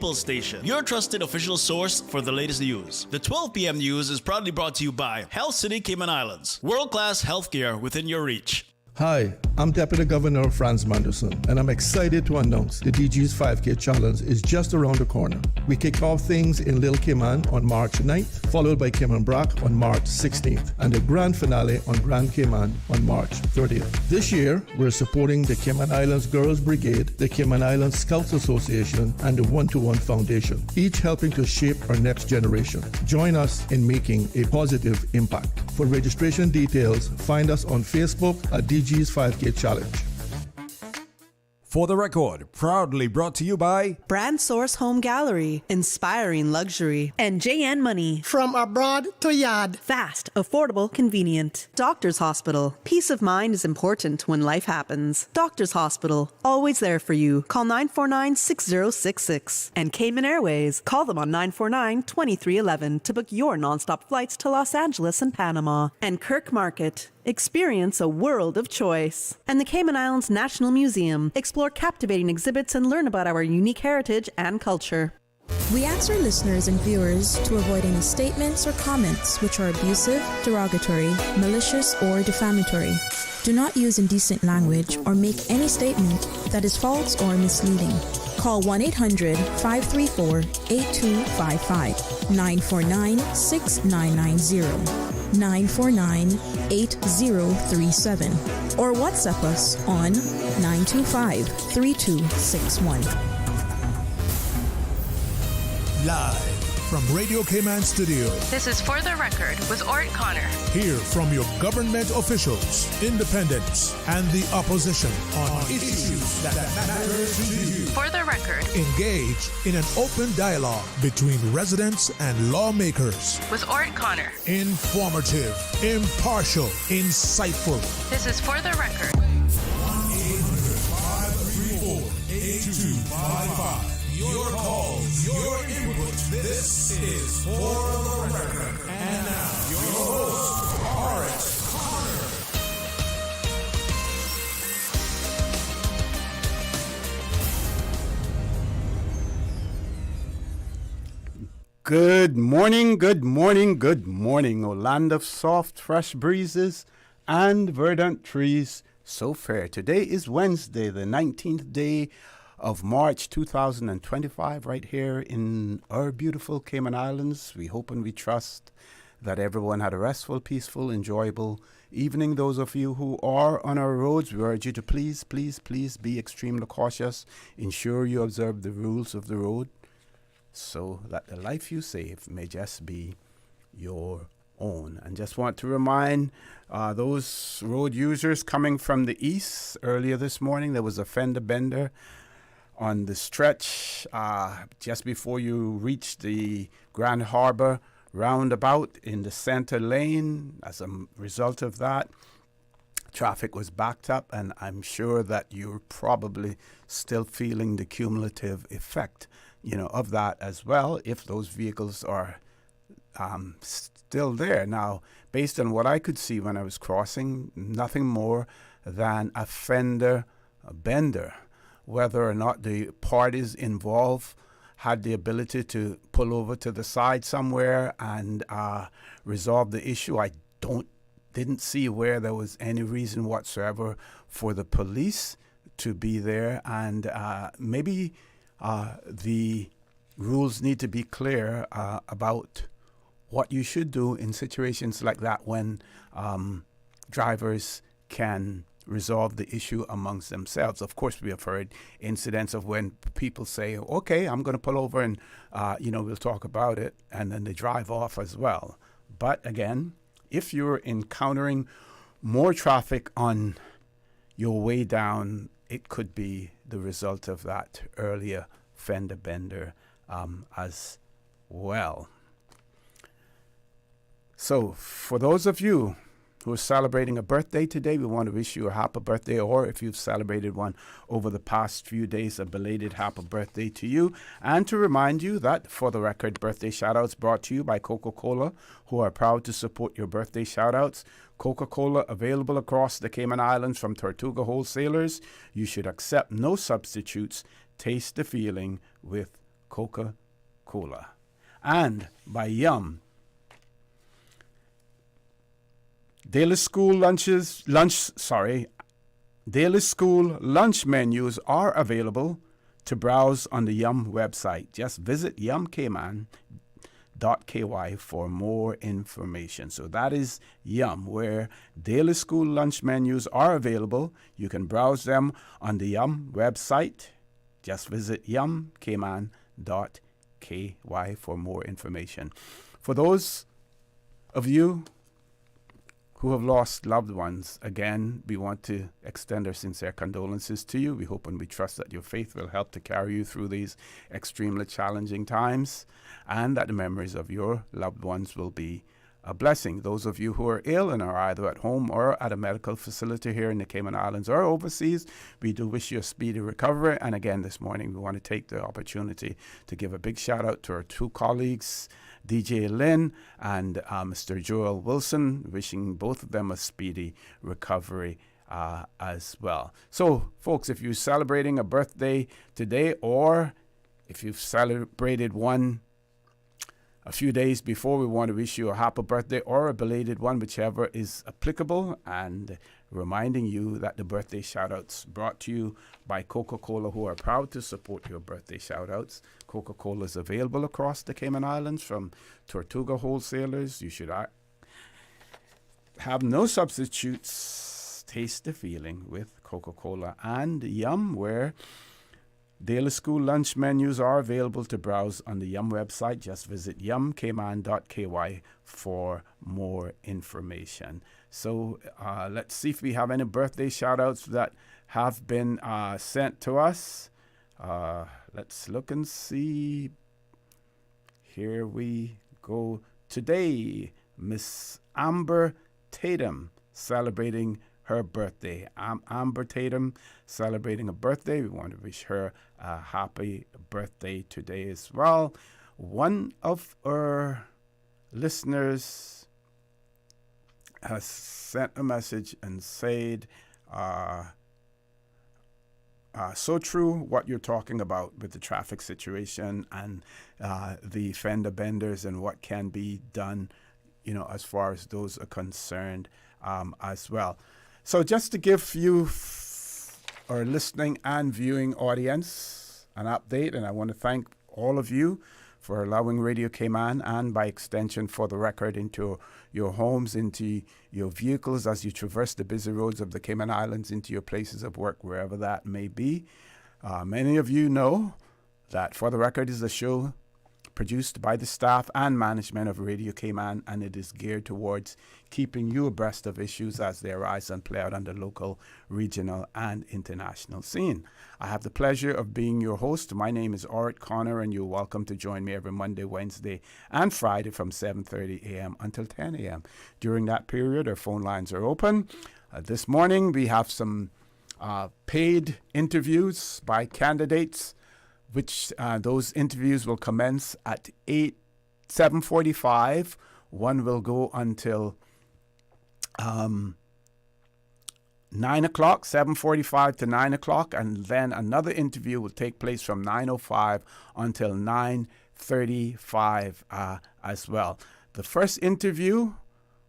People's Station, your trusted official source for the latest news. The 12 p.m. news is proudly brought to you by Health City Cayman Islands. World-class healthcare within your reach. Hi, I'm Deputy Governor Franz Manderson, and I'm excited to announce the DG's 5K Challenge is just around the corner. We kick off things in Little Cayman on March 9th, followed by Cayman Brac on March 16th, and the grand finale on Grand Cayman on March 30th. This year, we're supporting the Cayman Islands Girls Brigade, the Cayman Islands Scouts Association, and the 1-to-1 Foundation, each helping to shape our next generation. Join us in making a positive impact. For registration details, find us on Facebook at DG's 5K Challenge. For the record, proudly brought to you by Brand Source Home Gallery, inspiring luxury, and JN Money. From abroad to yard. Fast, affordable, convenient. Doctor's Hospital. Peace of mind is important when life happens. Doctor's Hospital, always there for you. Call 949-6066. And Cayman Airways. Call them on 949-2311 to book your nonstop flights to Los Angeles and Panama. And Kirk Market. Experience a world of choice. And the Cayman Islands National Museum. Explore captivating exhibits and learn about our unique heritage and culture. We ask our listeners and viewers to avoid any statements or comments which are abusive, derogatory, malicious, or defamatory. Do not use indecent language or make any statement that is false or misleading. Call 1-800-534-8255, 949-6990. 949-8037 or WhatsApp us on 925-3261. Live from Radio Cayman Studio. This is For the Record with Orrett Connor. Hear from your government officials, independents, and the opposition on issues that matter to you. For the Record. Engage in an open dialogue between residents and lawmakers. With Orrett Connor. Informative, impartial, insightful. This is For the Record. 1-800-534-8255. Your calls, your input. This is For the Record. And now, your host, Orrett Connor. Good morning, good morning, good morning, O land of soft, fresh breezes and verdant trees so fair. Today is Wednesday, the 19th day of March 2025, right here in our beautiful Cayman Islands. We hope and we trust that everyone had a restful, peaceful, enjoyable evening. Those of you who are on our roads, we urge you to please be extremely cautious. Ensure you observe the rules of the road so that the life you save may just be your own. And just want to remind those road users coming from the east, earlier this morning there was a fender bender on the stretch just before you reach the Grand Harbor roundabout in the center lane. As a result of that, traffic was backed up, and I'm sure that you're probably still feeling the cumulative effect, of that as well, if those vehicles are still there. Now, based on what I could see when I was crossing, nothing more than a fender bender. Whether or not the parties involved had the ability to pull over to the side somewhere and resolve the issue, I didn't see where there was any reason whatsoever for the police to be there. And maybe the rules need to be clear about what you should do in situations like that when drivers can resolve the issue amongst themselves. Of course, we have heard incidents of when people say, okay, I'm going to pull over and, we'll talk about it, and then they drive off as well. But again, if you're encountering more traffic on your way down, it could be the result of that earlier fender bender as well. So for those of you who are celebrating a birthday today, we want to wish you a happy birthday, or if you've celebrated one over the past few days, a belated happy birthday to you. And to remind you that For the Record birthday shoutouts brought to you by Coca-Cola, who are proud to support your birthday shoutouts. Coca-Cola available across the Cayman Islands from Tortuga wholesalers. You should accept no substitutes. Taste the feeling with Coca-Cola. And by Yum. Daily school lunch menus are available to browse on the Yum website. Just visit yumcayman.ky for more information. So that is Yum, where daily school lunch menus are available. You can browse them on the Yum website. Just visit yumcayman.ky for more information. For those of you who have lost loved ones, again, we want to extend our sincere condolences to you. We hope and we trust that your faith will help to carry you through these extremely challenging times, and that the memories of your loved ones will be a blessing. Those of you who are ill and are either at home or at a medical facility here in the Cayman Islands or overseas, we do wish you a speedy recovery. And again, this morning, we want to take the opportunity to give a big shout out to our two colleagues, DJ Lynn and Mr. Joel Wilson, wishing both of them a speedy recovery as well. So, folks, if you're celebrating a birthday today, or if you've celebrated one a few days before, we want to wish you a happy birthday or a belated one, whichever is applicable, and reminding you that the birthday shout-outs brought to you by Coca-Cola, who are proud to support your birthday shout-outs. Coca-Cola is available across the Cayman Islands from Tortuga wholesalers. You should have no substitutes. Taste the feeling with Coca-Cola. And Yum, where daily school lunch menus are available to browse on the Yum website. Just visit yumcayman.ky for more information. So let's see if we have any birthday shout-outs that have been sent to us. Let's look and see. Here we go. Today, Miss Amber Tatum celebrating her birthday. Amber Tatum celebrating a birthday. We want to wish her a happy birthday today as well. One of our listeners has sent a message and said, so true what you're talking about with the traffic situation and the fender benders and what can be done, as far as those are concerned as well. So just to give you, our listening and viewing audience, an update, and I want to thank all of you for allowing Radio Cayman, and by extension For the Record, into your homes, into your vehicles as you traverse the busy roads of the Cayman Islands, into your places of work, wherever that may be. Many of you know that For the Record is a show produced by the staff and management of Radio Cayman, and it is geared towards keeping you abreast of issues as they arise and play out on the local, regional, and international scene. I have the pleasure of being your host. My name is Orrett Connor, and you're welcome to join me every Monday, Wednesday, and Friday from 7:30 a.m. until 10 a.m. During that period, our phone lines are open. This morning, we have some paid interviews by candidates, which those interviews will commence at 7:45. One will go until 9 o'clock, 7:45 to 9 o'clock, and then another interview will take place from 9:05 until 9:35 as well. The first interview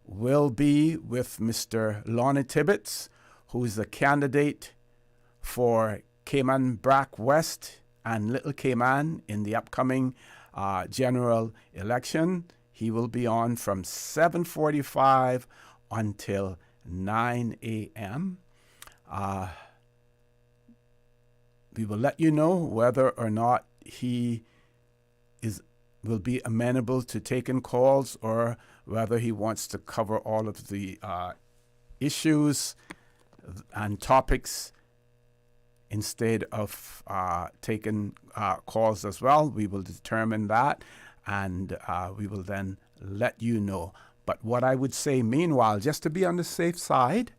will be with Mr. Lonnie Tibbetts, who is a candidate for Cayman Brac West and Little Cayman in the upcoming general election. He will be on from 7:45 until 9 a.m. We will let you know whether or not he will be amenable to taking calls, or whether he wants to cover all of the issues and topics instead of taking calls as well. We will determine that, and we will then let you know. But what I would say, meanwhile, just to be on the safe side,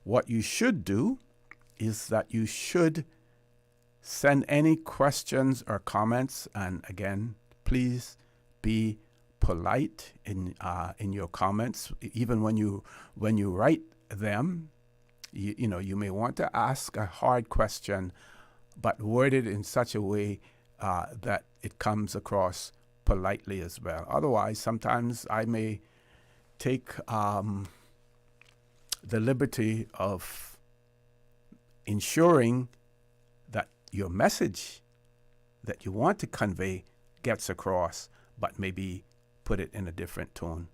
what you should do is that you should send any questions or comments, and again, please be polite in your comments, even when you write them. You may want to ask a hard question, but word it in such a way that it comes across politely as well. Otherwise, sometimes I may take the liberty of ensuring that your message that you want to convey gets across, but maybe put it in a different tone,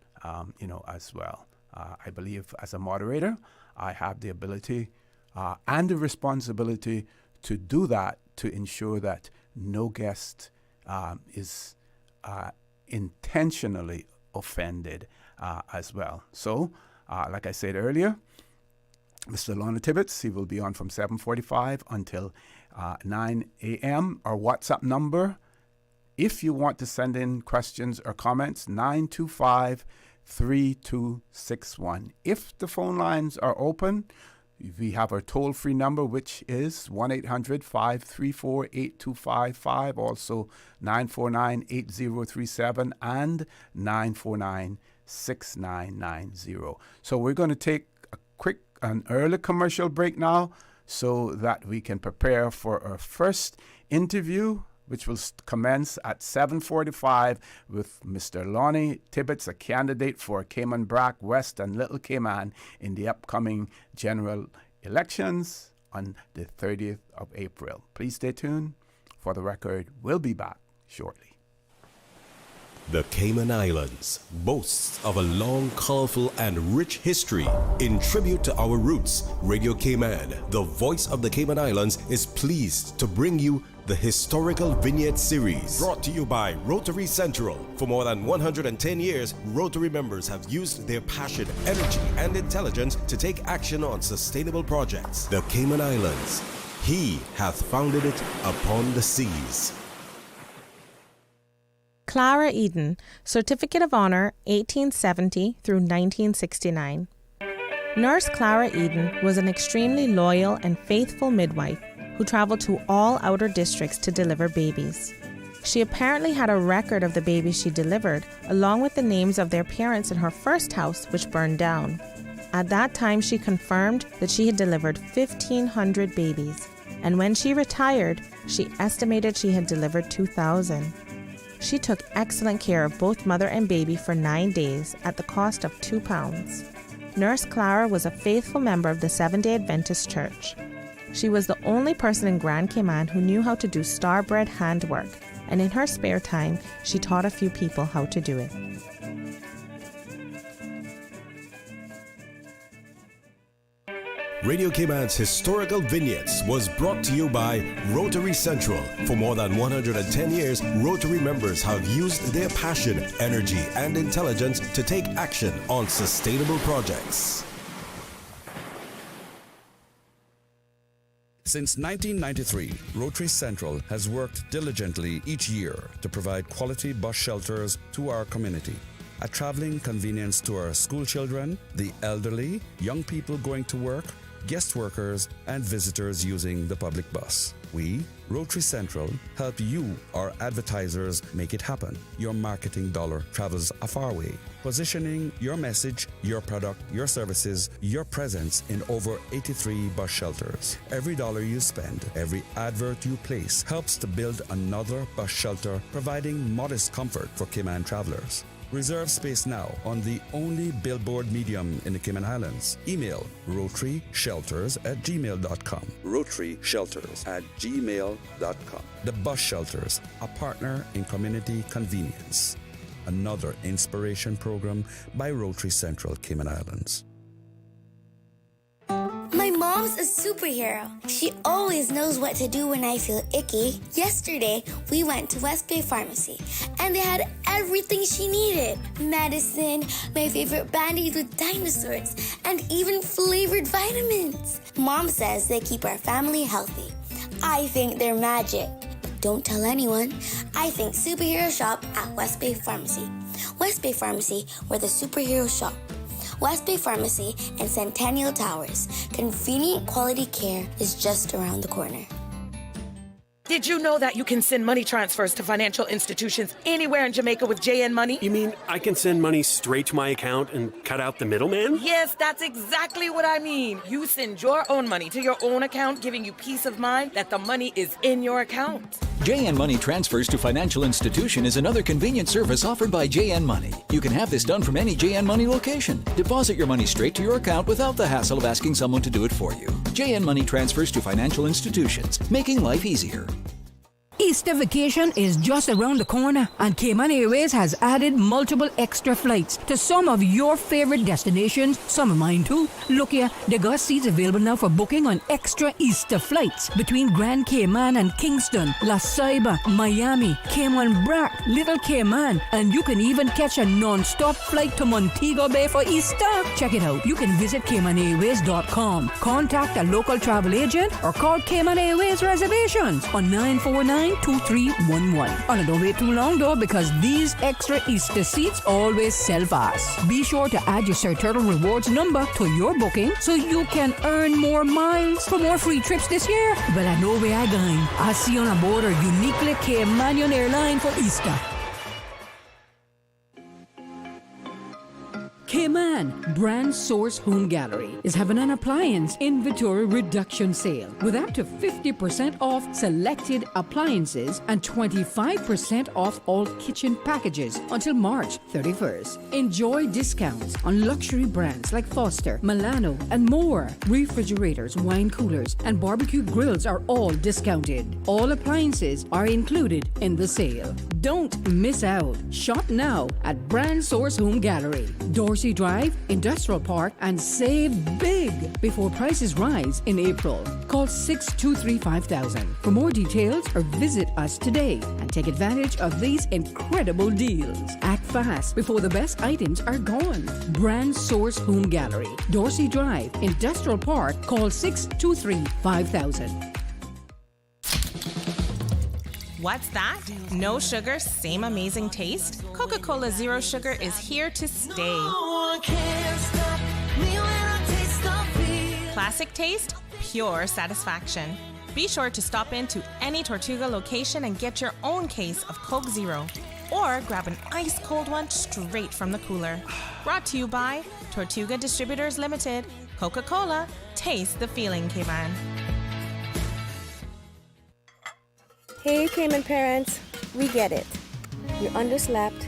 as well. I believe as a moderator, I have the ability and the responsibility to do that, to ensure that no guest is intentionally offended as well. So, like I said earlier, Mr. Lonnie Tibbetts, he will be on from 7:45 until 9 a.m. Our WhatsApp number, if you want to send in questions or comments, 925-3261. If the phone lines are open, we have our toll-free number, which is 1-800-534-8255, also 949-8037 and 949-6990. So we're going to take an early commercial break now so that we can prepare for our first interview, which will commence at 7:45 with Mr. Lonnie Tibbetts, a candidate for Cayman, Brac, West, and Little Cayman in the upcoming general elections on the 30th of April. Please stay tuned. For the record, we'll be back shortly. The Cayman Islands boasts of a long, colorful, and rich history. In tribute to our roots, Radio Cayman, the voice of the Cayman Islands, is pleased to bring you the Historical Vignette Series, brought to you by Rotary Central. For more than 110 years, Rotary members have used their passion, energy, and intelligence to take action on sustainable projects. The Cayman Islands, He hath founded it upon the seas. Clara Eden, Certificate of Honor 1870 through 1969. Nurse Clara Eden was an extremely loyal and faithful midwife who traveled to all outer districts to deliver babies. She apparently had a record of the babies she delivered, along with the names of their parents in her first house, which burned down. At that time, she confirmed that she had delivered 1,500 babies, and when she retired, she estimated she had delivered 2,000. She took excellent care of both mother and baby for 9 days at the cost of £2. Nurse Clara was a faithful member of the Seventh-day Adventist Church. She was the only person in Grand Cayman who knew how to do star-bread handwork, and in her spare time, she taught a few people how to do it. Radio Cayman's Historical Vignettes was brought to you by Rotary Central. For more than 110 years, Rotary members have used their passion, energy, and intelligence to take action on sustainable projects. Since 1993, Rotary Central has worked diligently each year to provide quality bus shelters to our community. A traveling convenience to our school children, the elderly, young people going to work, guest workers, and visitors using the public bus. We, Rotary Central, help you, our advertisers, make it happen. Your marketing dollar travels a far way, positioning your message, your product, your services, your presence in over 83 bus shelters. Every dollar you spend, every advert you place helps to build another bus shelter, providing modest comfort for Cayman travelers. Reserve space now on the only billboard medium in the Cayman Islands. Email rotaryshelters@gmail.com. rotaryshelters@gmail.com. The Bus Shelters, a partner in community convenience. Another inspiration program by Rotary Central Cayman Islands. My mom's a superhero. She always knows what to do when I feel icky. Yesterday, we went to West Bay Pharmacy, and they had everything she needed. Medicine, my favorite Band-Aids with dinosaurs, and even flavored vitamins. Mom says they keep our family healthy. I think they're magic. Don't tell anyone. I think superhero shop at West Bay Pharmacy. West Bay Pharmacy, where the superheroes shop. West Bay Pharmacy and Centennial Towers. Convenient quality care is just around the corner. Did you know that you can send money transfers to financial institutions anywhere in Jamaica with JN Money? You mean I can send money straight to my account and cut out the middleman? Yes, that's exactly what I mean. You send your own money to your own account, giving you peace of mind that the money is in your account. JN Money Transfers to Financial Institution is another convenient service offered by JN Money. You can have this done from any JN Money location. Deposit your money straight to your account without the hassle of asking someone to do it for you. JN Money Transfers to Financial Institutions, making life easier. Easter vacation is just around the corner, and Cayman Airways has added multiple extra flights to some of your favorite destinations, some of mine too. Look here, they got seats available now for booking on extra Easter flights between Grand Cayman and Kingston, La Ceiba, Miami, Cayman Brac, Little Cayman, and you can even catch a non-stop flight to Montego Bay for Easter. Check it out. You can visit CaymanAirways.com, contact a local travel agent, or call Cayman Airways Reservations on 949-2311. And don't wait too long though, because these extra Easter seats always sell fast. Be sure to add your Sir Turtle Rewards number to your booking so you can earn more miles for more free trips this year. But I know where I'm going. I'll see you on board a uniquely Caymanian airline for Easter. Cayman Brand Source Home Gallery is having an appliance inventory reduction sale with up to 50% off selected appliances and 25% off all kitchen packages until March 31st. Enjoy discounts on luxury brands like Foster, Milano, and more. Refrigerators, wine coolers, and barbecue grills are all discounted. All appliances are included in the sale. Don't miss out. Shop now at Brand Source Home Gallery, Dorsey Drive, Industrial Park, and save big before prices rise in April. Call 623-5000 for more details or visit us today and take advantage of these incredible deals. Act fast before the best items are gone. Brand Source Home Gallery, Dorsey Drive, Industrial Park. Call 623-5000. What's that? No sugar, same amazing taste? Coca-Cola Zero Sugar is here to stay. Classic taste, pure satisfaction. Be sure to stop into any Tortuga location and get your own case of Coke Zero. Or grab an ice cold one straight from the cooler. Brought to you by Tortuga Distributors Limited. Coca-Cola, taste the feeling, Cayman. Hey Cayman parents, we get it. You're underslept,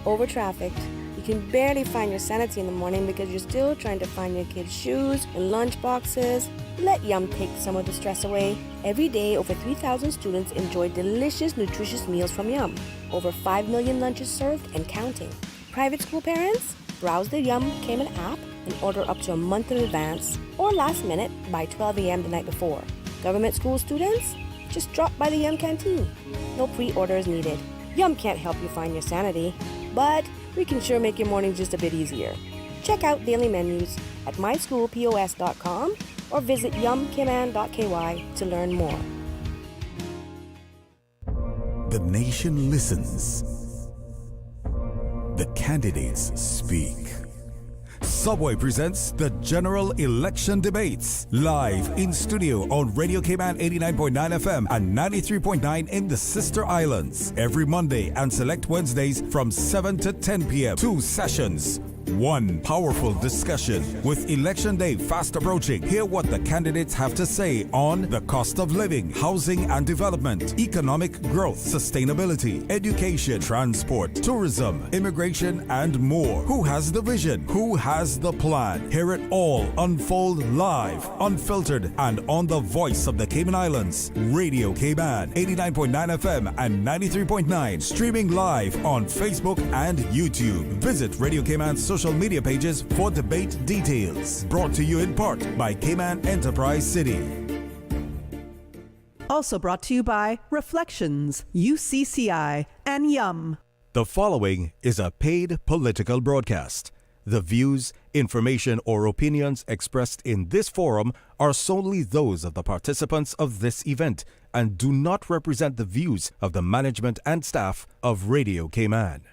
over-trafficked, you can barely find your sanity in the morning because you're still trying to find your kids' shoes and lunch boxes. Let Yum take some of the stress away. Every day, over 3,000 students enjoy delicious, nutritious meals from Yum. Over 5 million lunches served and counting. Private school parents, browse the Yum Cayman app and order up to a month in advance or last minute by 12 a.m. the night before. Government school students, just drop by the Yum canteen. No pre-orders needed. Yum can't help you find your sanity, but we can sure make your mornings just a bit easier. Check out daily menus at myschoolpos.com or visit yumcayman.ky to learn more. The nation listens. The candidates speak. Subway presents the General Election Debates, live in studio on Radio Cayman 89.9 FM and 93.9 in the Sister Islands. Every Monday and select Wednesdays from 7 to 10 p.m. 2 sessions. One powerful discussion. With Election Day fast approaching, hear what the candidates have to say on the cost of living, housing and development, economic growth, sustainability, education, transport, tourism, immigration, and more. Who has the vision? Who has the plan? Hear it all unfold live, unfiltered, and on the voice of the Cayman Islands. Radio Cayman, 89.9 FM and 93.9. Streaming live on Facebook and YouTube. Visit Radio Cayman's social media pages for debate details. Brought to you in part by Cayman Enterprise City. Also brought to you by Reflections, UCCI, and Yum. The following is a paid political broadcast. The views, information, or opinions expressed in this forum are solely those of the participants of this event and do not represent the views of the management and staff of Radio Cayman.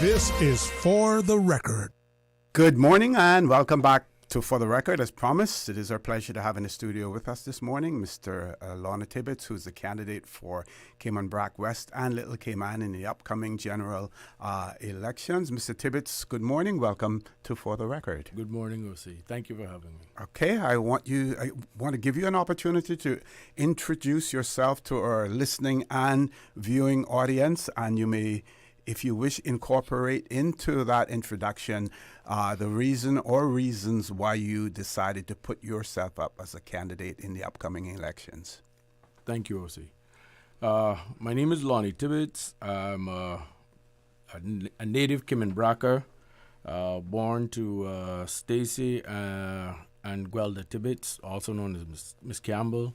This is For the Record. Good morning and welcome back For the record, as promised, it is our pleasure to have in the studio with us this morning Mr. Lonnie Tibbetts, who's the candidate for Cayman Brac West and Little Cayman in the upcoming general elections. Mr. Tibbetts, good morning. Welcome to For the Record. Good morning, O.C. Thank you for having me. Okay, I want to give you an opportunity to introduce yourself to our listening and viewing audience, and you may, if you wish, incorporate into that introduction the reason or reasons why you decided to put yourself up as a candidate in the upcoming elections. Thank you, O.C. My name is Lonnie Tibbetts. I'm a native Cayman Bracker, born to Stacy and Gwelda Tibbetts, also known as Miss Campbell.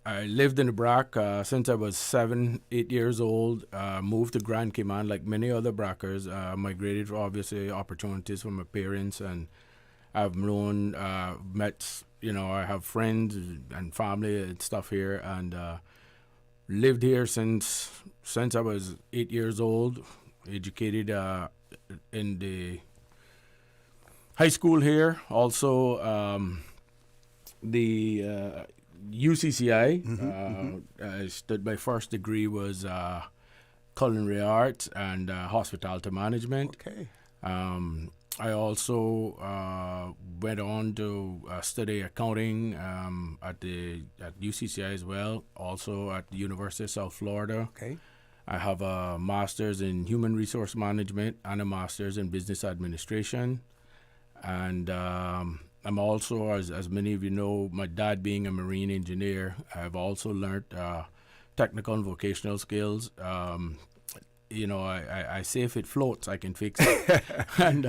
I lived in the Brac since I was 7, 8 years old. Moved to Grand Cayman like many other Brackers. Migrated for obviously opportunities from my parents, and I've met, I have friends and family and stuff here, and lived here since I was 8 years old. Educated in the high school here, also the UCCI. My first degree was culinary arts and hospitality management. Okay. I also went on to study accounting at UCCI as well, also at the University of South Florida. Okay. I have a master's in human resource management and a master's in business administration. And I'm also, as many of you know, my dad being a marine engineer, I've also learned technical and vocational skills. I say if it floats, I can fix it. And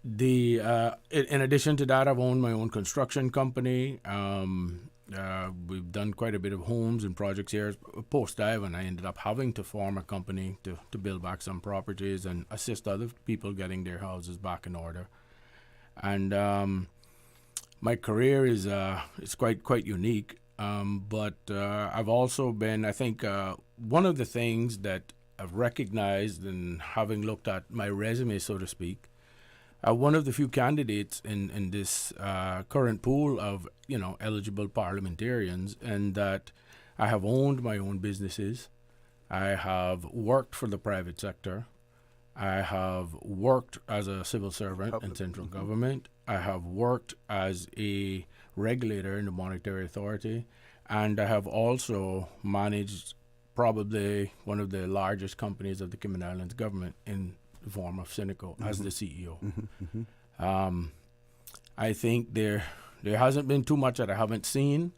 in addition to that, I've owned my own construction company. We've done quite a bit of homes and projects here. Post-Ivan, I ended up having to form a company to build back some properties and assist other people getting their houses back in order. And my career is quite unique, but I've also been, I think, one of the things that I've recognized in having looked at my resume, so to speak, one of the few candidates in this current pool of eligible parliamentarians, and that I have owned my own businesses, I have worked for the private sector, I have worked as a civil servant in central government. I have worked as a regulator in the Monetary Authority, and I have also managed probably one of the largest companies of the Cayman Islands government in the form of Cineco as the CEO. I think there hasn't been too much that I haven't seen.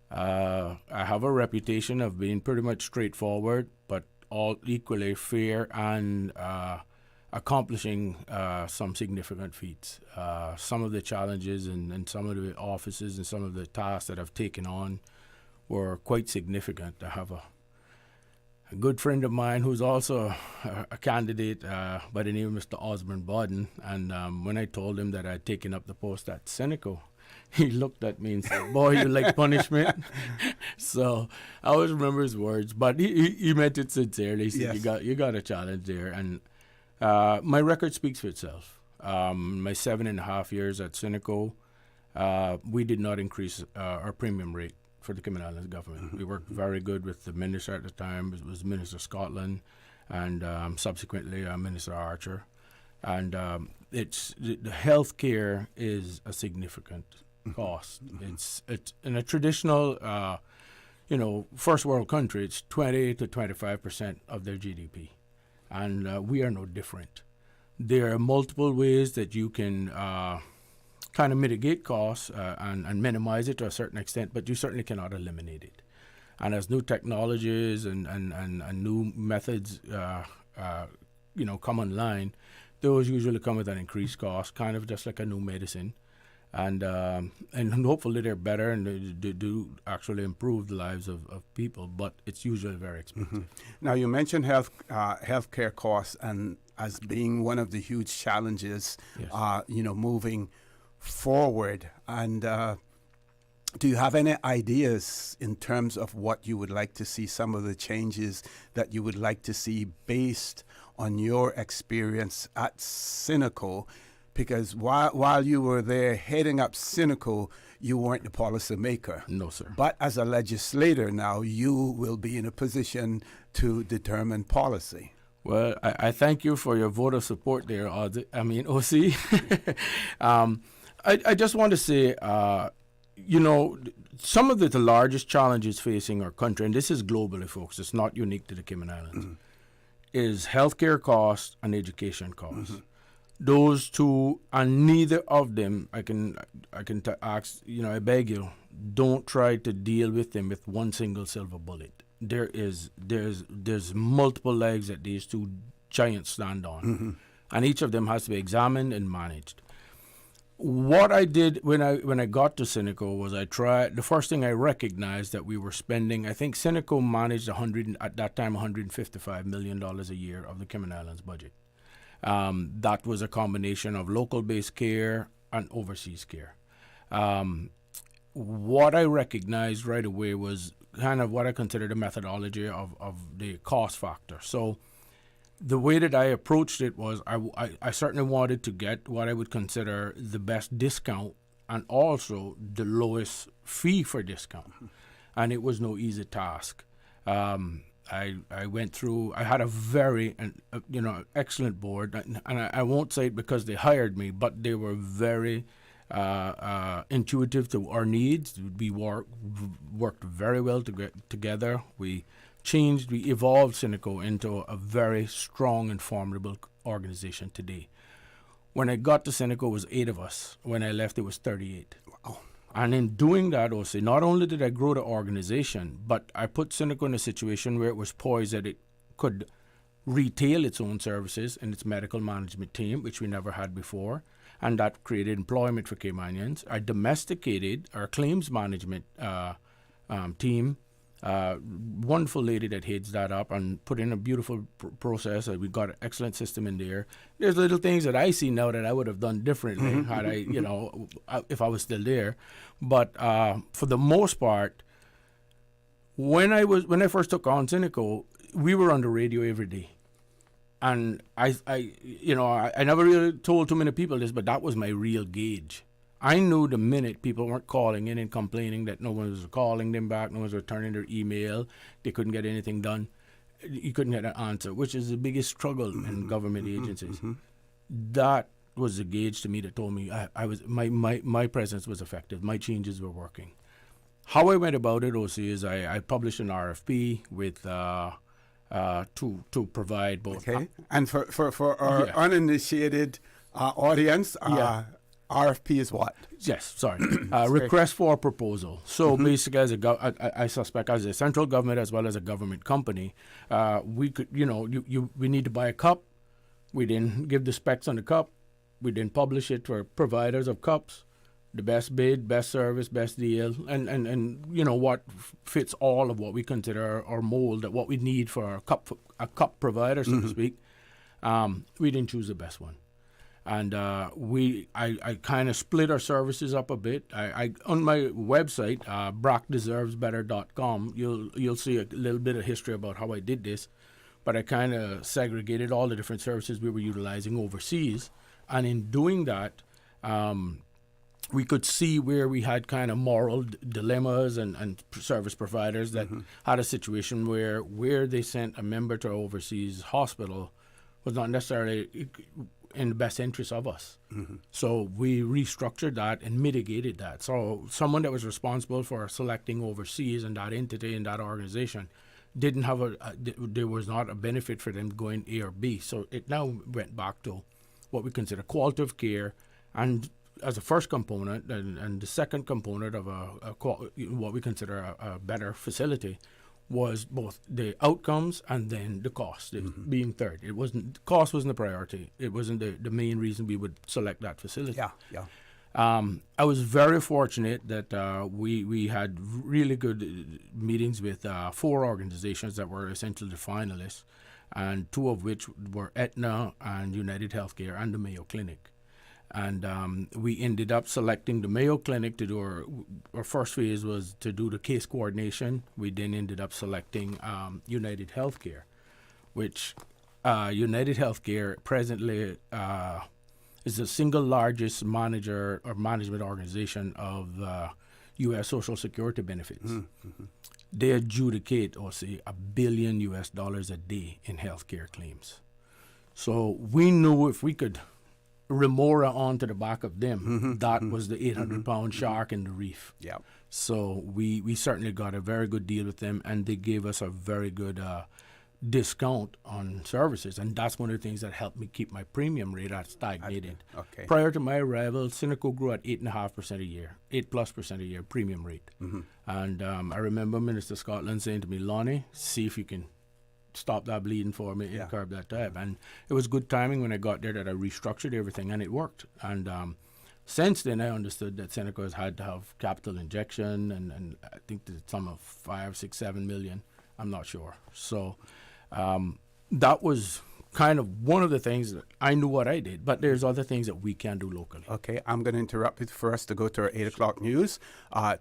I have a reputation of being pretty much straightforward, but all equally fair and accomplishing some significant feats. Some of the challenges and some of the offices and some of the tasks that I've taken on were quite significant. I have a good friend of mine who's also a candidate by the name of Mr. Osborne Bodden, and when I told him that I'd taken up the post at Cineco, he looked at me and said, "Boy, you like punishment?" So I always remember his words, but he meant it sincerely. He said, yes. You got a challenge there. And my record speaks for itself. My 7.5 years at Cineco, we did not increase our premium rate for the Cayman Islands government. We worked very good with the minister at the time. It was Minister Scotland, and subsequently Minister Archer. And the health care is a significant cost. It's in a traditional, first world country, it's 20 to 25% of their GDP, and we are no different. There are multiple ways that you can kind of mitigate costs and minimize it to a certain extent, but you certainly cannot eliminate it. And as new technologies and new methods, come online, those usually come with an increased cost, kind of just like a new medicine. And hopefully they're better and they do actually improve the lives of people, but it's usually very expensive. Now, you mentioned healthcare costs and as being one of the huge challenges, yes. Moving forward. And do you have any ideas in terms of what you would like to see, some of the changes that you would like to see based on your experience at Cineco, because while you were there heading up Cineco, you weren't the policy maker. No, sir. But as a legislator now, you will be in a position to determine policy. Well, I thank you for your vote of support there, OC. I just want to say, some of the largest challenges facing our country, and this is globally, folks, it's not unique to the Cayman Islands, is healthcare costs and education costs. Those two, and neither of them, I beg you, don't try to deal with them with one single silver bullet. There's multiple legs that these two giants stand on, and each of them has to be examined and managed. What I did when I got to Cineco was the first thing I recognized that we were spending, I think Cineco managed at that time $155 million a year of the Cayman Islands budget. That was a combination of local-based care and overseas care. What I recognized right away was kind of what I consider the methodology of the cost factor. So the way that I approached it was I certainly wanted to get what I would consider the best discount and also the lowest fee for discount. And it was no easy task. I went through, I had a very excellent board, and I won't say it because they hired me, but they were very intuitive to our needs. We worked very well together. We evolved Cineco into a very strong and formidable organization today. When I got to Cineco, it was 8 of us. When I left, it was 38. Wow. And in doing that, also, not only did I grow the organization, but I put Cineco in a situation where it was poised that it could retail its own services and its medical management team, which we never had before, and that created employment for Caymanians. I domesticated our claims management team. Wonderful lady that heads that up and put in a beautiful process. We got an excellent system in there. There's little things that I see now that I would have done differently had I, if I was still there. But for the most part, when I first took on Cineco, we were on the radio every day. And I never really told too many people this, but that was my real gauge. I knew the minute people weren't calling in and complaining that no one was calling them back, no one was returning their email, they couldn't get anything done, you couldn't get an answer, which is the biggest struggle in government agencies. That was the gauge to me that told me my presence was effective, my changes were working. How I went about it, OC, is I published an RFP with to provide both. Okay. And for our uninitiated audience, RFP is what? Yes, sorry. Request for a proposal. So basically, I suspect as a central government as well as a government company, we could, we need to buy a cup. We then give the specs on the cup. We then publish it for providers of cups, the best bid, best service, best deal, and what fits all of what we consider our mold, what we need for a cup provider, so to speak. We didn't choose the best one. And I kind of split our services up a bit. I on my website, bracdeservesbetter.com, you'll see a little bit of history about how I did this. But I kind of segregated all the different services we were utilizing overseas. And in doing that, we could see where we had kind of moral dilemmas and service providers that had a situation where they sent a member to an overseas hospital was not necessarily in the best interest of us. So we restructured that and mitigated that. So someone that was responsible for selecting overseas and that entity and that organization didn't have there was not a benefit for them going A or B. So it now went back to what we consider quality of care, and as a first component, and the second component of what we consider a better facility was both the outcomes and then the cost being third. Cost wasn't the priority. It wasn't the main reason we would select that facility. I was very fortunate that we had really good meetings with 4 organizations that were essentially the finalists, and 2 of which were Aetna and United Healthcare and the Mayo Clinic. And we ended up selecting the Mayo Clinic to do our first phase was to do the case coordination. We then ended up selecting United Healthcare, which United Healthcare presently is the single largest manager or management organization of the U.S. Social Security benefits. Mm-hmm. They adjudicate, or say, $1 billion a day in healthcare claims. So we knew if we could remora onto the back of them, that was the 800-pound shark in the reef. Yeah. So we certainly got a very good deal with them, and they gave us a very good discount on services, and that's one of the things that helped me keep my premium rate at stagnated. Okay. Prior to my arrival, Cineco grew at 8.5% a year, 8+% a year premium rate. And I remember Minister Scotland saying to me, Lonnie, see if you can stop that bleeding for me and curb that type. And it was good timing when I got there that I restructured everything, and it worked. And since then, I understood that Cineco has had to have capital injection, and I think the sum of 5, 6, 7 million. I'm not sure. So that was kind of one of the things that I knew what I did, but there's other things that we can do locally. Okay, I'm going to interrupt it for us to go to our 8 o'clock news.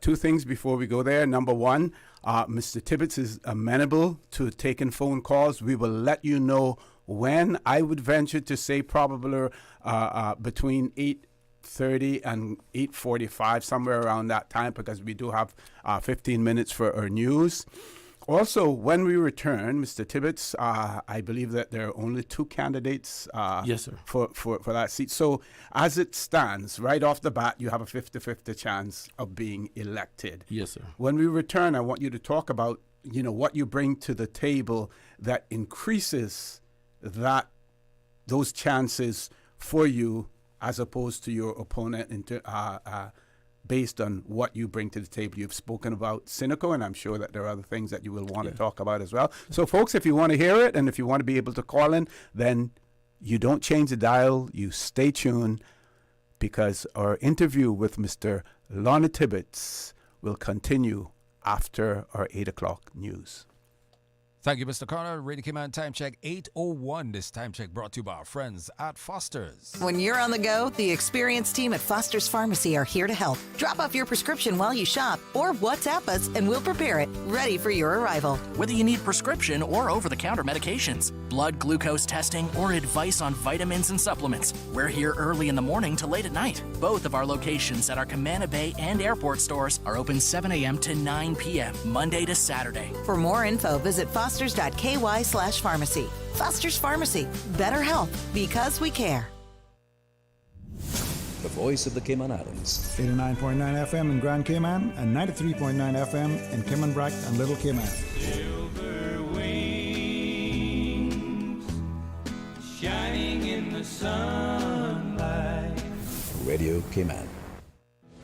Two things before we go there. Number one, Mr. Tibbetts is amenable to taking phone calls. We will let you know when. I would venture to say probably between 8:30 and 8:45, somewhere around that time, because we do have 15 minutes for our news. Also, when we return, Mr. Tibbetts, I believe that there are only 2 candidates yes, sir. For that seat. So as it stands, right off the bat, you have a 50-50 chance of being elected. Yes, sir. When we return, I want you to talk about, what you bring to the table that increases those chances for you as opposed to your opponent based on what you bring to the table. You've spoken about Cineco, and I'm sure that there are other things that you will want to talk about as well. So, folks, if you want to hear it and if you want to be able to call in, then you don't change the dial. You stay tuned, because our interview with Mr. Lonnie Tibbetts will continue after our 8 o'clock news. Thank you, Mr. Connor. Radio Cayman time check 8:01. This time check brought to you by our friends at Foster's. When you're on the go, the experienced team at Foster's Pharmacy are here to help. Drop off your prescription while you shop, or WhatsApp us and we'll prepare it, ready for your arrival. Whether you need prescription or over-the-counter medications, blood glucose testing, or advice on vitamins and supplements, we're here early in the morning to late at night. Both of our locations at our Camana Bay and airport stores are open 7 a.m. to 9 p.m., Monday to Saturday. For more info, visit fosters.ky/pharmacy. Foster's Pharmacy. Better health because we care. The voice of the Cayman Islands. 89.9 FM in Grand Cayman and 93.9 FM in Cayman Brac and Little Cayman. Silver wings shining in the sunlight. Radio Cayman.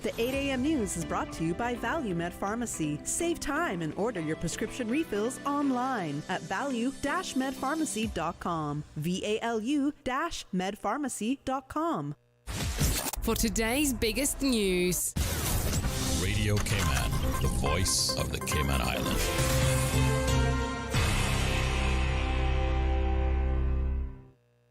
The 8 a.m. news is brought to you by ValueMed Pharmacy. Save time and order your prescription refills online at value-medpharmacy.com. VALU-medpharmacy.com. For today's biggest news. Radio Cayman, the voice of the Cayman Islands.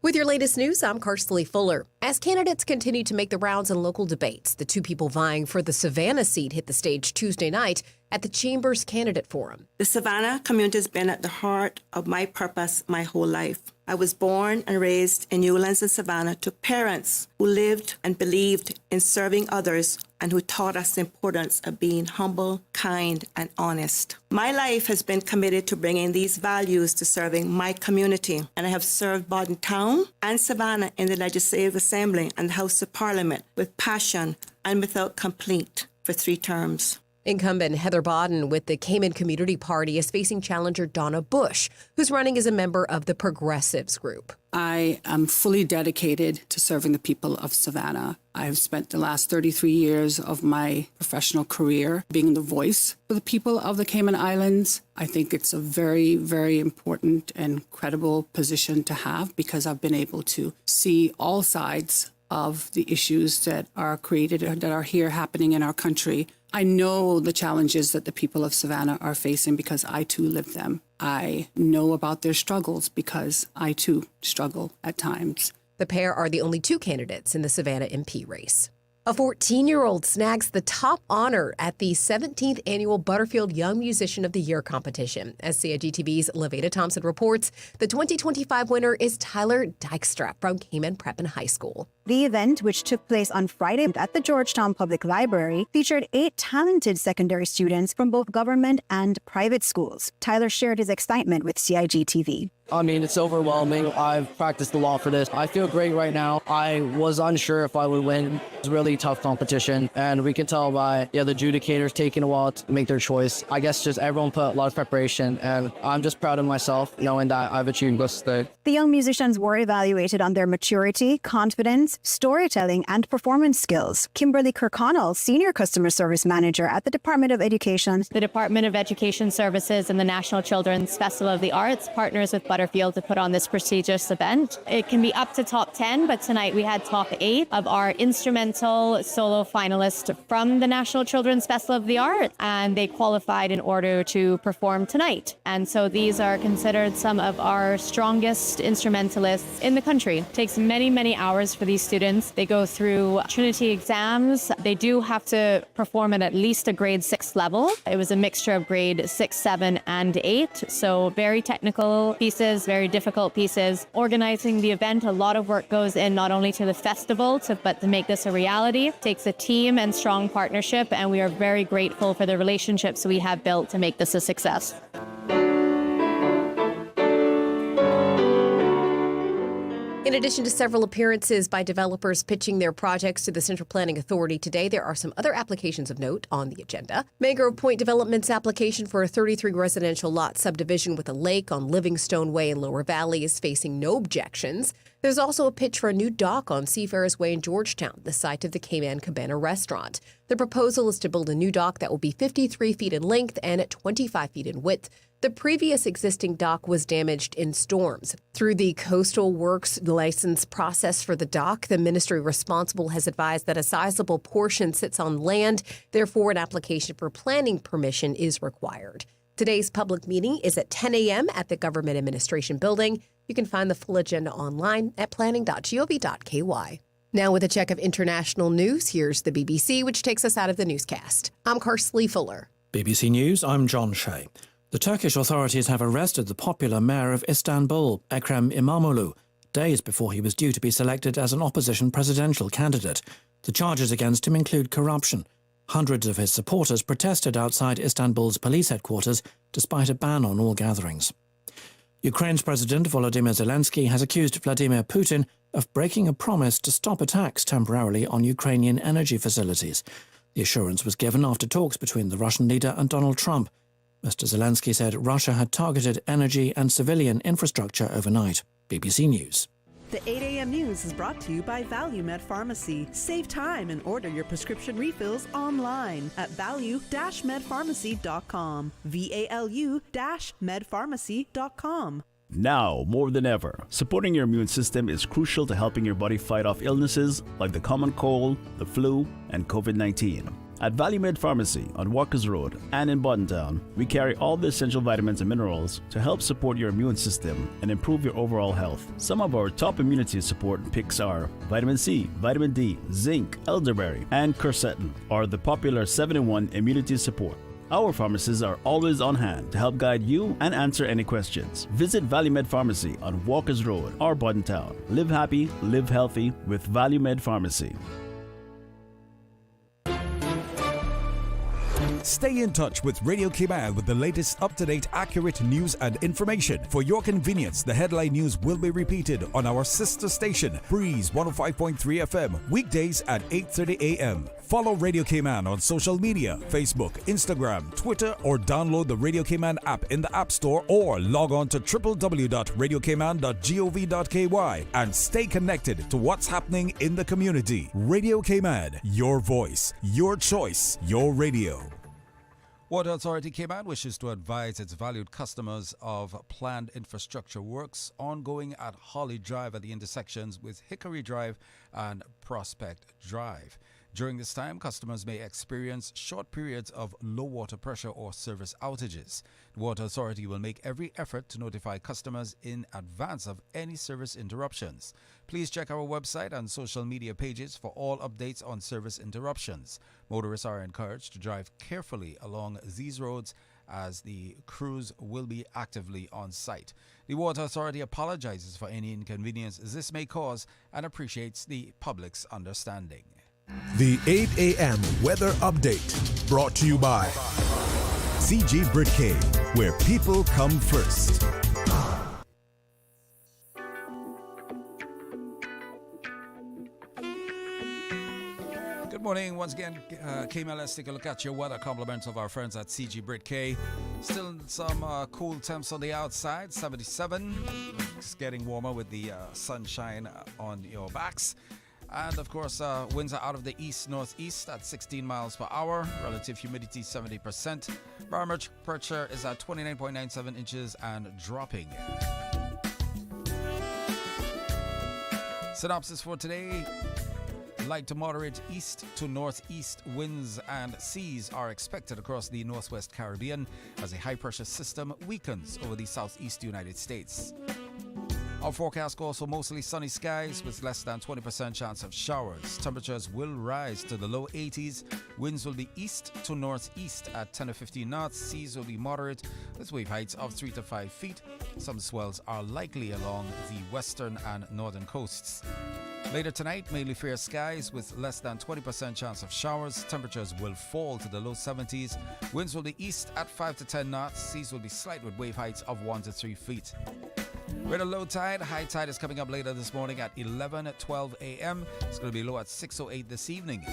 With your latest news, I'm Karsley Fuller. As candidates continue to make the rounds in local debates, the 2 people vying for the Savannah seat hit the stage Tuesday night at the Chamber's Candidate Forum. The Savannah community has been at the heart of my purpose my whole life. I was born and raised in Newlands and Savannah to parents who lived and believed in serving others and who taught us the importance of being humble, kind, and honest. My life has been committed to bringing these values to serving my community, and I have served Bodden Town and Savannah in the Legislative Assembly and the House of Parliament with passion and without complaint for 3 terms. Incumbent Heather Bodden with the Cayman Community Party is facing challenger Donna Bush, who's running as a member of the Progressives group. I am fully dedicated to serving the people of Savannah. I've spent the last 33 years of my professional career being the voice for the people of the Cayman Islands. I think it's a very, very important and credible position to have, because I've been able to see all sides of the issues that are created or that are here happening in our country. I know the challenges that the people of Savannah are facing because I too live them. I know about their struggles because I too struggle at times. The pair are the only 2 candidates in the Savannah MP race. A 14-year-old snags the top honor at the 17th annual Butterfield Young Musician of the Year competition. As CIGTV's Levada Thompson reports, the 2025 winner is Tyler Dykstra from Cayman Prep and High School. The event, which took place on Friday at the Georgetown Public Library, featured 8 talented secondary students from both government and private schools. Tyler shared his excitement with CIGTV. I mean, it's overwhelming. I've practiced a lot for this. I feel great right now. I was unsure if I would win. It's a really tough competition, and we can tell by the adjudicators taking a while to make their choice. I guess just everyone put a lot of preparation, and I'm just proud of myself knowing that I've achieved this today. The young musicians were evaluated on their maturity, confidence, storytelling, and performance skills. Kimberly Kirkconnell, Senior Customer Service Manager at the Department of Education. The Department of Education Services and the National Children's Festival of the Arts partners with Butterfield to put on this prestigious event. It can be up to top 10, but tonight we had top 8 of our instrumental solo finalists from the National Children's Festival of the Arts, and they qualified in order to perform tonight. And so these are considered some of our strongest instrumentalists in the country. It takes many, many hours for these students. They go through Trinity exams. They do have to perform at least a grade 6 level. It was a mixture of grade 6, 7, and 8. So very technical pieces, very difficult pieces. Organizing the event, a lot of work goes in not only to the festival, but to make this a reality. It takes a team and strong partnership, and we are very grateful for the relationships we have built to make this a success. In addition to several appearances by developers pitching their projects to the Central Planning Authority today, there are some other applications of note on the agenda. Mangrove Point Development's application for a 33 residential lot subdivision with a lake on Livingstone Way in Lower Valley is facing no objections. There's also a pitch for a new dock on Seafarers Way in Georgetown, the site of the Cayman Cabana restaurant. The proposal is to build a new dock that will be 53 feet in length and at 25 feet in width. The previous existing dock was damaged in storms. Through the Coastal Works license process for the dock, the ministry responsible has advised that a sizable portion sits on land. Therefore, an application for planning permission is required. Today's public meeting is at 10 a.m. at the Government Administration Building. You can find the full agenda online at planning.gov.ky. Now with a check of international news, here's the BBC, which takes us out of the newscast. I'm Karsley Fuller. BBC News, I'm John Shea. The Turkish authorities have arrested the popular mayor of Istanbul, Ekrem İmamoğlu, days before he was due to be selected as an opposition presidential candidate. The charges against him include corruption. Hundreds of his supporters protested outside Istanbul's police headquarters despite a ban on all gatherings. Ukraine's President Volodymyr Zelensky has accused Vladimir Putin of breaking a promise to stop attacks temporarily on Ukrainian energy facilities. The assurance was given after talks between the Russian leader and Donald Trump. Mr. Zelensky said Russia had targeted energy and civilian infrastructure overnight. BBC News. The 8 a.m. news is brought to you by ValueMed Pharmacy. Save time and order your prescription refills online at value-medpharmacy.com. VALU-medpharmacy.com. Now, more than ever, supporting your immune system is crucial to helping your body fight off illnesses like the common cold, the flu, and COVID-19. At ValueMed Pharmacy on Walkers Road and in Buttontown, we carry all the essential vitamins and minerals to help support your immune system and improve your overall health. Some of our top immunity support picks are vitamin C, vitamin D, zinc, elderberry, and quercetin, or the popular 7-in-1 immunity support. Our pharmacists are always on hand to help guide you and answer any questions. Visit ValueMed Pharmacy on Walkers Road or Buttontown. Live happy, live healthy with ValueMed Pharmacy. Stay in touch with Radio Cayman with the latest up-to-date, accurate news and information. For your convenience, the headline news will be repeated on our sister station, Breeze 105.3 FM, weekdays at 8:30 a.m. Follow Radio Cayman on social media, Facebook, Instagram, Twitter, or download the Radio Cayman app in the App Store or log on to www.radiocayman.gov.ky and stay connected to what's happening in the community. Radio Cayman, your voice, your choice, your radio. Water Authority Cayman wishes to advise its valued customers of planned infrastructure works ongoing at Holly Drive at the intersections with Hickory Drive and Prospect Drive. During this time, customers may experience short periods of low water pressure or service outages. The Water Authority will make every effort to notify customers in advance of any service interruptions. Please check our website and social media pages for all updates on service interruptions. Motorists are encouraged to drive carefully along these roads as the crews will be actively on site. The Water Authority apologizes for any inconvenience this may cause and appreciates the public's understanding. The 8 a.m. weather update brought to you by CG Brit-K, where people come first. Good morning once again, Cayman. Let's take a look at your weather. Compliments of our friends at CG Brit-K. Still some cool temps on the outside, 77. It's getting warmer with the sunshine on your backs. And of course, winds are out of the east-northeast at 16 miles per hour. Relative humidity 70%. Barometric pressure is at 29.97 inches and dropping. Synopsis for today. Light to moderate east to northeast winds and seas are expected across the northwest Caribbean as a high-pressure system weakens over the southeast United States. Our forecast calls for mostly sunny skies with less than 20% chance of showers. Temperatures will rise to the low 80s. Winds will be east to northeast at 10 to 15 knots. Seas will be moderate with wave heights of 3 to 5 feet. Some swells are likely along the western and northern coasts. Later tonight, mainly fair skies with less than 20% chance of showers. Temperatures will fall to the low 70s. Winds will be east at 5 to 10 knots. Seas will be slight with wave heights of 1 to 3 feet. We're at a low tide. High tide is coming up later this morning at 11:12 a.m. It's going to be low at 6:08 this evening.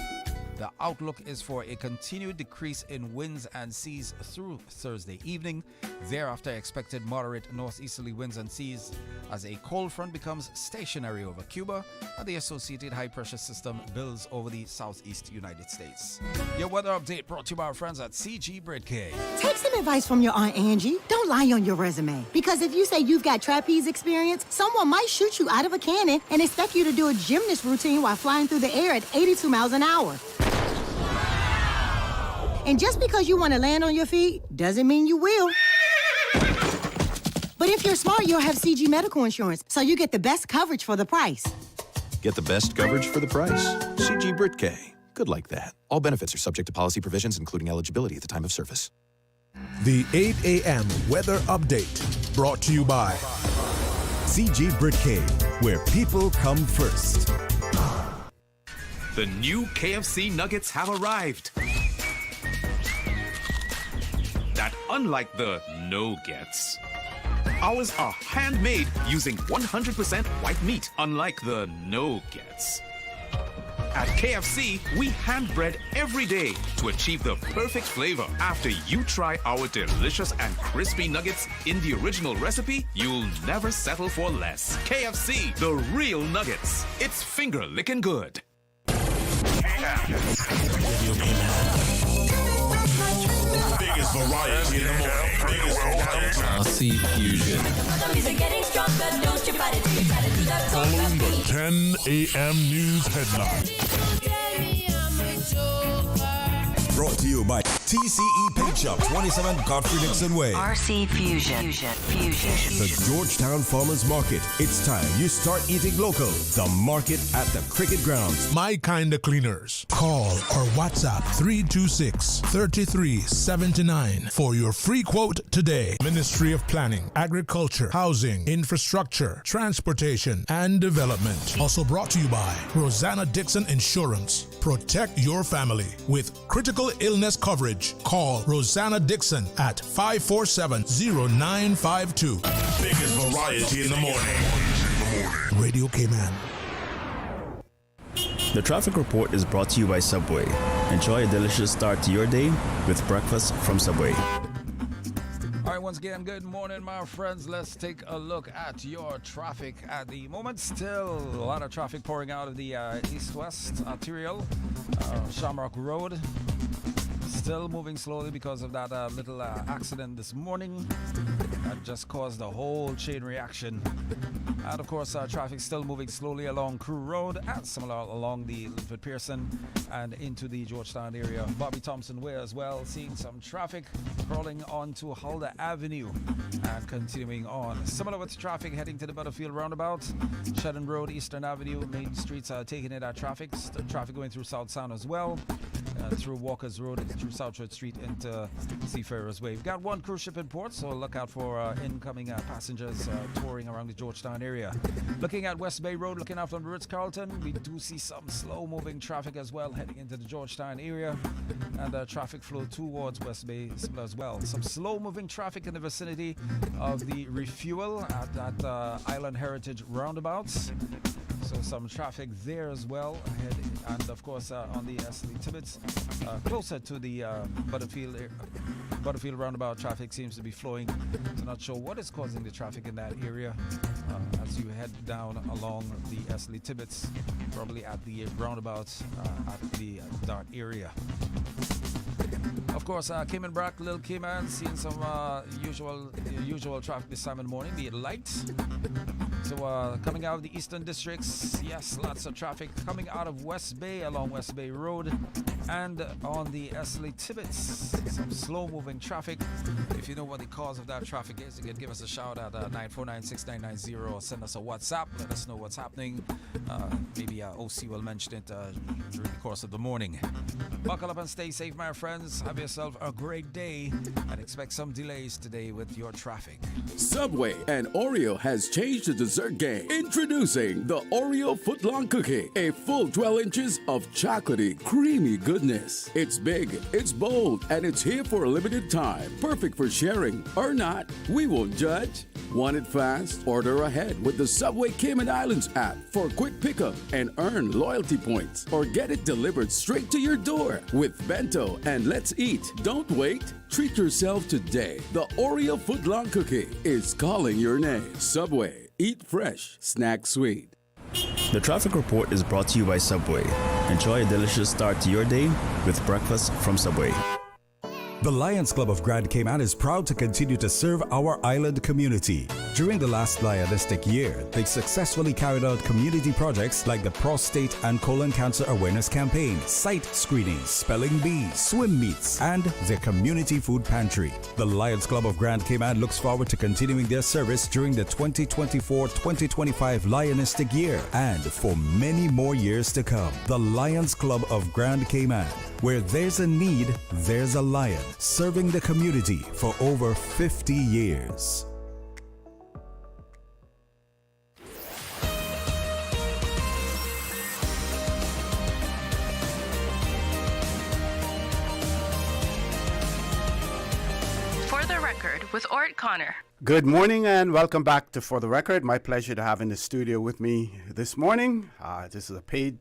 The outlook is for a continued decrease in winds and seas through Thursday evening. Thereafter, expected moderate northeasterly winds and seas as a cold front becomes stationary over Cuba and the associated high-pressure system builds over the southeast United States. Your weather update brought to you by our friends at CG Brit-K. Take some advice from your Aunt Angie. Don't lie on your resume. Because if you say you've got trapeze experience, someone might shoot you out of a cannon and expect you to do a gymnast routine while flying through the air at 82 miles an hour. And just because you want to land on your feet doesn't mean you will. But if you're smart, you'll have CG medical insurance, so you get the best coverage for the price. Get the best coverage for the price. CG Brit-K. Good like that. All benefits are subject to policy provisions, including eligibility at the time of service. The 8 a.m. weather update brought to you by CG Brit-K, where people come first. The new KFC nuggets have arrived. That unlike the no-gets. Ours are handmade using 100% white meat, unlike the no-gets. At KFC, we hand-bread every day to achieve the perfect flavor. After you try our delicious and crispy nuggets in the original recipe, you'll never settle for less. KFC, the real nuggets. It's finger-licking good. Biggest variety in the morning. RC Fusion. Following the 10 a.m. news headline. Brought to you by TCE Paint Shop, 27 Godfrey Dixon Way. RC Fusion. The Georgetown Farmers Market. It's time you start eating local. The market at the Cricket Grounds. My Kinda Cleaners. Call or WhatsApp 326-3379 for your free quote today. Ministry of Planning, Agriculture, Housing, Infrastructure, Transportation, and Development. Also brought to you by Rosanna Dixon Insurance. Protect your family with critical illness coverage. Call Rosanna Dixon at 547-0952. Biggest variety in the morning. Radio Cayman. The traffic report is brought to you by Subway. Enjoy a delicious start to your day with breakfast from Subway. All right, once again, good morning, my friends. Let's take a look at your traffic at the moment. Still a lot of traffic pouring out of the east-west arterial, Shamrock Road. still moving slowly because of that little accident this morning that just caused a whole chain reaction. And of course, traffic still moving slowly along Crew Road and similar along the Linford Pearson and into the Georgetown area. Bobby Thompson Way as well, seeing some traffic crawling onto Huldah Avenue and continuing on. Similar with traffic heading to the Butterfield roundabout, Shedden Road, Eastern Avenue, main streets are taking in that traffic. Traffic going through South Sound as well. Through Walker's Road and through Southwood Street into Seafarers Way. We've got one cruise ship in port, so look out for incoming passengers touring around the Georgetown area. Looking at West Bay Road, looking out from the Ritz-Carlton, we do see some slow-moving traffic as well heading into the Georgetown area, and traffic flow towards West Bay as well. Some slow-moving traffic in the vicinity of the refuel at that Island Heritage roundabouts. So some traffic there as well ahead, and of course on the Lonnie Tibbetts, closer to the Butterfield roundabout, traffic seems to be flowing. So not sure what is causing the traffic in that area as you head down along the Lonnie Tibbetts, probably at the roundabout at the Dart area. Of course, Cayman Brac, Little Cayman, seeing some usual traffic this time in the morning, be it light. So coming out of the eastern districts, yes, lots of traffic coming out of West Bay along West Bay Road and on the Lonnie Tibbetts. Some slow-moving traffic. If you know what the cause of that traffic is, you can give us a shout at 949-6990 or send us a WhatsApp. Let us know what's happening. Maybe OC will mention it during the course of the morning. Buckle up and stay safe, my friends. Have yourself a great day and expect some delays today with your traffic. Subway and Oreo has changed the dessert game. Introducing the Oreo footlong cookie, a full 12 inches of chocolatey, creamy goodness. It's big, it's bold, and it's here for a limited time. Perfect for sharing or not. We won't judge. Want it fast? Order ahead with the Subway Cayman Islands app for quick pickup and earn loyalty points, or get it delivered straight to your door with Bento and Let's Eat. Don't wait. Treat yourself today. The Oreo footlong cookie is calling your name. Subway. Eat fresh. Snack sweet. The traffic report is brought to you by Subway. Enjoy a delicious start to your day with breakfast from Subway. The Lions Club of Grand Cayman is proud to continue to serve our island community. During the last Lionistic year, they successfully carried out community projects like the Prostate and Colon Cancer Awareness Campaign, site screenings, spelling bees, swim meets, and their community food pantry. The Lions Club of Grand Cayman looks forward to continuing their service during the 2024-2025 Lionistic year and for many more years to come. The Lions Club of Grand Cayman, where there's a need, there's a lion, serving the community for over 50 years. For the Record with Orrett Connor. Good morning and welcome back to For the Record. My pleasure to have in the studio with me this morning. This is a paid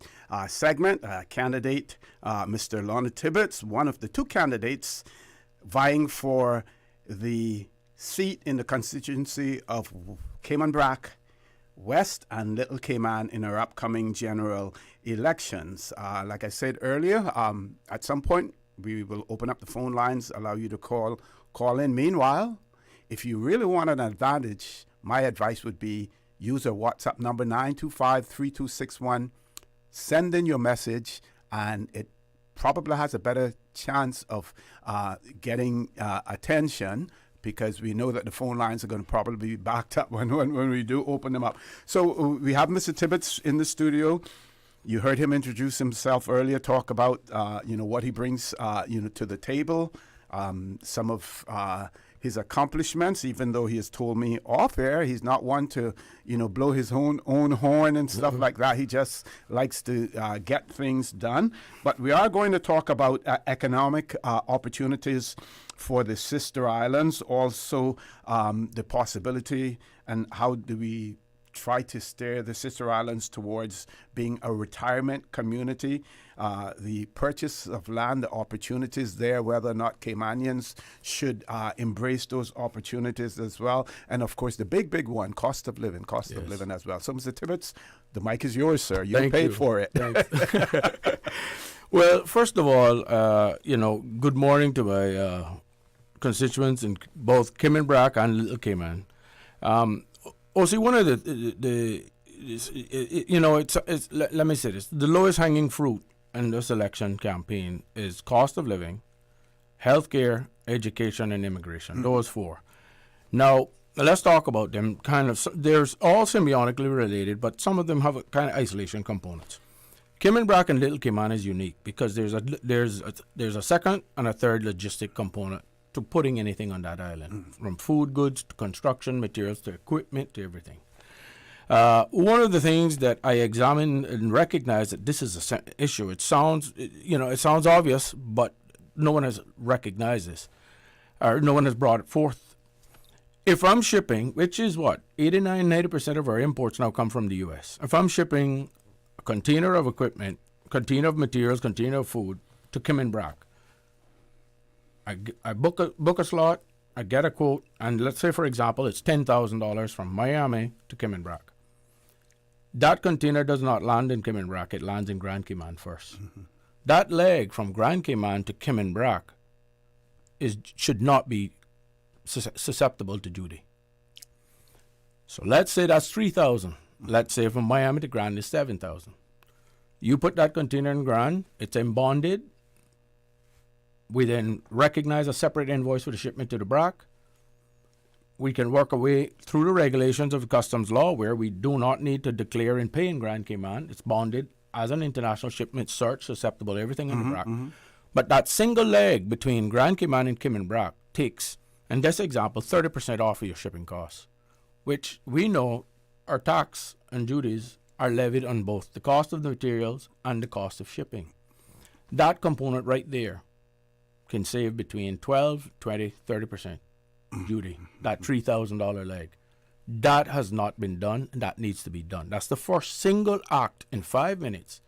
segment. Candidate Mr. Lonnie Tibbetts, one of the two candidates vying for the seat in the constituency of Cayman Brac West and Little Cayman in our upcoming general elections. Like I said earlier, at some point we will open up the phone lines, allow you to call in. Meanwhile, if you really want an advantage, my advice would be use our WhatsApp number 925-3261. Send in your message, and it probably has a better chance of getting attention, because we know that the phone lines are going to probably be backed up when we do open them up. So we have Mr. Tibbetts in the studio. You heard him introduce himself earlier, talk about what he brings to the table, some of his accomplishments, even though he has told me off air he's not one to blow his own horn and stuff like that. He just likes to get things done. But we are going to talk about economic opportunities for the sister islands, also the possibility and how do we try to steer the sister islands towards being a retirement community, the purchase of land, the opportunities there, whether or not Caymanians should embrace those opportunities as well. And of course, the big one, cost of living as well. So Mr. Tibbetts, the mic is yours, sir. You paid for it. Well, first of all, good morning to my constituents in both Cayman Brac and Little Cayman. Also, one of let me say this: the lowest hanging fruit in this election campaign is cost of living, healthcare, education, and immigration. Those four. Now, let's talk about them. They're all symbiotically related, but some of them have a kind of isolation components. Cayman Brac and Little Cayman is unique because there's a second and a third logistic component to putting anything on that island, from food goods to construction materials to equipment to everything. One of the things that I examined and recognized that this is an issue. It sounds obvious, but no one has recognized this, or no one has brought it forth. If I'm shipping, which is 89-90% of our imports now come from the U.S. If I'm shipping a container of equipment, container of materials, container of food to Cayman Brac, I book a slot, I get a quote, and let's say, for example, it's $10,000 from Miami to Cayman Brac. That container does not land in Cayman Brac. It lands in Grand Cayman first. That leg from Grand Cayman to Cayman Brac should not be susceptible to duty. So let's say that's $3,000. Let's say from Miami to Grand is $7,000. You put that container in Grand, it's embonded. We then recognize a separate invoice for the shipment to the Brac. We can work our way through the regulations of customs law where we do not need to declare and pay in Grand Cayman. It's bonded as an international shipment search, susceptible to everything in the Brac. But that single leg between Grand Cayman and Cayman Brac takes, in this example, 30% off of your shipping costs, which we know our tax and duties are levied on both the cost of the materials and the cost of shipping. That component right there can save between 12, 20, 30% duty, that $3,000 leg. That has not been done, and that needs to be done. That's the first single act in 5 minutes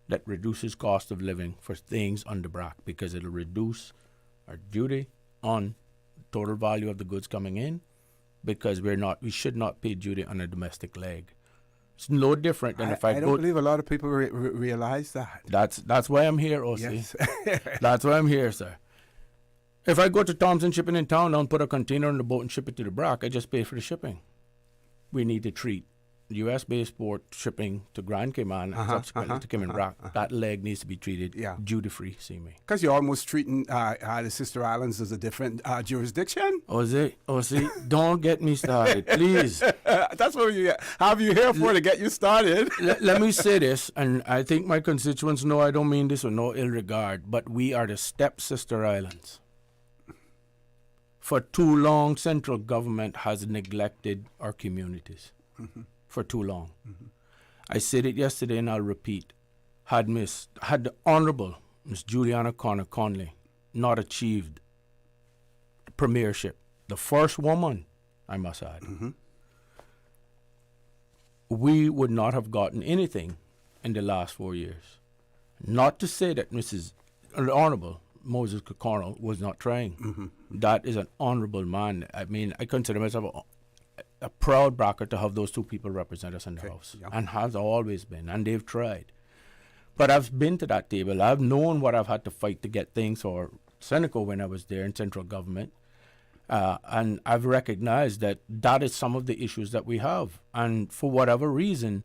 that reduces cost of living for things on the Brac, because it'll reduce our duty on total value of the goods coming in, because we should not pay duty on a domestic leg. It's no different than if I don't believe a lot of people realize that. That's why I'm here, O.C. Yes. That's why I'm here, sir. If I go to Thompson Shipping in town and put a container on the boat and ship it to the Brac, I just pay for the shipping. We need to treat U.S.-based port shipping to Grand Cayman and subsequently to Cayman Brac. That leg needs to be treated duty-free, see me. Because you're almost treating the sister islands as a different jurisdiction. see, don't get me started, please. That's what we have you here for, to get you started. Let me say this, and I think my constituents know I don't mean this with no ill regard, but we are the step-sister islands. For too long, central government has neglected our communities. For too long. I said it yesterday and I'll repeat. Had the Honorable Miss Juliana Connor Conley not achieved the premiership, the first woman, I must add, we would not have gotten anything in the last 4 years. Not to say that Honorable Moses Cornell was not trying. That is an honorable man. I mean, I consider myself a proud Bracker to have those two people represent us in the House, and has always been, and they've tried. But I've been to that table. I've known what I've had to fight to get things for Seneca when I was there in central government, and I've recognized that is some of the issues that we have. And for whatever reason,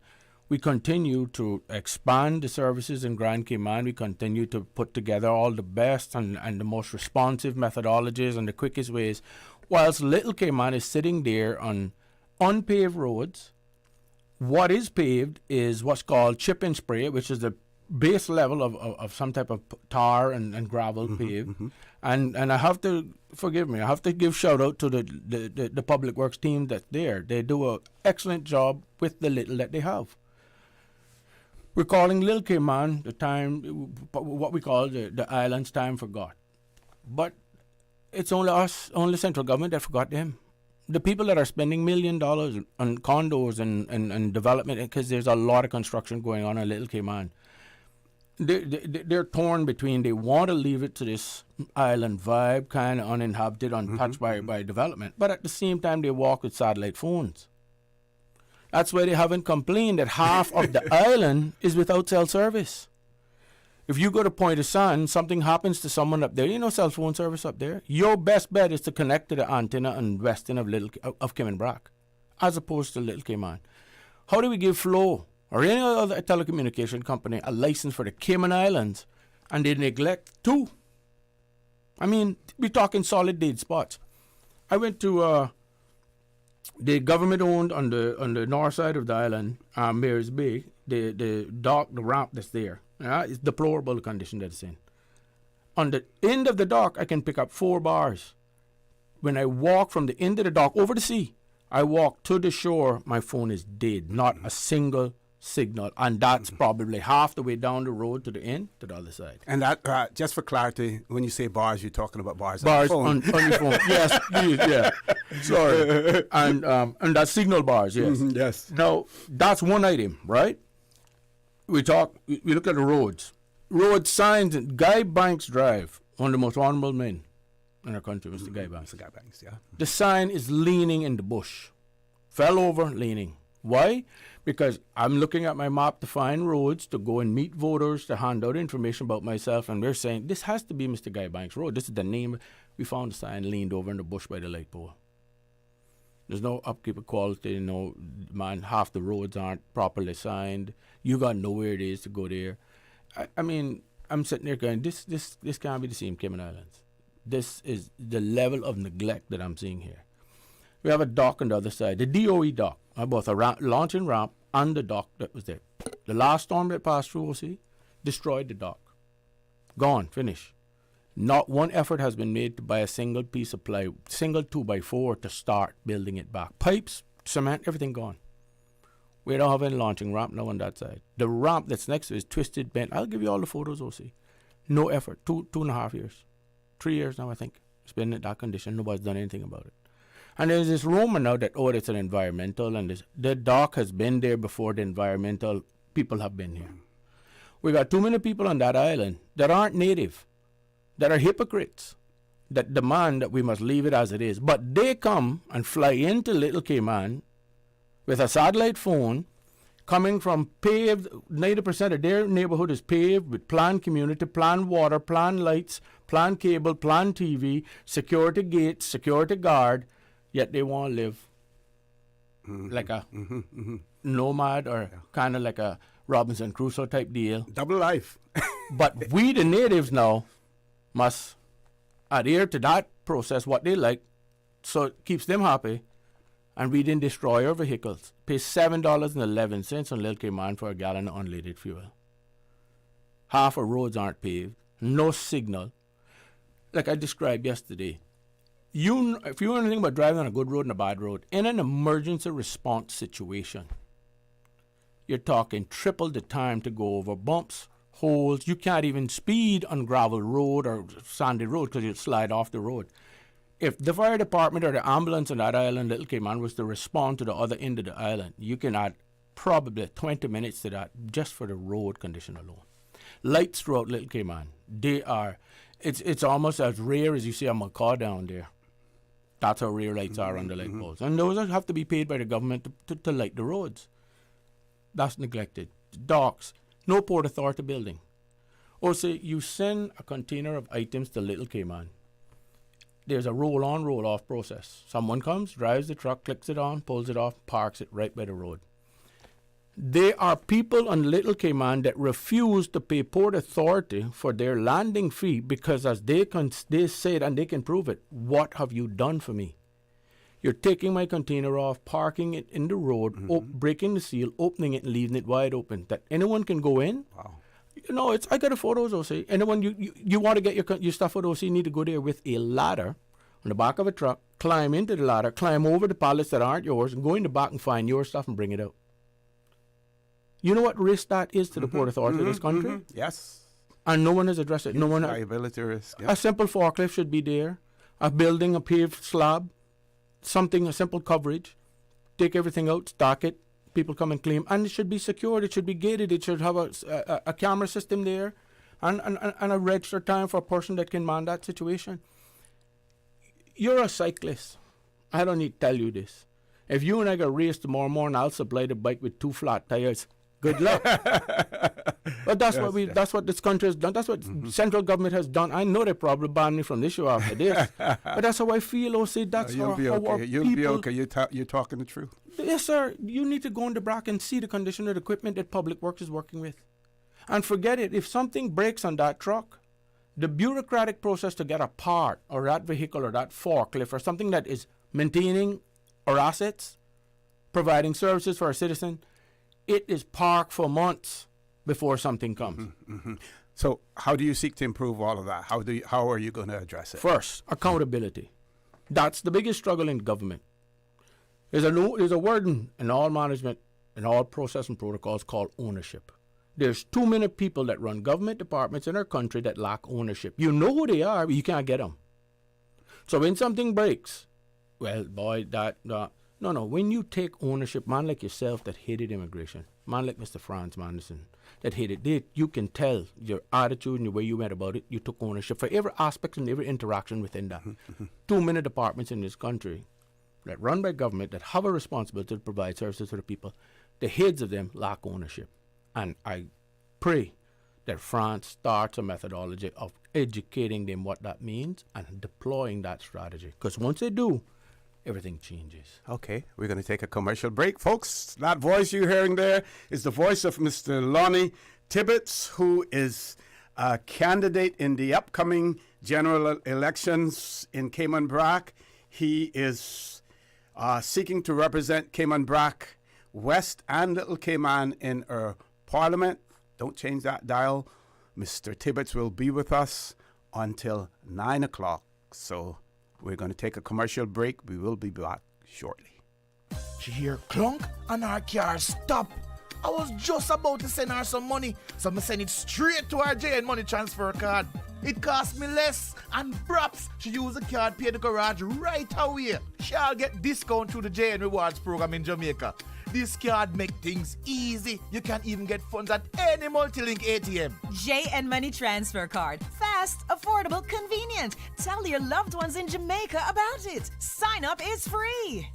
we continue to expand the services in Grand Cayman. We continue to put together all the best and the most responsive methodologies and the quickest ways, whilst Little Cayman is sitting there on unpaved roads. What is paved is what's called chip and spray, which is the base level of some type of tar and gravel paved. And I have to, forgive me, I have to give shout out to the public works team that's there. They do an excellent job with the little that they have. We're calling Little Cayman the time, what we call the island's time forgot. But it's only us, only central government that forgot them. The people that are spending $1 million on condos and development, because there's a lot of construction going on in Little Cayman, they're torn between, they want to leave it to this island vibe, kind of uninhabited, untouched by development, but at the same time they walk with satellite phones. That's why they haven't complained that half of the island is without cell service. If you go to Point of Sun, something happens to someone up there, you know, cell phone service up there, your best bet is to connect to the antenna and west end of Cayman Brac, as opposed to Little Cayman. How do we give Flow or any other telecommunication company a license for the Cayman Islands and they neglect two? I mean, we're talking solid dead spots. I went to the government-owned on the north side of the island, Mayor's Bay, the dock, the ramp that's there. It's deplorable condition that it's in. On the end of the dock, I can pick up 4 bars. When I walk from the end of the dock over the sea, I walk to the shore, my phone is dead. Not a single signal. And that's probably half the way down the road to the end, to the other side. And that, just for clarity, when you say bars, you're talking about bars on on the phone. On your phone. Yes, please, yeah. Sorry. And that's signal bars, yes. Yes. Now, that's one item, right? We look at the roads. Road signs, Guy Banks Drive, one of the most honorable men in our country, Mr. Guy Banks. Mr. Guy Banks, yeah. The sign is leaning in the bush. Fell over, leaning. Why? Because I'm looking at my map to find roads, to go and meet voters, to hand out information about myself, and we're saying, this has to be Mr. Guy Banks Road. This is the name. We found the sign leaned over in the bush by the light pole. There's no upkeep of quality, man, half the roads aren't properly signed. You got nowhere it is to go there. I mean, I'm sitting there going, this can't be the same Cayman Islands. This is the level of neglect that I'm seeing here. We have a dock on the other side, the DOE dock, both a launching ramp and the dock that was there. The last storm that passed through OC destroyed the dock. Gone, finished. Not one effort has been made to buy a single piece of ply, single 2x4 to start building it back. Pipes, cement, everything gone. We don't have any launching ramp now on that side. The ramp that's next to it is twisted, bent. I'll give you all the photos, OC. No effort. 2.5 years. 3 years now, I think. It's been in that condition. Nobody's done anything about it. And there's this rumor now that, it's an environmental, and the dock has been there before the environmental people have been here. We got too many people on that island that aren't native, that are hypocrites, that demand that we must leave it as it is. But they come and fly into Little Cayman with a satellite phone, coming from paved, 90% of their neighborhood is paved with planned community, planned water, planned lights, planned cable, planned TV, security gates, security guard, yet they want to live like a nomad or kind of like a Robinson Crusoe type deal. Double life. But we, the natives now, must adhere to that process, what they like, so it keeps them happy, and we didn't destroy our vehicles. Pay $7.11 on Little Cayman for a gallon of unleaded fuel. Half our roads aren't paved, no signal. Like I described yesterday, if you know anything about driving on a good road and a bad road, in an emergency response situation, you're talking triple the time to go over bumps, holes. You can't even speed on gravel road or sandy road because you'll slide off the road. If the fire department or the ambulance on that island, Little Cayman, was to respond to the other end of the island, you can add probably 20 minutes to that just for the road condition alone. Lights throughout Little Cayman, it's almost as rare as you see a macaw down there. That's how rare lights are on the light poles. And those have to be paid by the government to light the roads. That's neglected. Docks. No Port Authority building. Or say you send a container of items to Little Cayman. There's a roll-on, roll-off process. Someone comes, drives the truck, clicks it on, pulls it off, parks it right by the road. There are people on Little Cayman that refuse to pay Port Authority for their landing fee because as they say it and they can prove it, what have you done for me? You're taking my container off, parking it in the road, breaking the seal, opening it and leaving it wide open, that anyone can go in. Wow. I got a photos, OC. Anyone you want to get your stuff out, OC, need to go there with a ladder on the back of a truck, climb into the ladder, climb over the pallets that aren't yours, and go in the back and find your stuff and bring it out. You know what risk that is to the Port Authority of this country? Yes. And no one has addressed it. No one. Liability risk. Yeah. A simple forklift should be there. A building, a paved slab, a simple coverage. Take everything out, stack it. People come and claim, and it should be secured. It should be gated. It should have a camera system there, and a register time for a person that can man that situation. You're a cyclist. I don't need to tell you this. If you and I got a race tomorrow morning, I'll supply the bike with 2 flat tires. Good luck. But that's that's what this country has done. That's what central government has done. I know they probably banned me from this show after this, but that's how I feel. That's you'll be okay. You'll be okay. You're talking the truth. Yes, sir. You need to go into Brac and see the condition of the equipment that Public Works is working with, and forget it. If something breaks on that truck, the bureaucratic process to get a part or that vehicle or that forklift or something that is maintaining our assets, providing services for our citizen, it is parked for months before something comes. So how do you seek to improve all of that? How are you going to address it? First, accountability. That's the biggest struggle in government. There's a word in all management and all process and protocols called ownership. There's too many people that run government departments in our country that lack ownership. You know who they are, but you can't get them. So when something breaks, well, boy, no. When you take ownership, man like yourself that hated immigration, man like Mr. Franz Manderson that hated it, you can tell your attitude and the way you went about it. You took ownership for every aspect and every interaction within that. Too many departments in this country that run by government that have a responsibility to provide services to the people, the heads of them lack ownership. And I pray that France starts a methodology of educating them what that means and deploying that strategy. Because once they do, everything changes. Okay, we're going to take a commercial break. Folks, that voice you're hearing there is the voice of Mr. Lonnie Tibbetts, who is a candidate in the upcoming general elections in Cayman Brac. He is seeking to represent Cayman Brac West and Little Cayman in our Parliament. Don't change that dial. Mr. Tibbetts will be with us until 9 o'clock. So we're going to take a commercial break. We will be back shortly. She hear clunk and her car stop. I was just about to send her some money, so I send it straight to her JN money transfer card. It cost me less, and perhaps she use the card, pay the garage right away. She'll get discount through the JN Rewards program in Jamaica. This card make things easy. You can even get funds at any multi-link ATM. JN Money Transfer Card. Fast, affordable, convenient. Tell your loved ones in Jamaica about it. Sign up is free.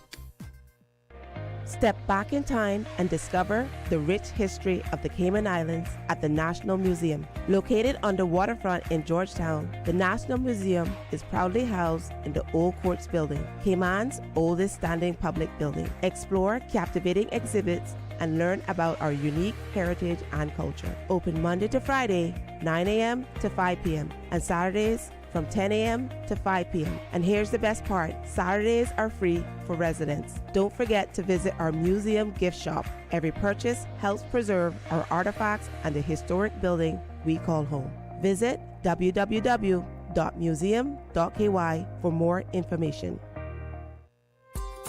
Step back in time and discover the rich history of the Cayman Islands at the National Museum. Located on the waterfront in Georgetown, the National Museum is proudly housed in the Old Courts building, Cayman's oldest standing public building. Explore captivating exhibits and learn about our unique heritage and culture. Open Monday to Friday, 9 a.m. to 5 p.m. and Saturdays from 10 a.m. to 5 p.m. And here's the best part, Saturdays are free for residents. Don't forget to visit our museum gift shop. Every purchase helps preserve our artifacts and the historic building we call home. Visit www.museum.ky for more information.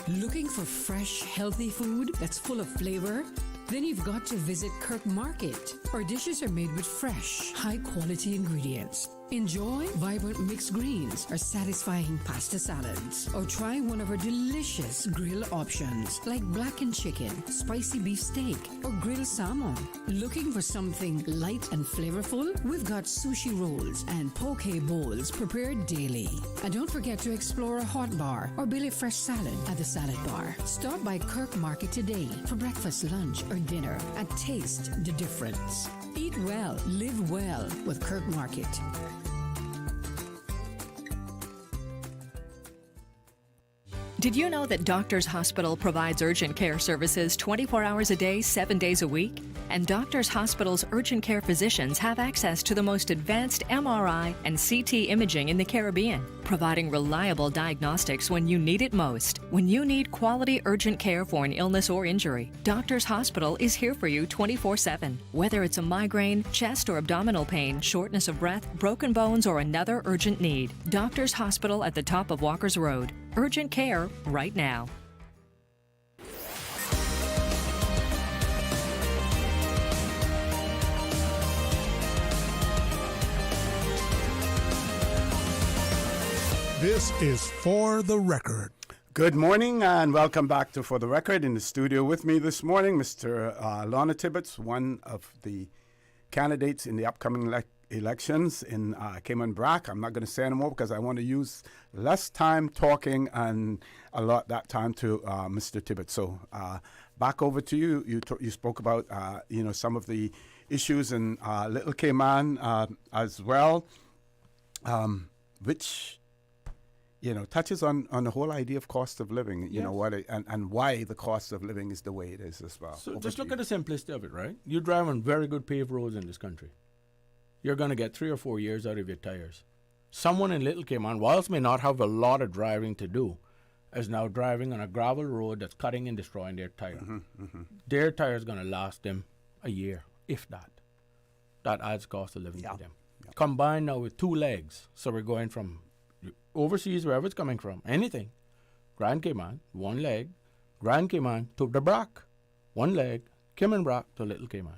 Looking for fresh, healthy food that's full of flavor? Then you've got to visit Kirk Market. Our dishes are made with fresh, high-quality ingredients. Enjoy vibrant mixed greens or satisfying pasta salads. Or try one of our delicious grill options like blackened chicken, spicy beef steak, or grilled salmon. Looking for something light and flavorful? We've got sushi rolls and poke bowls prepared daily. And don't forget to explore a hot bar or Billy Fresh salad at the salad bar. Stop by Kirk Market today for breakfast, lunch, or dinner and taste the difference. Eat well, live well with Kirk Market. Did you know that Doctors Hospital provides urgent care services 24 hours a day, 7 days a week? And Doctors Hospital's urgent care physicians have access to the most advanced MRI and CT imaging in the Caribbean, providing reliable diagnostics when you need it most. When you need quality urgent care for an illness or injury, Doctors Hospital is here for you 24/7. Whether it's a migraine, chest or abdominal pain, shortness of breath, broken bones, or another urgent need, Doctors Hospital at the top of Walker's Road. Urgent care right now. This is For the Record. Good morning and welcome back to For the Record. In the studio with me this morning, Mr. Lonnie Tibbetts, one of the candidates in the upcoming elections in Cayman Brac. I'm not going to say anymore because I want to use less time talking and allot that time to Mr. Tibbetts. So back over to you. You spoke about some of the issues in Little Cayman as well, which touches on the whole idea of cost of living. You know and why the cost of living is the way it is as well. So just look at the simplicity of it, right? You drive on very good paved roads in this country. You're going to get 3 or 4 years out of your tires. Someone in Little Cayman, whilst may not have a lot of driving to do, is now driving on a gravel road that's cutting and destroying their tire. Their tire is going to last them a year, if that. That adds cost of living to them. Combined now with 2 legs, so we're going from overseas, wherever it's coming from, anything. Grand Cayman, 1 leg. Grand Cayman to the Brac, 1 leg. Cayman Brac to Little Cayman,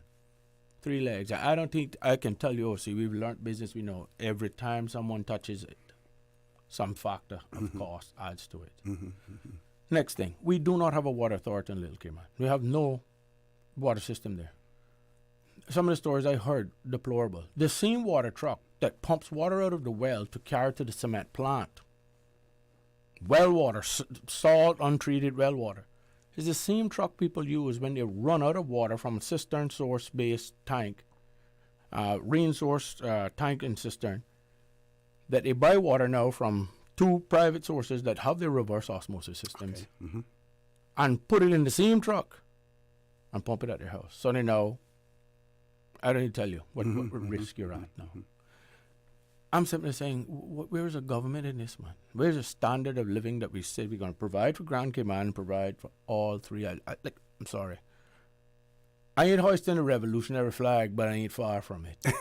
3 legs. I don't think I can tell you, we've learned business. We know every time someone touches it, some factor of cost adds to it. Next thing, we do not have a water authority in Little Cayman. We have no water system there. Some of the stories I heard, deplorable. The same water truck that pumps water out of the well to carry to the cement plant, well water, salt, untreated well water, is the same truck people use when they run out of water from a cistern source-based tank, rain source tank and cistern, that they buy water now from 2 private sources that have their reverse osmosis systems, and put it in the same truck and pump it at their house. So they know, I don't even tell you what risk you're at now. I'm simply saying, where's the government in this, man? Where's the standard of living that we said we're going to provide for Grand Cayman and provide for all 3 islands? I'm sorry. I ain't hoisting a revolutionary flag, but I ain't far from it.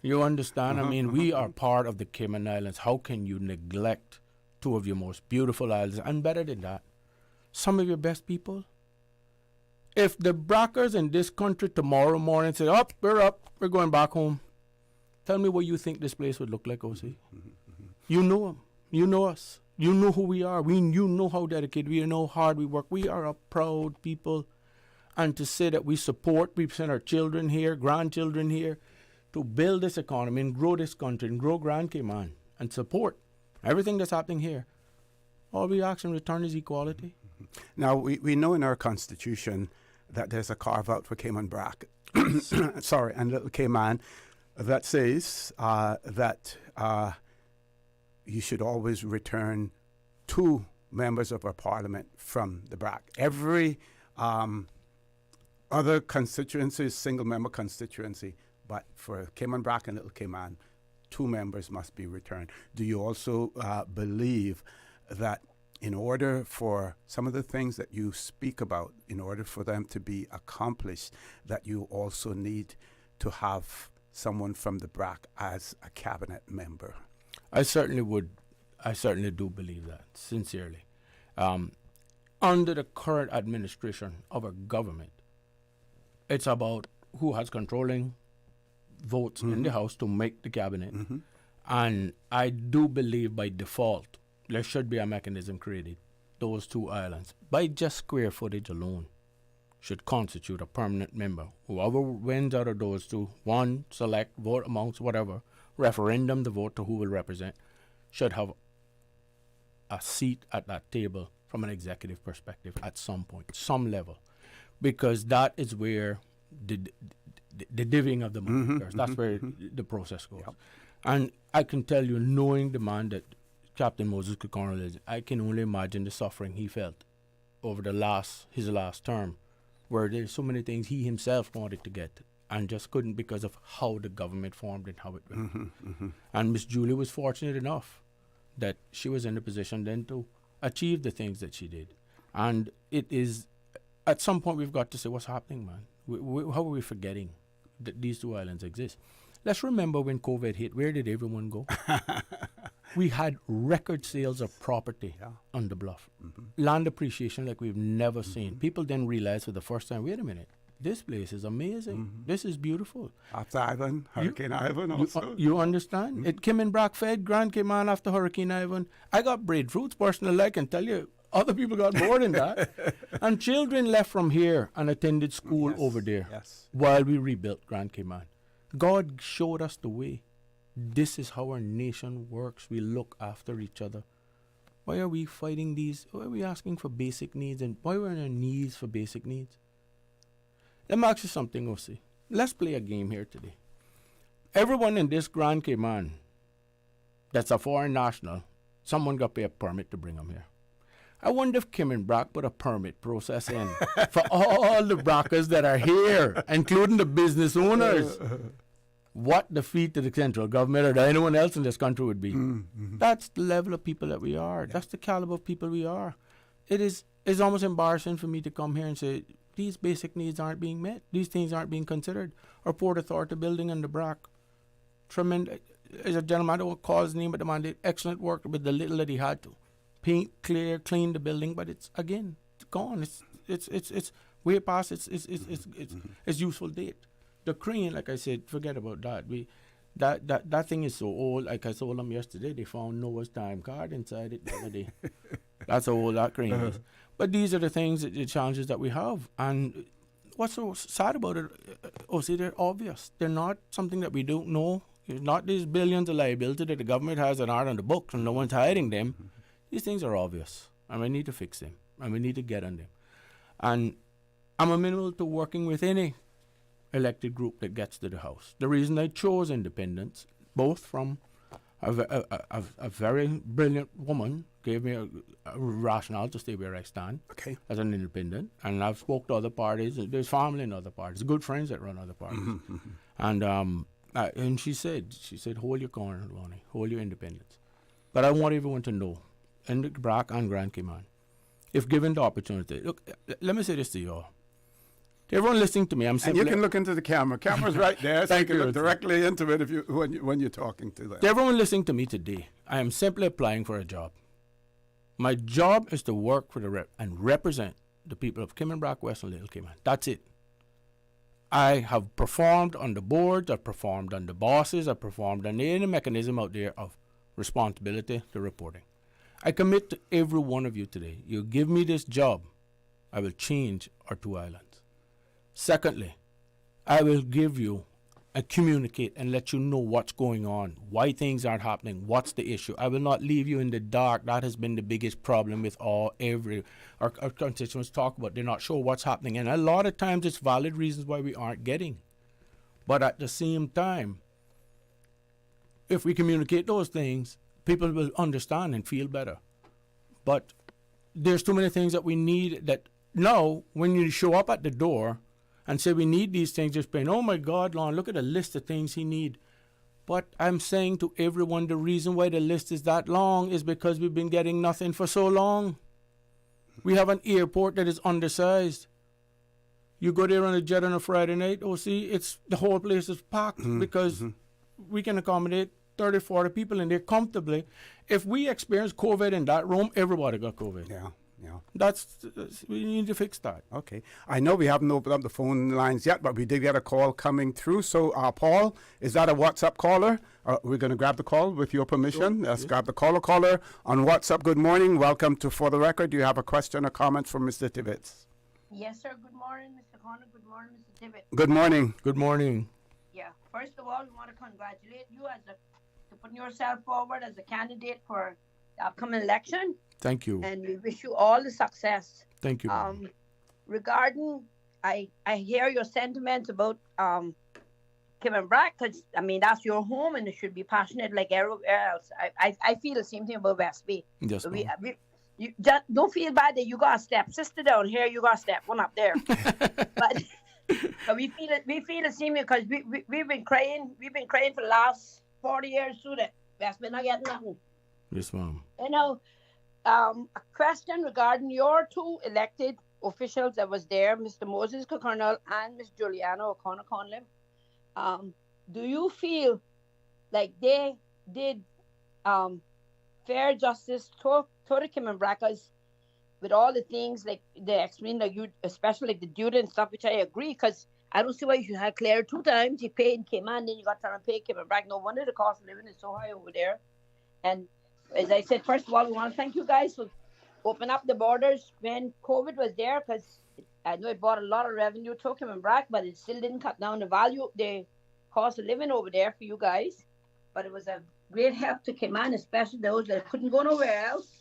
You understand? I mean, we are part of the Cayman Islands. How can you neglect 2 of your most beautiful islands? And better than that, some of your best people. If the Brackers in this country tomorrow morning say, up, we're going back home, tell me what you think this place would look like, OC. You know them. You know us. You know who we are. You know how dedicated we are, know how hard we work. We are a proud people. And to say that we send our children here, grandchildren here, to build this economy and grow this country and grow Grand Cayman and support everything that's happening here, all we ask in return is equality. Now, we know in our Constitution that there's a carve-out for Cayman Brac, and Little Cayman, that says that you should always return 2 members of our parliament from the Brac. Every other constituency is single-member constituency, but for Cayman Brac and Little Cayman, 2 members must be returned. Do you also believe that in order for some of the things that you speak about, in order for them to be accomplished, that you also need to have someone from the Brac as a cabinet member? I certainly would. I certainly do believe that, sincerely. Under the current administration of our government, it's about who has controlling votes in the House to make the cabinet. And I do believe by default, there should be a mechanism created. Those 2 islands, by just square footage alone, should constitute a permanent member. Whoever wins out of those 2, 1, select, vote amongst whatever, referendum the vote to who will represent, should have a seat at that table from an executive perspective at some point, some level. Because that is where the divvying of the money occurs. That's where the process goes. And I can tell you, knowing the man that Captain Moses Coconut is, I can only imagine the suffering he felt over his last term, where there's so many things he himself wanted to get and just couldn't because of how the government formed and how it went. And Miss Julie was fortunate enough that she was in a position then to achieve the things that she did. And it is, at some point we've got to say, what's happening, man? How are we forgetting that these 2 islands exist? Let's remember when COVID hit, where did everyone go? We had record sales of property on the bluff. Land appreciation like we've never seen. People then realized for the first time, wait a minute, this place is amazing. This is beautiful. After Ivan, Hurricane Ivan also. You understand? It came in Brac fed Grand Cayman after Hurricane Ivan. I got breadfruits personally, I can tell you. Other people got more than that. And children left from here and attended school over there while we rebuilt Grand Cayman. God showed us the way. This is how our nation works. We look after each other. Why are we fighting these? Why are we asking for basic needs? And why are our needs for basic needs? Let me ask you something, OC. let's play a game here today. Everyone in this Grand Cayman that's a foreign national, someone got to pay a permit to bring them here. I wonder if Kim and Brac put a permit process in for all the Brackers that are here, including the business owners. What the fee to the central government or to anyone else in this country would be. That's the level of people that we are. That's the caliber of people we are. It's almost embarrassing for me to come here and say, these basic needs aren't being met. These things aren't being considered. Our Port Authority building in the Brac, tremendous. As a gentleman, I won't call his name, but the man did excellent work with the little that he had to. Paint, clean the building, but it's gone. It's way past its useful date. The crane, like I said, forget about that. That thing is so old. Like I told them yesterday, they found Noah's time card inside it the other day. That's how old that crane is. But these are the things, the challenges that we have. And what's so sad about it, see, they're obvious. They're not something that we don't know. It's not these billions of liability that the government has and are on the books and no one's hiding them. These things are obvious, and we need to fix them, and we need to get on them. And I'm amenable to working with any elected group that gets to the House. The reason I chose independence, both from a very brilliant woman gave me a rationale to stay where I stand as an independent, and I've spoke to other parties. There's family in other parties, good friends that run other parties, and she said, hold your corner, Lonnie, hold your independence. But I want everyone to know, in the Brac and Grand Cayman, if given the opportunity, look, let me say this to you all. To everyone listening to me, I'm simply... And you can look into the camera. Camera's right there, so you can look directly into it when you're talking to them. To everyone listening to me today, I am simply applying for a job. My job is to work for and represent the people of Cayman, Brac, West, and Little Cayman. That's it. I have performed on the boards, I've performed on the bosses, I've performed on any mechanism out there of responsibility to reporting. I commit to every one of you today. You give me this job, I will change our two islands. Secondly, I will give you and communicate and let you know what's going on, why things aren't happening, what's the issue. I will not leave you in the dark. That has been the biggest problem with our constituents talk about. They're not sure what's happening. And a lot of times it's valid reasons why we aren't getting. But at the same time, if we communicate those things, people will understand and feel better. But there's too many things that we need that now, when you show up at the door and say we need these things, just saying, oh my God, Lon, look at the list of things he need. But I'm saying to everyone, the reason why the list is that long is because we've been getting nothing for so long. We have an airport that is undersized. You go there on a jet on a Friday night, the whole place is packed because we can accommodate 30, 40 people in there comfortably. If we experience COVID in that room, everybody got COVID. Yeah. We need to fix that. Okay. I know we haven't opened up the phone lines yet, but we did get a call coming through. So, Paul, is that a WhatsApp caller? We're going to grab the call with your permission. Sure. Let's grab the caller on WhatsApp. Good morning. Welcome to For the Record. Do you have a question or comment for Mr. Tibbetts? Yes, sir. Good morning, Mr. Connor. Good morning, Mr. Tibbetts. Good morning. Good morning. Yeah. First of all, we want to congratulate you to putting yourself forward as a candidate for the upcoming election. Thank you. And we wish you all the success. Thank you. Regarding, I hear your sentiments about Cayman Brac, because, that's your home and it should be passionate like everywhere else. I feel the same thing about West Bay. Yes, so you just don't feel bad that you got a stepsister down here, you got a step one up there. but we feel the same because we've been crying for the last 40 years through that West Bay not getting nothing. Yes, ma'am. A question regarding your two elected officials that was there, Mr. Moses O'Connell and Ms. Juliana O'Connor Conlon. Do you feel like they did fair justice to the Cayman Brackers with all the things like they explained, like you, especially like the duty and stuff, which I agree, because I don't see why you should have Claire 2 times. You paid in Cayman, then you got to pay Cayman Brac. No wonder the cost of living is so high over there. And as I said, first of all, we want to thank you guys for opening up the borders when COVID was there, because I know it brought a lot of revenue to Cayman Brac, but it still didn't cut down the cost of living over there for you guys. But it was a great help to Cayman, especially those that couldn't go nowhere else.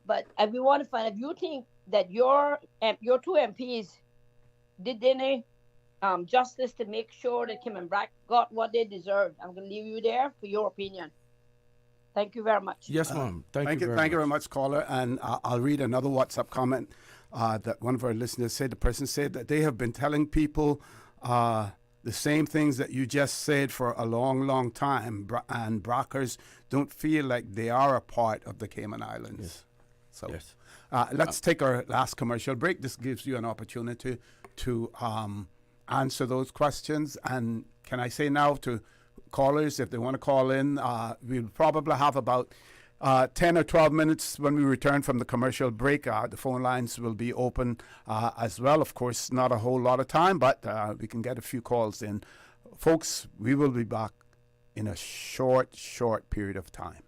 But we want to find, if you think that your 2 MPs did any justice to make sure that Cayman Brac got what they deserved. I'm going to leave you there for your opinion. Thank you very much. Yes, ma'am. Thank you very much, caller. And I'll read another WhatsApp comment that one of our listeners said. The person said that they have been telling people the same things that you just said for a long, long time, and Brackers don't feel like they are a part of the Cayman Islands. Yes. So yes. Let's take our last commercial break. This gives you an opportunity to answer those questions. And can I say now to callers, if they want to call in, we'll probably have about 10 or 12 minutes when we return from the commercial break. The phone lines will be open as well. Of course, not a whole lot of time, but we can get a few calls in. Folks, we will be back in a short period of time.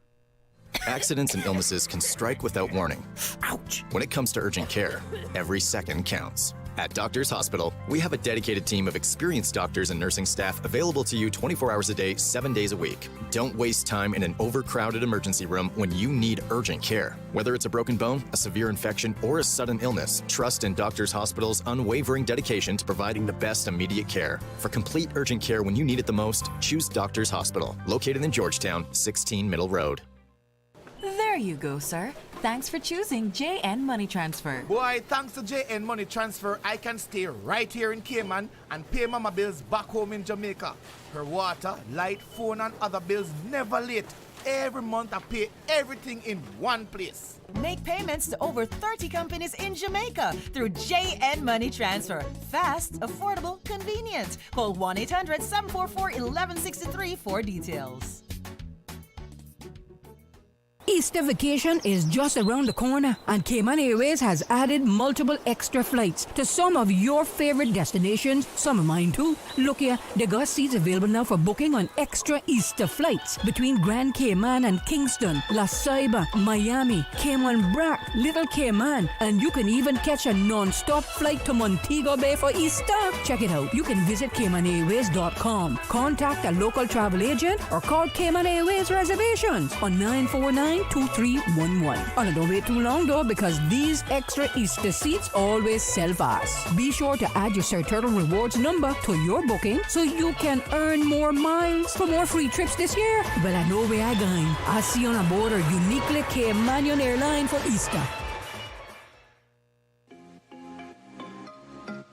Accidents and illnesses can strike without warning. Ouch! When it comes to urgent care, every second counts. At Doctors Hospital, we have a dedicated team of experienced doctors and nursing staff available to you 24 hours a day, 7 days a week. Don't waste time in an overcrowded emergency room when you need urgent care. Whether it's a broken bone, a severe infection, or a sudden illness, trust in Doctors Hospital's unwavering dedication to providing the best immediate care. For complete urgent care when you need it the most, choose Doctors Hospital, located in Georgetown, 16 Middle Road. There you go, sir. Thanks for choosing JN Money Transfer. Boy, thanks to JN Money Transfer, I can stay right here in Cayman and pay mama bills back home in Jamaica. Her water, light, phone, and other bills never late. Every month I pay everything in one place. Make payments to over 30 companies in Jamaica through JN Money Transfer. Fast, affordable, convenient. Call 1-800-744-1163 for details. Easter vacation is just around the corner, and Cayman Airways has added multiple extra flights to some of your favorite destinations, some of mine too. Look here, they got seats available now for booking on extra Easter flights between Grand Cayman and Kingston, La Ceiba, Miami, Cayman Brac, Little Cayman, and you can even catch a non-stop flight to Montego Bay for Easter. Check it out. You can visit CaymanAirways.com, contact a local travel agent, or call Cayman Airways Reservations on 949-2311. And don't wait too long though, because these extra Easter seats always sell fast. Be sure to add your Sir Turtle Rewards number to your booking so you can earn more miles for more free trips this year. Well, I know where I'm going. I'll see you on a board a uniquely Caymanian airline for Easter.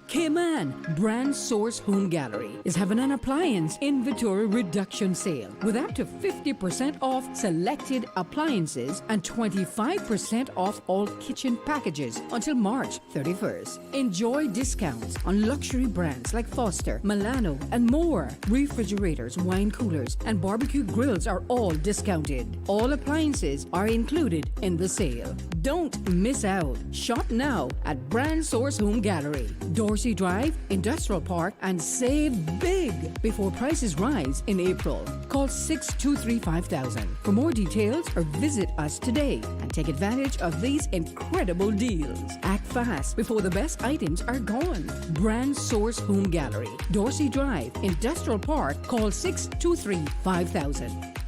Cayman Brand Source Home Gallery is having an appliance inventory reduction sale with up to 50% off selected appliances and 25% off all kitchen packages until March 31st. Enjoy discounts on luxury brands like Foster, Milano, and more. Refrigerators, wine coolers, and barbecue grills are all discounted. All appliances are included in the sale. Don't miss out. Shop now at Brand Source Home Gallery, Dorsey Drive, Industrial Park, and save big before prices rise in April. Call 623-5000 for more details or visit us today and take advantage of these incredible deals. Act fast before the best items are gone. Brand Source Home Gallery, Dorsey Drive, Industrial Park. Call 623-5000.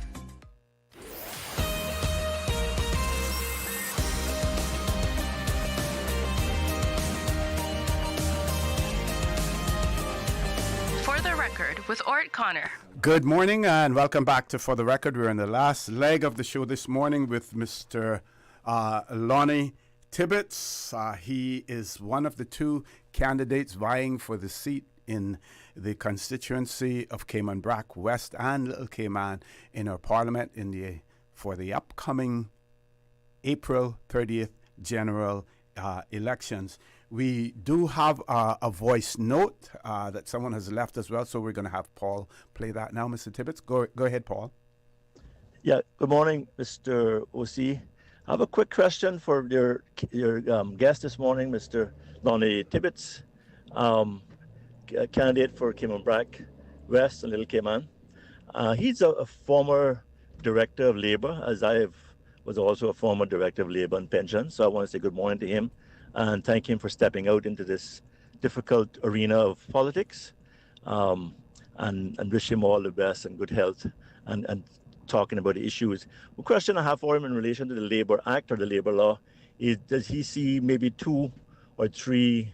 With Orrett Connor. Good morning and welcome back to For the Record. We're in the last leg of the show this morning with Mr. Lonnie Tibbetts. He is one of the two candidates vying for the seat in the constituency of Cayman Brac West and Little Cayman in our parliament for the upcoming April 30th general elections. We do have a voice note that someone has left as well, so we're going to have Paul play that now. Mr. Tibbetts, go ahead, Paul. Yeah, good morning, Mr. O.C. I have a quick question for your guest this morning, Mr. Lonnie Tibbetts, candidate for Cayman Brac West and Little Cayman. He's a former director of labor, as I was also a former director of labor and pension, so I want to say good morning to him and thank him for stepping out into this difficult arena of politics, and wish him all the best and good health and talking about the issues. The question I have for him in relation to the Labour Act or the Labour Law is, does he see maybe 2 or 3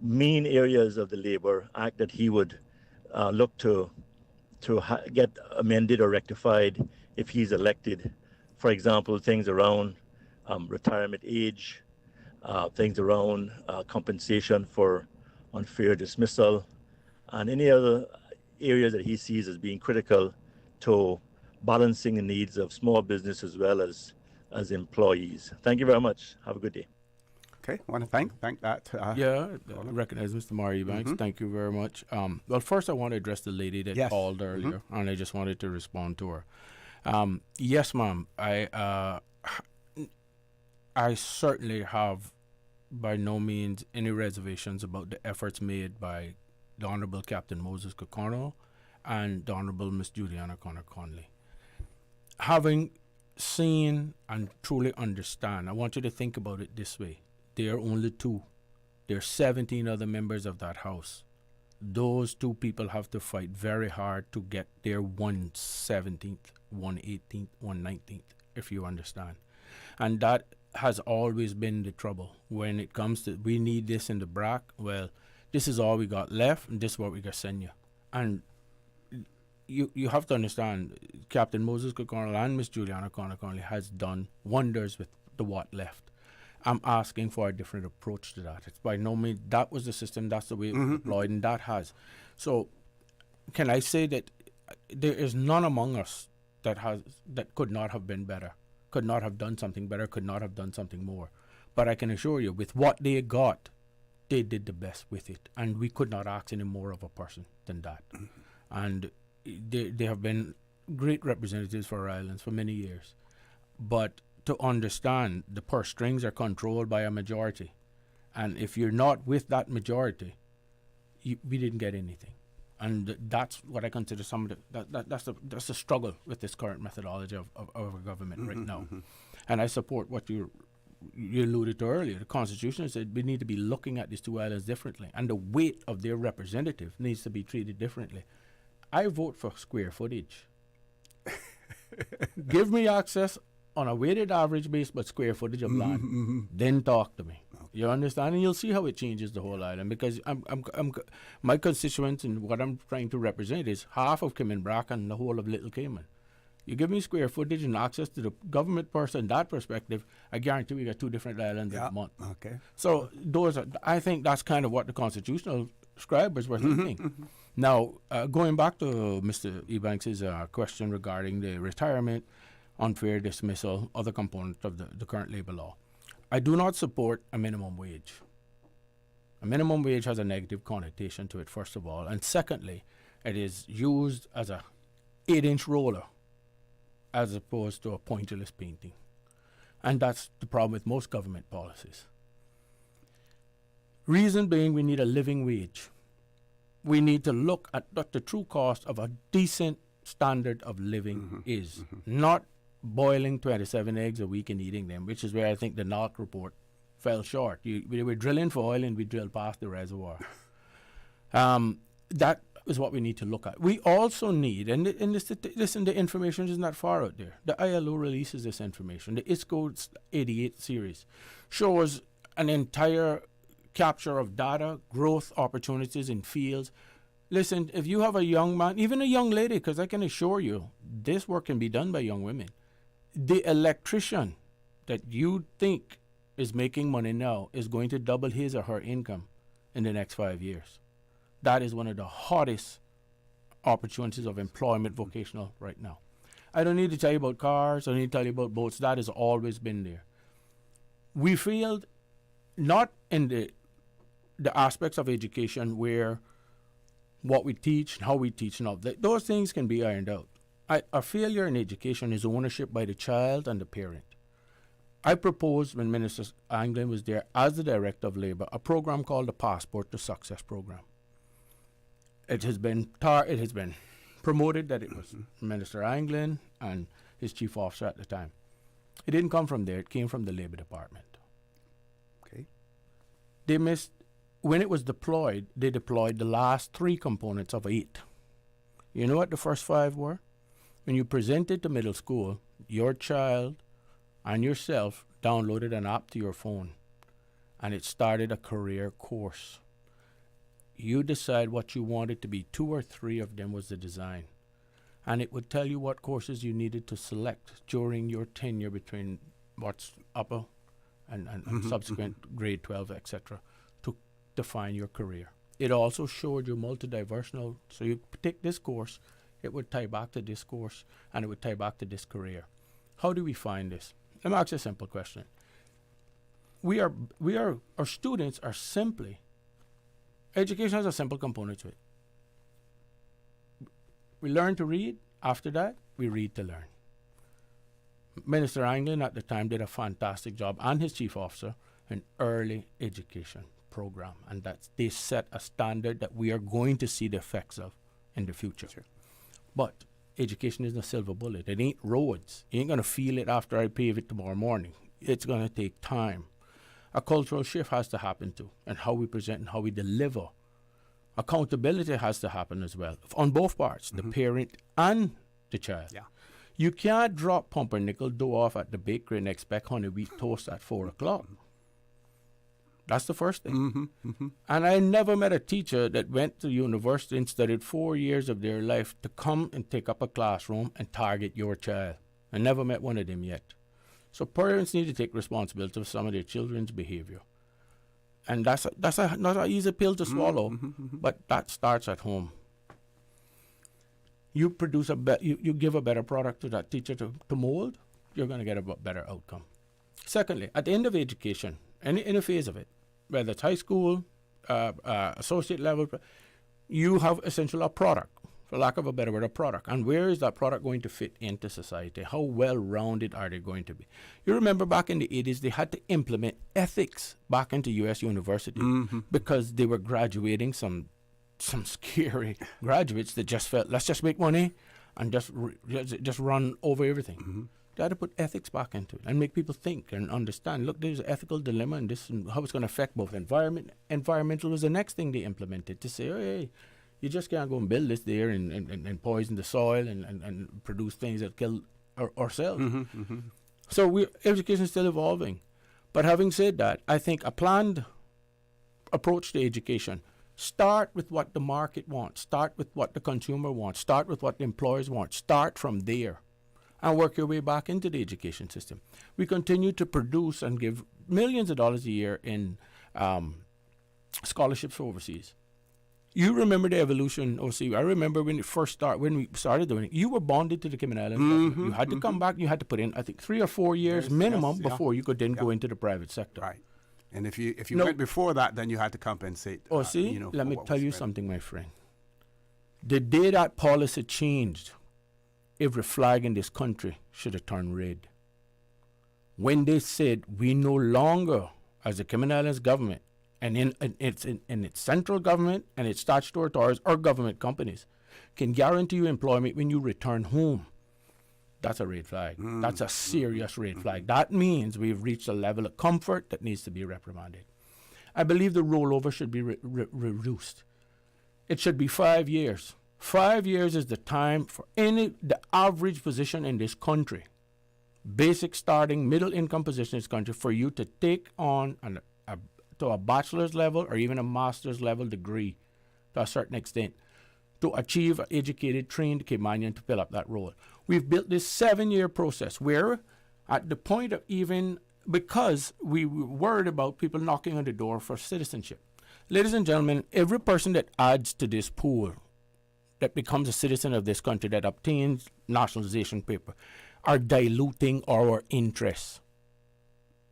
main areas of the Labor Act that he would look to get amended or rectified if he's elected. For example, things around retirement age, things around compensation for unfair dismissal, and any other areas that he sees as being critical to balancing the needs of small business as well as employees. Thank you very much. Have a good day. Okay, I want to thank that. I recognize Mr. Mario Ebanks. Thank you very much. Well, first I want to address the lady that called earlier, and I just wanted to respond to her. Yes, ma'am. I certainly have by no means any reservations about the efforts made by the Honorable Captain Moses Kokorno and the Honorable Miss Juliana Conner-Conley. Having seen and truly understand, I want you to think about it this way. They are only two. There are 17 other members of that house. Those two people have to fight very hard to get their 1/17th, 1/18th, 1/19th, if you understand. And that has always been the trouble when it comes to, we need this in the Brac. Well, this is all we got left, and this is what we got send you. And you have to understand, Captain Moses Kokorno and Miss Juliana Conner-Conley has done wonders with the what left. I'm asking for a different approach to that. It's by no means, that was the system, that's the way it was deployed, and that has. So, can I say that there is none among us that could not have been better, could not have done something better, could not have done something more. But I can assure you, with what they got, they did the best with it, and we could not ask any more of a person than that. And they have been great representatives for our islands for many years. But to understand, the purse strings are controlled by a majority, and if you're not with that majority, we didn't get anything. And that's what I consider some of that's the struggle with this current methodology of our government right now. And I support what you alluded to earlier. The Constitution said we need to be looking at these two islands differently, and the weight of their representative needs to be treated differently. I vote for square footage. Give me access on a weighted average base, but square footage of land. Then talk to me. You understand? And you'll see how it changes the whole island, because my constituents and what I'm trying to represent is half of Cayman Brac and the whole of Little Cayman. You give me square footage and access to the government person in that perspective, I guarantee we got two different islands every month. Okay. So I think that's kind of what the constitutional scribers were thinking. Now, going back to Mr. Ebanks' question regarding the retirement, unfair dismissal, other component of the current labor law. I do not support a minimum wage. A minimum wage has a negative connotation to it, first of all. And secondly, it is used as a 8-inch roller as opposed to a pointillist painting. And that's the problem with most government policies. Reason being, we need a living wage. We need to look at what the true cost of a decent standard of living is, not boiling 27 eggs a week and eating them, which is where I think the NALC report fell short. We were drilling for oil and we drilled past the reservoir. That is what we need to look at. We also need, and the information is not far out there. The ILO releases this information. The ISCO 88 series shows an entire capture of data, growth opportunities in fields. Listen, if you have a young man, even a young lady, because I can assure you, this work can be done by young women. The electrician that you think is making money now is going to double his or her income in the next 5 years. That is one of the hottest opportunities of employment vocational right now. I don't need to tell you about cars. I don't need to tell you about boats. That has always been there. We failed not in the aspects of education where what we teach, how we teach, and all that. Those things can be ironed out. A failure in education is ownership by the child and the parent. I proposed, when Minister Anglin was there as the Director of Labour, a program called the Passport to Success program. It has been promoted that it was Minister Anglin and his chief officer at the time. It didn't come from there. It came from the Labour Department. Okay. When it was deployed, they deployed the last 3 components of 8. You know what the first 5 were? When you presented to middle school, your child and yourself downloaded an app to your phone, and it started a career course. You decide what you wanted to be. 2 or 3 of them was the design. And it would tell you what courses you needed to select during your tenure between what's upper and subsequent grade 12, etc., to define your career. It also showed you multidiversional. So you take this course, it would tie back to this course, and it would tie back to this career. How do we find this? Let me ask you a simple question. Our students are simply, education has a simple component to it. We learn to read. After that, we read to learn. Minister Anglin at the time did a fantastic job, and his chief officer, in early education program, and that they set a standard that we are going to see the effects of in the future. Sure. But education is a silver bullet. It ain't roads. You ain't going to feel it after I pave it tomorrow morning. It's going to take time. A cultural shift has to happen too, and how we present and how we deliver. Accountability has to happen as well, on both parts, the parent and the child. Yeah. You can't drop pumpernickel dough off at the bakery and expect honey wheat toast at 4 o'clock. That's the first thing. And I never met a teacher that went to university and studied 4 years of their life to come and take up a classroom and target your child. I never met one of them yet. So parents need to take responsibility for some of their children's behavior. And that's not an easy pill to swallow, but that starts at home. You produce you give a better product to that teacher to mold, you're going to get a better outcome. Secondly, at the end of education, any phase of it, whether it's high school, associate level, you have essentially a product, for lack of a better word, a product. And where is that product going to fit into society? How well-rounded are they going to be? You remember back in the 80s, they had to implement ethics back into U.S. university because they were graduating some scary graduates that just felt, let's just make money and just run over everything. They had to put ethics back into it and make people think and understand. Look, there's an ethical dilemma in this and how it's going to affect both environment. Environmental was the next thing they implemented to say, hey, you just can't go and build this there and poison the soil and produce things that kill ourselves. So education is still evolving. But having said that, I think a planned approach to education, start with what the market wants, start with what the consumer wants, start with what the employers want, start from there and work your way back into the education system. We continue to produce and give millions of dollars a year in scholarships for overseas. You remember the evolution, OC. I remember when we started doing it, you were bonded to the Cayman Islands. You had to come back, you had to put in, I think, 3 or 4 years minimum before you could then go into the private sector. Right. And if you went before that, then you had to compensate. Let me tell you something, my friend. The day that policy changed, every flag in this country should have turned red. When they said we no longer, as the Cayman Islands government, and in its central government and its statutory authorities or government companies, can guarantee you employment when you return home, that's a red flag. That's a serious red flag. That means we've reached a level of comfort that needs to be reprimanded. I believe the rollover should be reduced. It should be 5 years. 5 years is the time for the average position in this country, basic starting middle income position in this country, for you to take on to a bachelor's level or even a master's level degree to a certain extent to achieve an educated, trained Caymanian to fill up that role. We've built this 7-year process where at the point of even, because we were worried about people knocking on the door for citizenship. Ladies and gentlemen, every person that adds to this pool that becomes a citizen of this country, that obtains nationalization paper, are diluting our interests.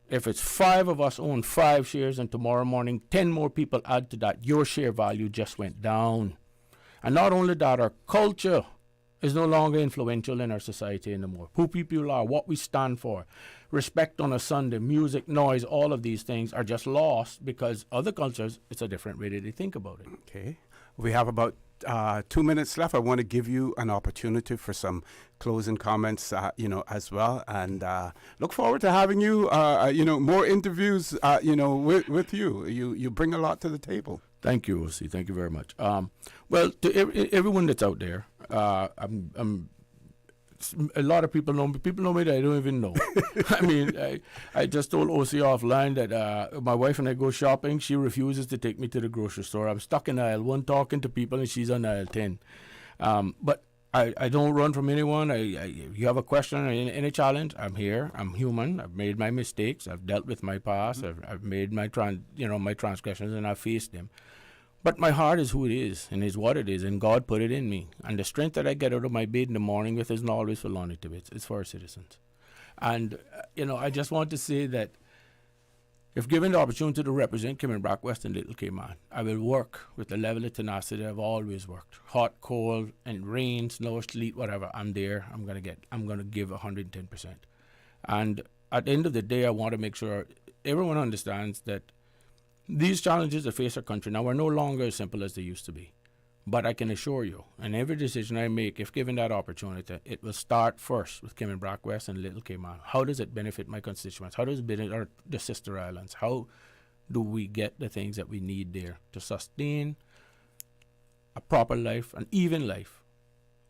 If it's 5 of us own 5 shares and tomorrow morning 10 more people add to that, your share value just went down. And not only that, our culture is no longer influential in our society anymore. Who people are, what we stand for, respect on a Sunday, music, noise, all of these things are just lost because other cultures, it's a different way that they think about it. Okay. We have about 2 minutes left. I want to give you an opportunity for some closing comments, as well, and look forward to having you, more interviews, with you. You bring a lot to the table. Thank you, O.C. Thank you very much. Well, to everyone that's out there, I'm a lot of people know me. People know me that I don't even know. I mean, I just told OC offline that my wife and I go shopping. She refuses to take me to the grocery store. I'm stuck in aisle 1 talking to people, and she's on aisle 10. But I don't run from anyone. You have a question or any challenge, I'm here. I'm human. I've made my mistakes. I've dealt with my past. I've made my my transgressions, and I've faced them. But my heart is who it is, and is what it is, and God put it in me. And the strength that I get out of my bed in the morning with isn't always for Lonnie Tibbetts. It's for our citizens. And, I just want to say that if given the opportunity to represent Cayman, Brac, West, and Little Cayman, I will work with the level of tenacity I've always worked. Hot, cold, and rain, snow, sleet, whatever, I'm there. I'm going to give 110%. And at the end of the day, I want to make sure everyone understands that these challenges that face our country now are no longer as simple as they used to be. But I can assure you, in every decision I make, if given that opportunity, it will start first with Cayman, Brac, West, and Little Cayman. How does it benefit my constituents? How does it benefit the sister islands? How do we get the things that we need there to sustain a proper life, an even life,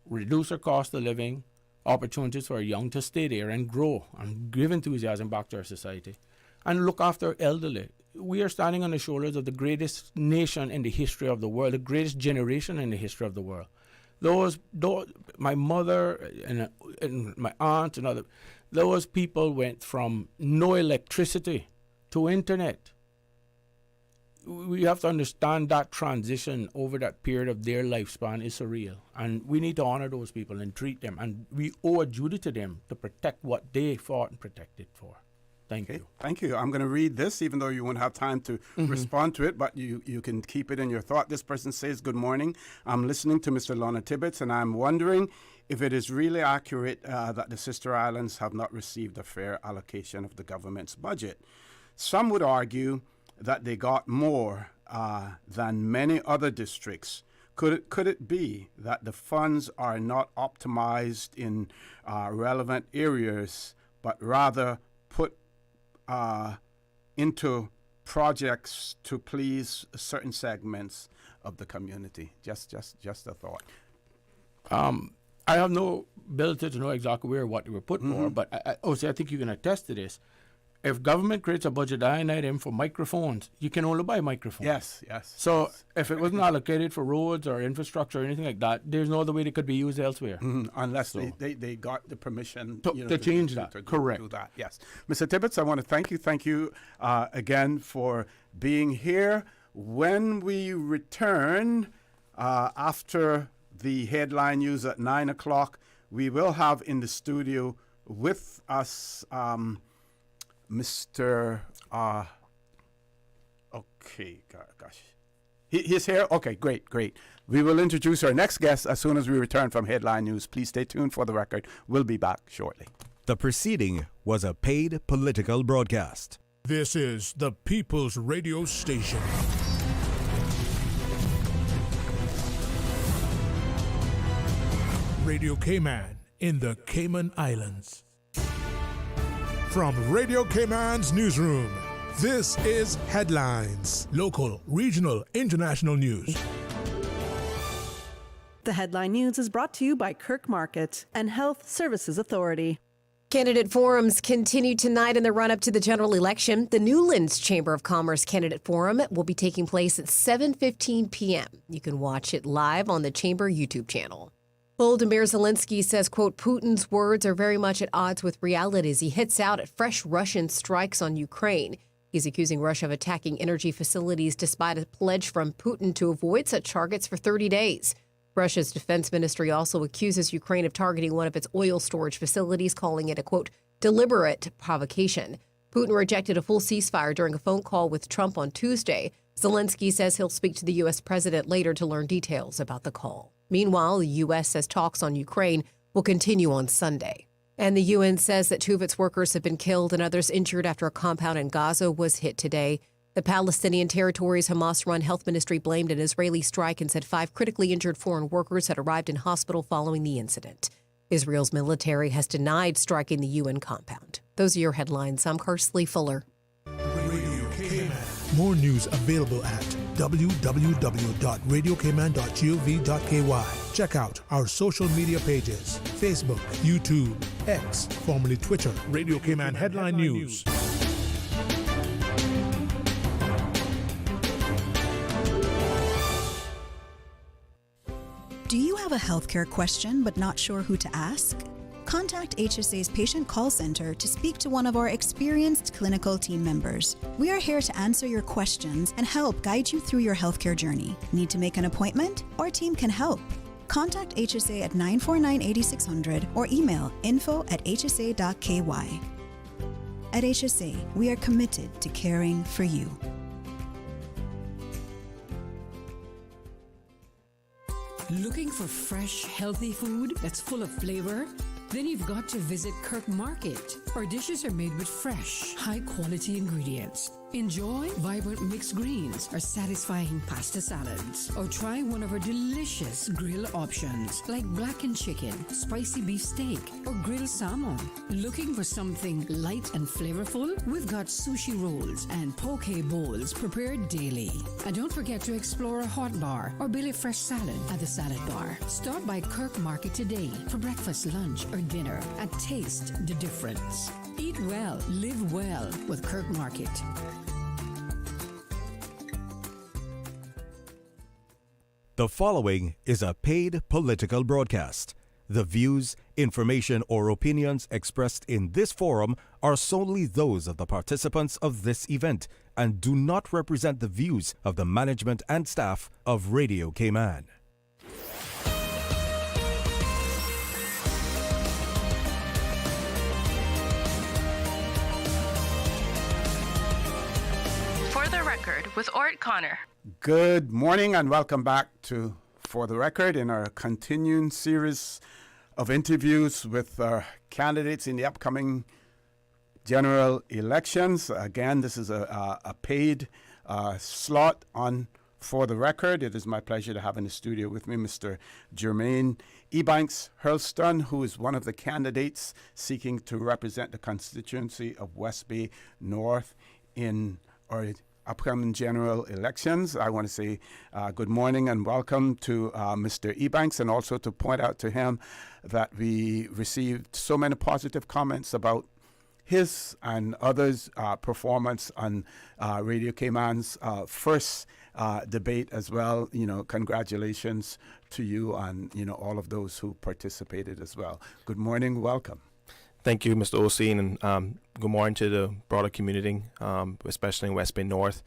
reduce our cost of living, opportunities for our young to stay there and grow and give enthusiasm back to our society, and look after our elderly. We are standing on the shoulders of the greatest nation in the history of the world, the greatest generation in the history of the world. Those my mother and my aunt and other, those people went from no electricity to internet. We have to understand that transition over that period of their lifespan is surreal. And we need to honor those people and treat them. And we owe a duty to them to protect what they fought and protected for. Thank you. Thank you. I'm going to read this, even though you won't have time to respond to it, but you can keep it in your thought. This person says, good morning. I'm listening to Mr. Lonnie Tibbetts, and I'm wondering if it is really accurate that the sister islands have not received a fair allocation of the government's budget. Some would argue that they got more than many other districts. Could it be that the funds are not optimized in relevant areas, but rather put into projects to please certain segments of the community? Just a thought. I have no ability to know exactly where what they were put for, but I think you can attest to this. If government creates a budget line item for microphones, you can only buy microphones. Yes. So if it wasn't allocated for roads or infrastructure or anything like that, there's no other way they could be used elsewhere. Unless they got the permission to change that. Correct. Do that. Yes. Mr. Tibbetts, I want to thank you. Thank you again for being here. When we return after the headline news at 9 o'clock, we will have in the studio with us Mr. He's here? Okay, great. We will introduce our next guest as soon as we return from Headline News. Please stay tuned for the record. We'll be back shortly. The preceding was a paid political broadcast. This is the People's Radio Station. Radio Cayman in the Cayman Islands. From Radio Cayman's newsroom, this is Headlines. Local, regional, international news. The Headline News is brought to you by Kirk Market and Health Services Authority. Candidate forums continue tonight in the run-up to the general election. The Newlands Chamber of Commerce Candidate Forum will be taking place at 7:15 p.m. You can watch it live on the Chamber YouTube channel. Volodymyr Zelensky says, quote, Putin's words are very much at odds with reality as he hits out at fresh Russian strikes on Ukraine. He's accusing Russia of attacking energy facilities despite a pledge from Putin to avoid such targets for 30 days. Russia's defense ministry also accuses Ukraine of targeting one of its oil storage facilities, calling it a, quote, deliberate provocation. Putin rejected a full ceasefire during a phone call with Trump on Tuesday. Zelensky says he'll speak to the U.S. president later to learn details about the call. Meanwhile, the U.S. says talks on Ukraine will continue on Sunday. And the UN says that 2 of its workers have been killed and others injured after a compound in Gaza was hit today. The Palestinian territory's Hamas-run health ministry blamed an Israeli strike and said 5 critically injured foreign workers had arrived in hospital following the incident. Israel's military has denied striking the UN compound. Those are your headlines. I'm Kersley Fuller. Radio Cayman. More news available at www.radiocayman.gov.ky. Check out our social media pages: Facebook, YouTube, X, formerly Twitter, Radio Cayman Headline News. Do you have a healthcare question but not sure who to ask? Contact HSA's Patient Call Center to speak to one of our experienced clinical team members. We are here to answer your questions and help guide you through your healthcare journey. Need to make an appointment? Our team can help. Contact HSA at 949-8600 or email info@hsa.ky. At HSA, we are committed to caring for you. Looking for fresh, healthy food that's full of flavor? Then you've got to visit Kirk Market. Our dishes are made with fresh, high-quality ingredients. Enjoy vibrant mixed greens or satisfying pasta salads. Or try one of our delicious grill options like blackened chicken, spicy beef steak, or grilled salmon. Looking for something light and flavorful? We've got sushi rolls and poke bowls prepared daily. And don't forget to explore a hot bar or Billy Fresh salad at the salad bar. Stop by Kirk Market today for breakfast, lunch, or dinner and taste the difference. Eat well, live well with Kirk Market. The following is a paid political broadcast. The views, information, or opinions expressed in this forum are solely those of the participants of this event and do not represent the views of the management and staff of Radio Cayman. For the record, with Orrett Connor. Good morning and welcome back to For the Record in our continuing series of interviews with our candidates in the upcoming general elections. Again, this is a paid slot on For the Record. It is my pleasure to have in the studio with me Mr. Jermaine Ebanks Hurlston, who is one of the candidates seeking to represent the constituency of West Bay North in our upcoming general elections. I want to say good morning and welcome to Mr. Ebanks, and also to point out to him that we received so many positive comments about his and others' performance on Radio Cayman's first debate as well. You know, congratulations to you and, you know, all of those who participated as well. Good morning, welcome. Thank you, Mr. Osteen, and good morning to the broader community, especially in West Bay North.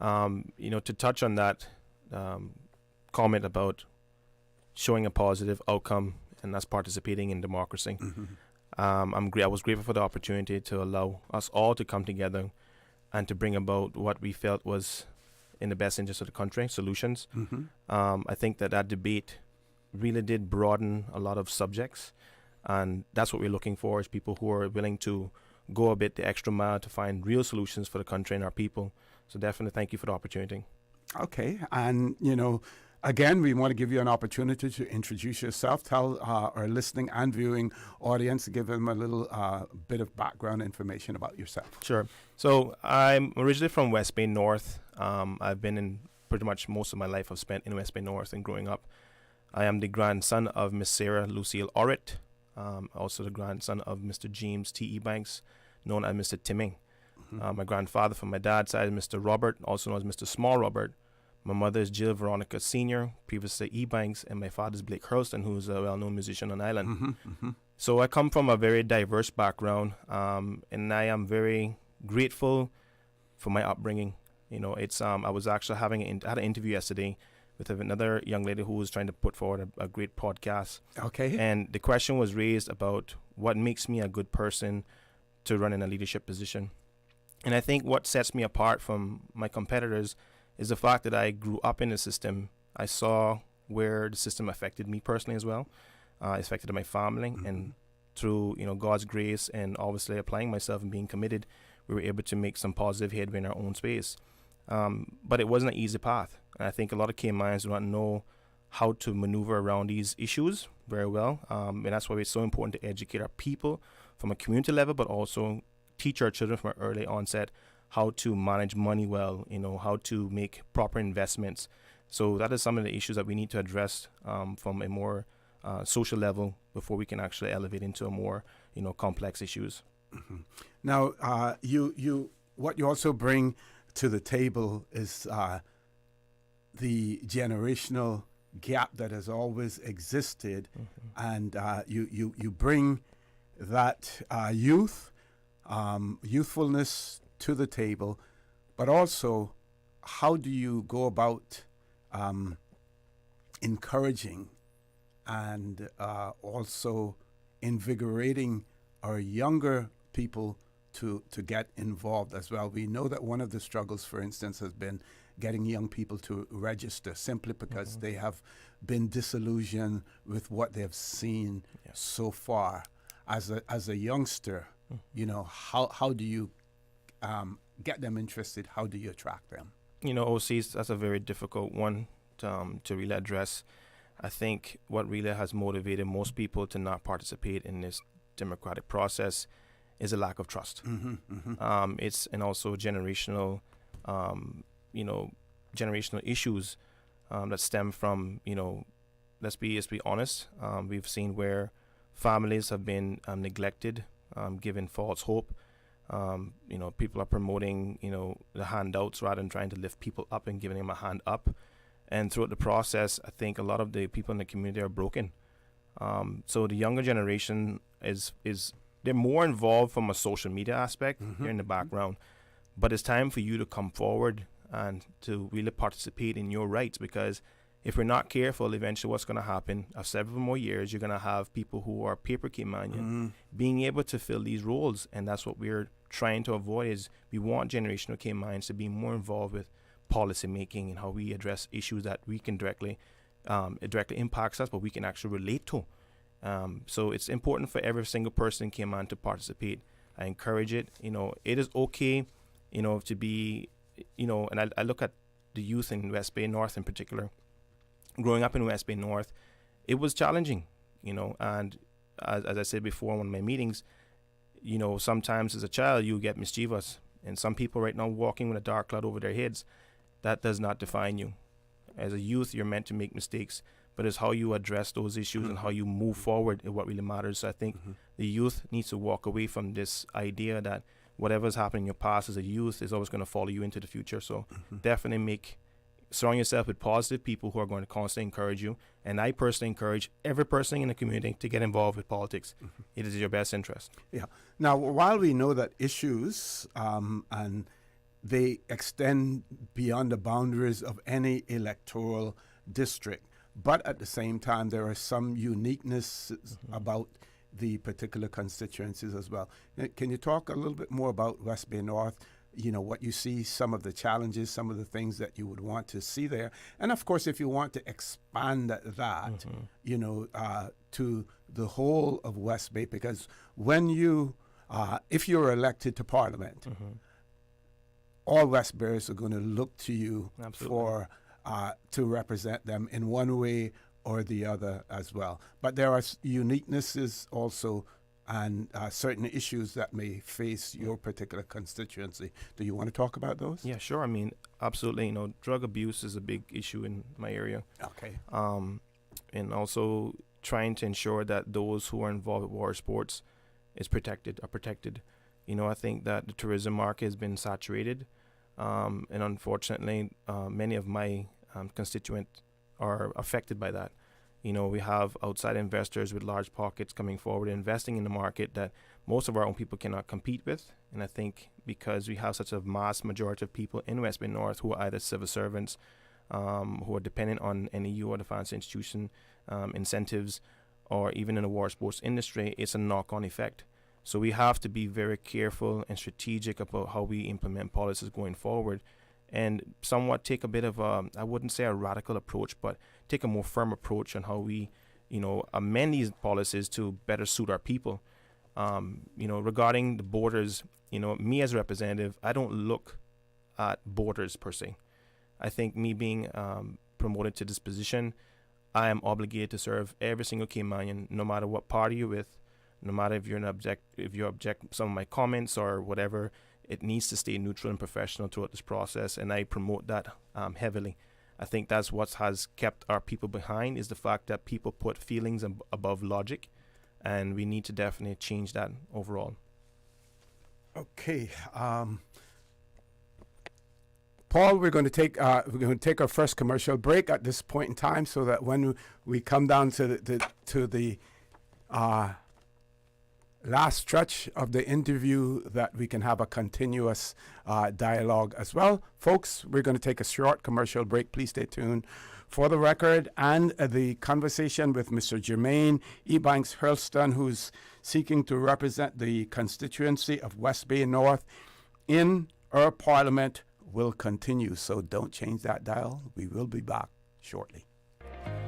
You know, to touch on that comment about showing a positive outcome and us participating in democracy, I was grateful for the opportunity to allow us all to come together and to bring about what we felt was in the best interest of the country, solutions. I think that debate really did broaden a lot of subjects. And that's what we're looking for, is people who are willing to go a bit the extra mile to find real solutions for the country and our people. So definitely thank you for the opportunity. Okay. And, you know, again, we want to give you an opportunity to introduce yourself, tell our listening and viewing audience, give them a little bit of background information about yourself. Sure. So I'm originally from West Bay North. I've been in pretty much most of my life I've spent in West Bay North and growing up. I am the grandson of Miss Sarah Lucille Orrett. Also the grandson of Mr. James T. Ebanks, known as Mr. Timming. My grandfather from my dad's side is Mr. Robert, also known as Mr. Small Robert. My mother is Jill Veronica Sr., previously Ebanks, and my father is Blake Hurlston, who's a well-known musician on island. So I come from a very diverse background, and I am very grateful for my upbringing. You know, it's I was actually had an interview yesterday with another young lady who was trying to put forward a great podcast. Okay. And the question was raised about what makes me a good person to run in a leadership position. And I think what sets me apart from my competitors is the fact that I grew up in the system. I saw where the system affected me personally as well. It affected my family. And through, you know, God's grace and obviously applying myself and being committed, we were able to make some positive headway in our own space. But it wasn't an easy path. And I think a lot of Caymanians do not know how to maneuver around these issues very well. And that's why it's so important to educate our people from a community level, but also teach our children from an early onset how to manage money well, you know, how to make proper investments, So that is some of the issues that we need to address from a more social level before we can actually elevate into a more, complex issues. Mm-hmm. Now, what you also bring to the table is the generational gap that has always existed, and you bring that youthfulness to the table, but also how do you go about encouraging and also invigorating our younger people to get involved as well. We know that one of the struggles, for instance, has been getting young people to register simply because they have been disillusioned with what they have seen so far. As a youngster, how do you get them interested? How do you attract them? OCs, that's a very difficult one to really address. I think what really has motivated most people to not participate in this democratic process is a lack of trust. It's and also generational, generational issues that stem from, let's be honest. We've seen where families have been neglected, given false hope. People are promoting, the handouts rather than trying to lift people up and giving them a hand up. And throughout the process, I think a lot of the people in the community are broken. So the younger generation they're more involved from a social media aspect. They're in the background. But it's time for you to come forward and to really participate in your rights, because if we're not careful, eventually what's going to happen, after several more years, you're going to have people who are paper Caymanian being able to fill these roles. And that's what we're trying to avoid. Is we want generational Caymanians to be more involved with policy making and how we address issues that we can directly impacts us, but we can actually relate to. So it's important for every single person in Cayman to participate. I encourage it. It is okay, to be, and I look at the youth in West Bay North in particular. Growing up in West Bay North, it was challenging, and as I said before in one of my meetings, sometimes as a child you get mischievous, and some people right now walking with a dark cloud over their heads, that does not define you. As a youth, you're meant to make mistakes, but it's how you address those issues and how you move forward is what really matters. So I think the youth needs to walk away from this idea that whatever's happened in your past as a youth is always going to follow you into the future. So definitely surround yourself with positive people who are going to constantly encourage you. And I personally encourage every person in the community to get involved with politics. It is your best interest. Yeah. Now, while we know that issues and they extend beyond the boundaries of any electoral district, but at the same time, there are some uniqueness about the particular constituencies as well. Can you talk a little bit more about West Bay North? What you see, some of the challenges, some of the things that you would want to see there. And of course, if you want to expand that, to the whole of West Bay, because when if you're elected to Parliament, all West Bayers are going to look to you for to represent them in one way or the other as well. But there are uniquenesses also and certain issues that may face your particular constituency. Do you want to talk about those? Yeah, sure. I mean, absolutely. Drug abuse is a big issue in my area. Okay. And also trying to ensure that those who are involved with water sports are protected. I think that the tourism market has been saturated. And unfortunately, many of my constituents are affected by that. We have outside investors with large pockets coming forward, investing in the market that most of our own people cannot compete with. And I think because we have such a mass majority of people in West Bay North who are either civil servants, who are dependent on NEU or the financial institution incentives, or even in the water sports industry, it's a knock-on effect. So we have to be very careful and strategic about how we implement policies going forward, and somewhat take a bit of I wouldn't say a radical approach, but take a more firm approach on how we, amend these policies to better suit our people. Regarding the borders, me as a representative, I don't look at borders per se. I think me being promoted to this position, I am obligated to serve every single Caymanian, no matter what party you're with, no matter if you object some of my comments or whatever. It needs to stay neutral and professional throughout this process, and I promote that heavily. I think that's what has kept our people behind, is the fact that people put feelings above logic, and we need to definitely change that overall. Okay, Paul, we're going to take our first commercial break at this point in time, so that when we come down to the last stretch of the interview, that we can have a continuous dialogue as well. Folks, we're going to take a short commercial break. Please stay tuned for the record and the conversation with Mr. Jermaine Ebanks Hurlston, who's seeking to represent the constituency of West Bay North in our parliament, will continue. So don't change that dial. We will be back shortly.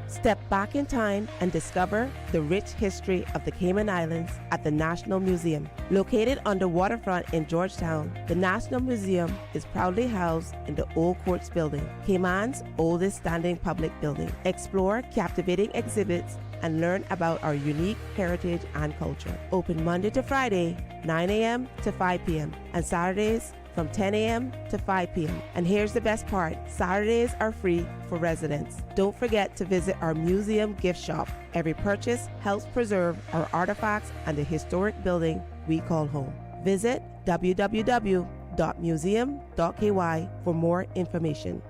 Step back in time and discover the rich history of the Cayman Islands at the National Museum. Located on the waterfront in Georgetown, the National Museum is proudly housed in the Old Courts building, Cayman's oldest standing public building. Explore captivating exhibits and learn about our unique heritage and culture. Open Monday to Friday, 9 a.m. to 5 p.m. and Saturdays from 10 a.m. to 5 p.m. And here's the best part, Saturdays are free for residents. Don't forget to visit our museum gift shop. Every purchase helps preserve our artifacts and the historic building we call home. Visit www.museum.ky for more information.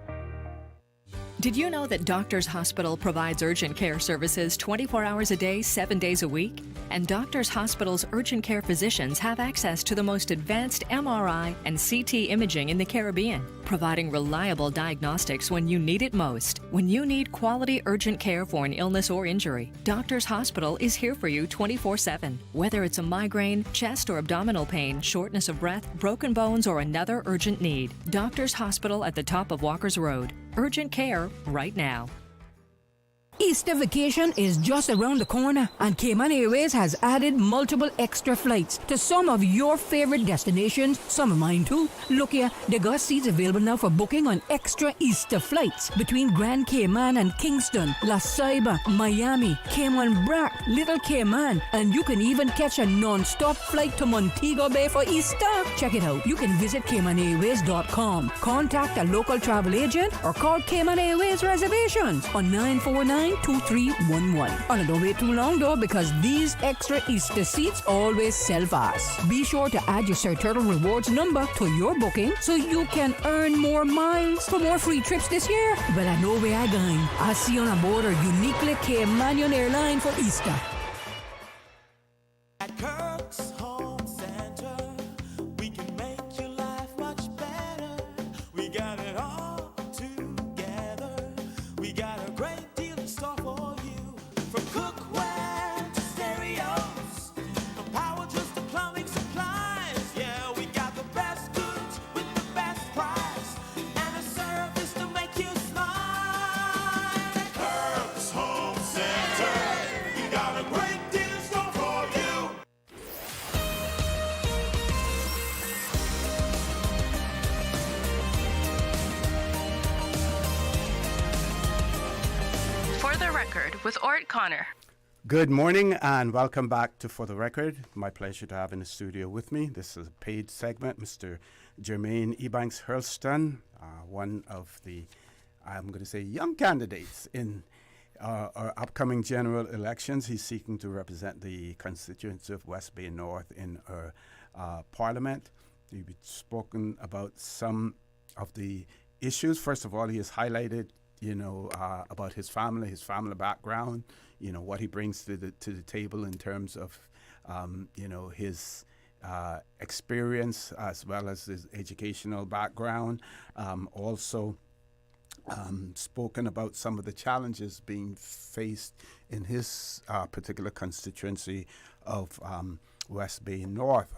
Did you know that Doctors Hospital provides urgent care services 24 hours a day, 7 days a week? And Doctors Hospital's urgent care physicians have access to the most advanced MRI and CT imaging in the Caribbean, providing reliable diagnostics when you need it most. When you need quality urgent care for an illness or injury, Doctors Hospital is here for you 24/7. Whether it's a migraine, chest or abdominal pain, shortness of breath, broken bones, or another urgent need, Doctors Hospital at the top of Walker's Road. Urgent care right now. Easter vacation is just around the corner, and Cayman Airways has added multiple extra flights to some of your favorite destinations, some of mine too. Look here, they got seats available now for booking on extra Easter flights between Grand Cayman and Kingston, La Ceiba, Miami, Cayman Brac, Little Cayman, and you can even catch a non-stop flight to Montego Bay for Easter. Check it out. You can visit CaymanAirways.com, contact a local travel agent, or call Cayman Airways Reservations on 949-2311. And don't wait too long though, because these extra Easter seats always sell fast. Be sure to add your Sir Turtle Rewards number to your booking so you can earn more miles for more free trips this year. Well, I know where I'm going. I'll see you on board a uniquely Caymanian airline for Easter. At Kirk's Home Center, we can make your life much better. We got it all together. We got a great deal in store for you. From cookware to stereos, from power tools to plumbing supplies. Yeah, we got the best goods with the best price, and a service to make you smile. At Kirk's Home Center, we got a great deal in store for you. For the record, with Orrett Connor. Good morning and welcome back to For the Record. My pleasure to have in the studio with me. This is a paid segment, Mr. Jermaine Ebanks Hurlston, one of the, I'm going to say, young candidates in our upcoming general elections. He's seeking to represent the constituency of West Bay North in our parliament. We've spoken about some of the issues. First of all, he has highlighted about his family background, what he brings to the table in terms of, his experience as well as his educational background. Also spoken about some of the challenges being faced in his particular constituency of West Bay North.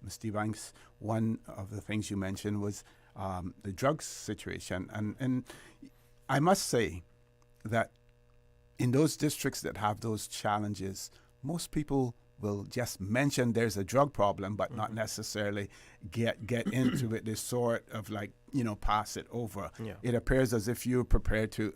Mr. Ebanks, one of the things you mentioned was the drugs situation. And I must say that in those districts that have those challenges, most people will just mention there's a drug problem, but not necessarily get into it. They sort of pass it over. Yeah. It appears as if you're prepared to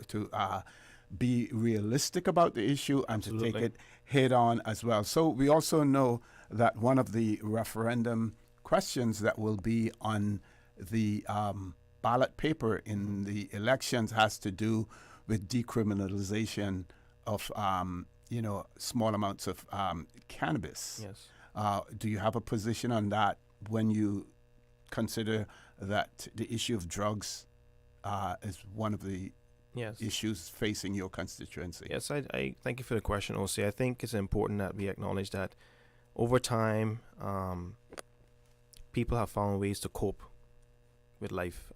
be realistic about the issue and Absolutely. To take it head on as well. So we also know that one of the referendum questions that will be on the ballot paper in the elections has to do with decriminalization of, small amounts of cannabis. Yes. Do you have a position on that when you consider that the issue of drugs is one of the issues facing your constituency? Yes, I thank you for the question, OC. I think it's important that we acknowledge that over time, people have found ways to cope with life.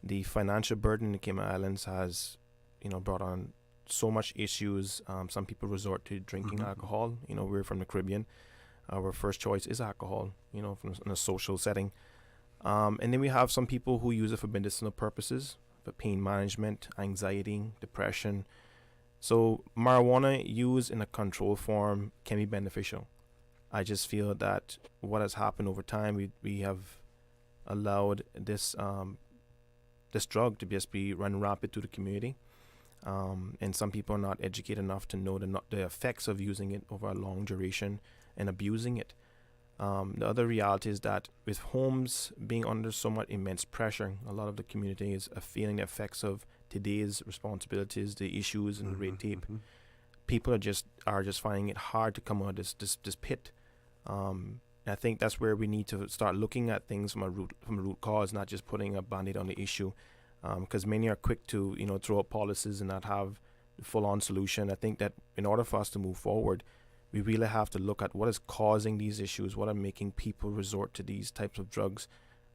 The financial burden in the Cayman Islands has, brought on so much issues. Some people resort to drinking alcohol. We're from the Caribbean. Our first choice is alcohol, from in a social setting. And then we have some people who use it for medicinal purposes, for pain management, anxiety, depression. So marijuana used in a controlled form can be beneficial. I just feel that what has happened over time, we have allowed this drug to just be run rapid through the community. And some people are not educated enough to know the effects of using it over a long duration and abusing it. The other reality is that with homes being under somewhat immense pressure, a lot of the community is feeling the effects of today's responsibilities, the issues and the red tape. People are just finding it hard to come out of this pit. And I think that's where we need to start looking at things from a root cause, not just putting a band-aid on the issue. Because many are quick to throw up policies and not have the full-on solution. I think that in order for us to move forward, we really have to look at what is causing these issues, what are making people resort to these types of drugs.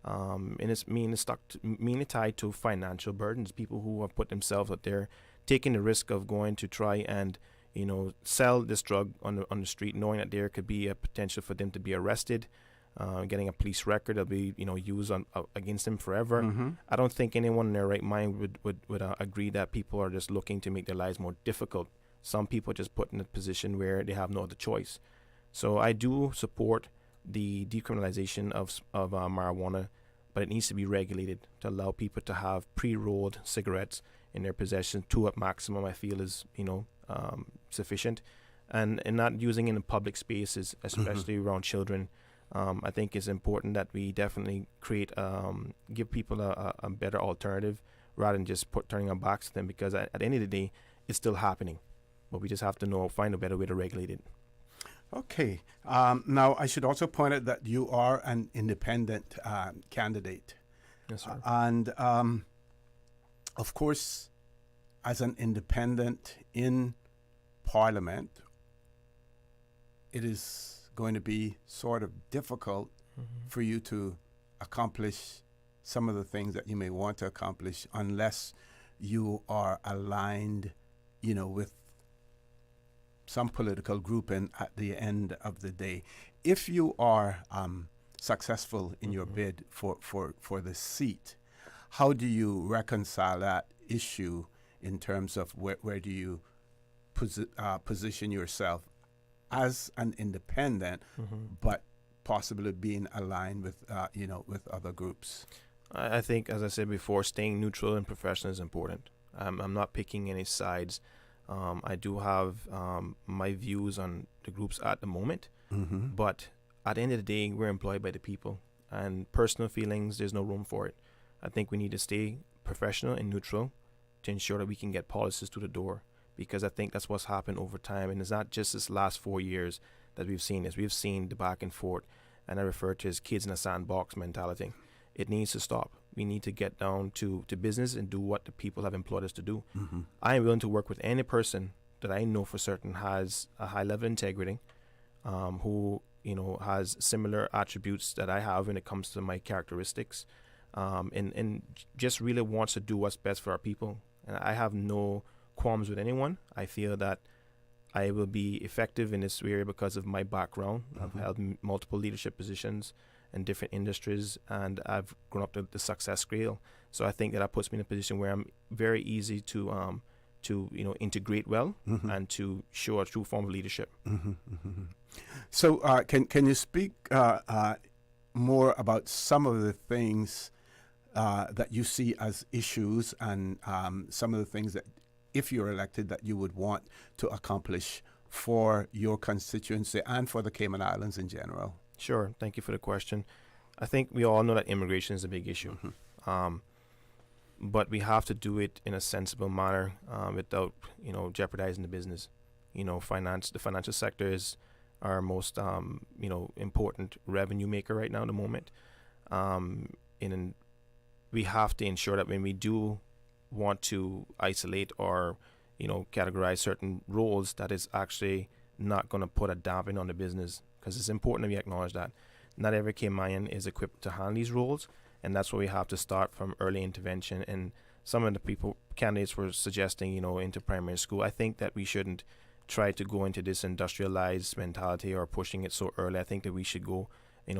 And it's mainly tied to financial burdens, people who have put themselves out there, taking the risk of going to try and sell this drug on the street, knowing that there could be a potential for them to be arrested, getting a police record that'll be used against them forever. I don't think anyone in their right mind would agree that people are just looking to make their lives more difficult. Some people are just put in a position where they have no other choice. So I do support the decriminalization of marijuana, but it needs to be regulated to allow people to have pre-rolled cigarettes in their possession to a maximum. I feel is sufficient, and not using it in public spaces, especially around children. I think it's important that we definitely give people a better alternative rather than just turning our backs to them, because at the end of the day, it's still happening. But we just have to find a better way to regulate it. Okay. Now, I should also point out that you are an independent candidate. Yes, sir. And, of course, as an independent in Parliament, it is going to be sort of difficult for you to accomplish some of the things that you may want to accomplish unless you are aligned, with some political grouping at the end of the day. If you are successful in your bid for the seat, how do you reconcile that issue in terms of where do you position yourself as an independent, but possibly being aligned with with other groups? I think, as I said before, staying neutral and professional is important. I'm not picking any sides. I do have my views on the groups at the moment, but at the end of the day, we're employed by the people, and personal feelings, there's no room for it. I think we need to stay professional and neutral to ensure that we can get policies to the door, because I think that's what's happened over time. And it's not just this last 4 years that we've seen this. We've seen the back and forth, and I refer to as kids in a sandbox mentality. It needs to stop. We need to get down to business and do what the people have employed us to do. I am willing to work with any person that I know for certain has a high level of integrity, who has similar attributes that I have when it comes to my characteristics, and just really wants to do what's best for our people. And I have no qualms with anyone. I feel that I will be effective in this area because of my background. I've held multiple leadership positions in different industries, and I've grown up the success scale. So I think that puts me in a position where I'm very easy to integrate well and to show a true form of leadership. So can you speak more about some of the things that you see as issues, and some of the things that, if you're elected, that you would want to accomplish for your constituency and for the Cayman Islands in general? Sure. Thank you for the question. I think we all know that immigration is a big issue. But we have to do it in a sensible manner without, jeopardizing the business. The financial sector is our most, important revenue maker right now at the moment. And we have to ensure that when we do want to isolate or, categorize certain roles, that is actually not going to put a dampening on the business, because it's important that we acknowledge that not every Caymanian is equipped to handle these roles, and that's where we have to start from early intervention. And some of the candidates were suggesting, into primary school. I think that we shouldn't try to go into this industrialized mentality or pushing it so early. I think that we should go,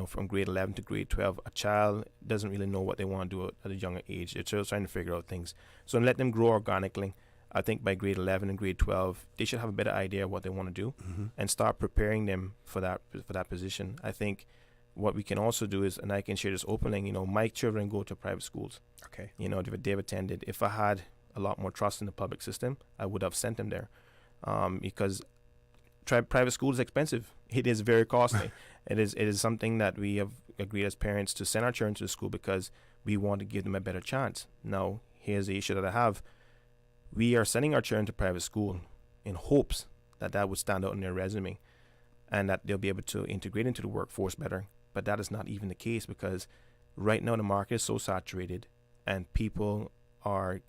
from grade 11 to grade 12. A child doesn't really know what they want to do at a younger age. They're still trying to figure out things. So let them grow organically. I think by grade 11 and grade 12, they should have a better idea of what they want to do and start preparing them for that position. I think what we can also do is, and I can share this openly, my children go to private schools. Okay. They've attended. If I had a lot more trust in the public system, I would have sent them there. Because private school is expensive. It is very costly. It is something that we have agreed as parents to send our children to school because we want to give them a better chance. Now, here's the issue that I have. We are sending our children to private school in hopes that would stand out in their resume and that they'll be able to integrate into the workforce better. But that is not even the case, because right now the market is so saturated and people are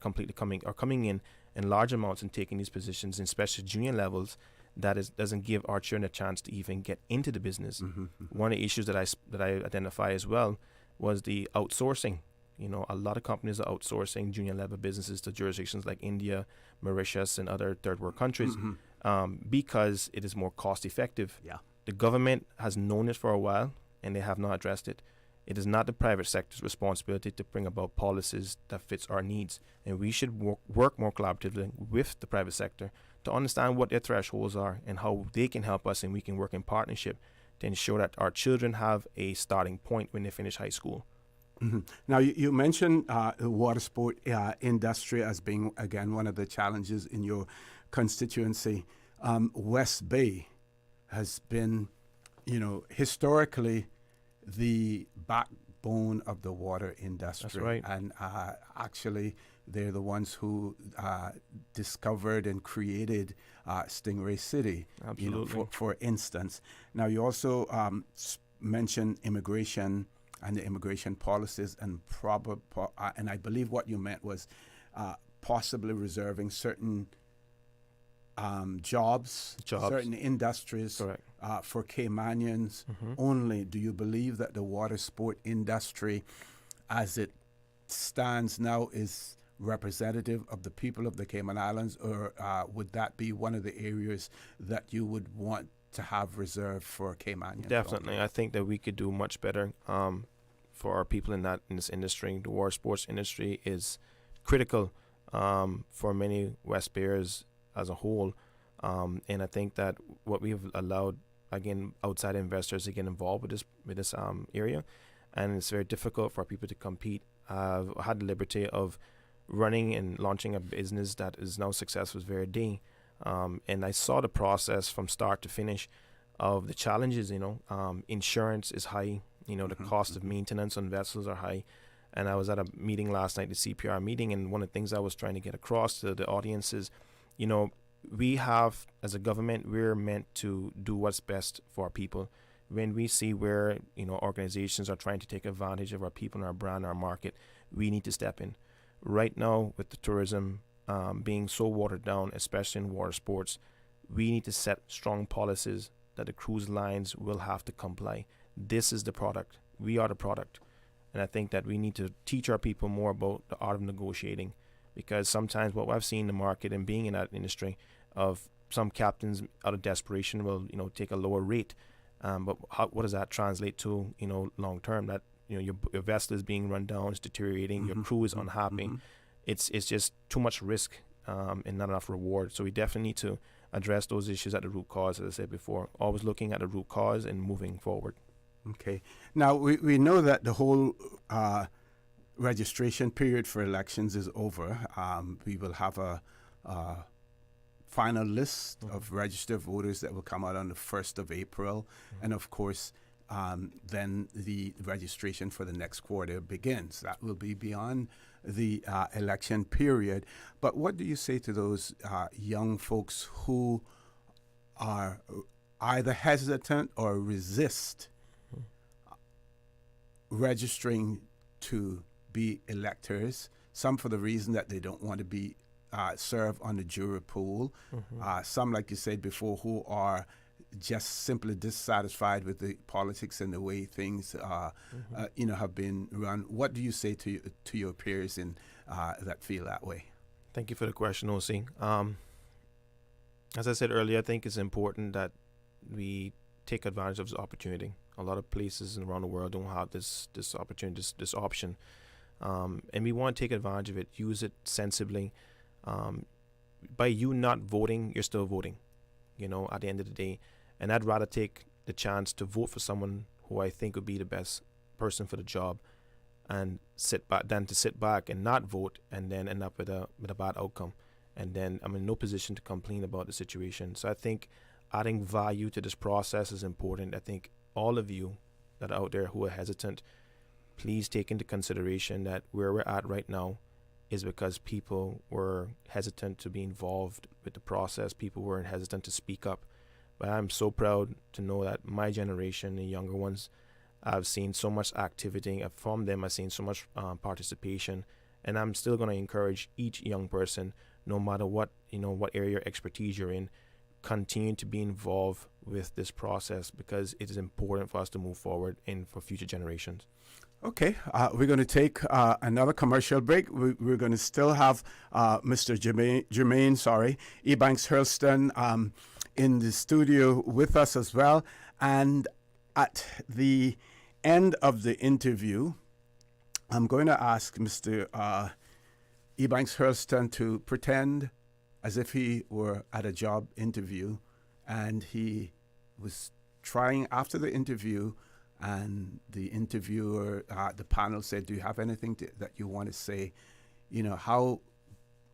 coming in large amounts and taking these positions, in especially junior levels, doesn't give our children a chance to even get into the business. One of the issues that I identify as well was the outsourcing. A lot of companies are outsourcing junior level businesses to jurisdictions like India, Mauritius, and other third world countries because it is more cost effective. Yeah. The government has known this for a while and they have not addressed it. It is not the private sector's responsibility to bring about policies that fits our needs. And we should work more collaboratively with the private sector to understand what their thresholds are and how they can help us, and we can work in partnership to ensure that our children have a starting point when they finish high school. Now, you mentioned the water sport industry as being, again, one of the challenges in your constituency. West Bay has been, historically the backbone of the water industry. That's right. And actually, they're the ones who discovered and created Stingray City. Absolutely. For instance. Now, you also mentioned immigration and the immigration policies, and and I believe what you meant was possibly reserving certain jobs, certain industries for Caymanians only. Do you believe that the water sport industry, as it stands now, is representative of the people of the Cayman Islands, or would that be one of the areas that you would want to have reserved for Caymanians? Definitely. I think that we could do much better for our people in this industry. The water sports industry is critical for many West Bayers as a whole. And I think that what we have allowed, again, outside investors to get involved with this area, and it's very difficult for people to compete. I've had the liberty of running and launching a business that is now successful with Verde. And I saw the process from start to finish of the challenges. Insurance is high. The cost of maintenance on vessels are high. And I was at a meeting last night, the CPR meeting, and one of the things I was trying to get across to the audience is, we have, as a government, we're meant to do what's best for our people. When we see where, organizations are trying to take advantage of our people and our brand, our market, we need to step in. Right now, with the tourism being so watered down, especially in water sports, we need to set strong policies that the cruise lines will have to comply. This is the product. We are the product. And I think that we need to teach our people more about the art of negotiating, because sometimes what I've seen in the market and being in that industry of some captains out of desperation will, take a lower rate. But what does that translate to, long term? That, your vessel is being run down, it's deteriorating, your crew is unhappy. It's just too much risk and not enough reward. So we definitely need to address those issues at the root cause, as I said before, always looking at the root cause and moving forward. Okay. Now, we know that the whole registration period for elections is over. We will have a final list of registered voters that will come out on the 1st of April. And of course, then the registration for the next quarter begins. That will be beyond the election period. But what do you say to those young folks who are either hesitant or resist registering to be electors? Some for the reason that they don't want to be serve on the jury pool. Some, like you said before, who are just simply dissatisfied with the politics and the way things have been run. What do you say to your peers in that feel that way? Thank you for the question, O.C. As I said earlier, I think it's important that we take advantage of this opportunity. A lot of places around the world don't have this opportunity, this option. And we want to take advantage of it, use it sensibly. By you not voting, you're still voting, at the end of the day. And I'd rather take the chance to vote for someone who I think would be the best person for the job and sit back and not vote and then end up with a bad outcome. And then I'm in no position to complain about the situation. So I think adding value to this process is important. I think all of you that are out there who are hesitant, please take into consideration that where we're at right now is because people were hesitant to be involved with the process. People were hesitant to speak up. But I'm so proud to know that my generation, the younger ones, I've seen so much activity from them. I've seen so much participation. And I'm still going to encourage each young person, no matter what area of expertise you're in, continue to be involved with this process because it is important for us to move forward and for future generations. Okay, we're going to take another commercial break. We're going to still have Mr. Jermaine, Ebanks Hurlston in the studio with us as well. And at the end of the interview, I'm going to ask Mr. Ebanks Hurlston to pretend as if he were at a job interview and he was trying after the interview, and the interviewer, the panel said, do you have anything that you want to say? How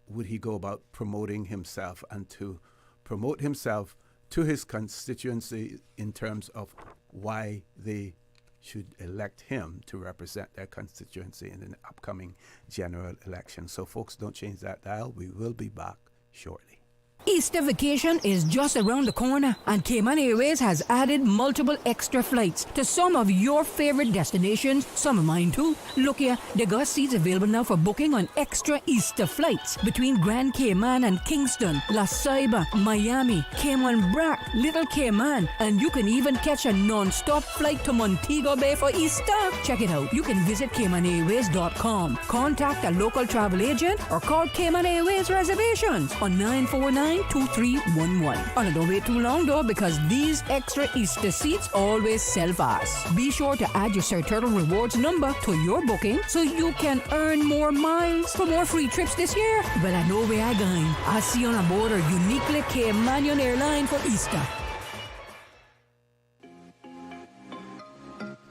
would he go about promoting himself and to promote himself to his constituency in terms of why they should elect him to represent their constituency in the upcoming general election? So folks, don't change that dial. We will be back shortly. Easter vacation is just around the corner, and Cayman Airways has added multiple extra flights to some of your favorite destinations, some of mine too. Look here, they got seats available now for booking on extra Easter flights between Grand Cayman and Kingston, La Ceiba, Miami, Cayman Brac, Little Cayman, and you can even catch a non-stop flight to Montego Bay for Easter. Check it out. You can visit CaymanAirways.com, contact a local travel agent, or call Cayman Airways Reservations on 949-2311. And don't wait too long though, because these extra Easter seats always sell fast. Be sure to add your Sir Turtle Rewards number to your booking so you can earn more miles for more free trips this year. Well, I know where I'm going. I'll see you on board a uniquely Caymanian airline for Easter.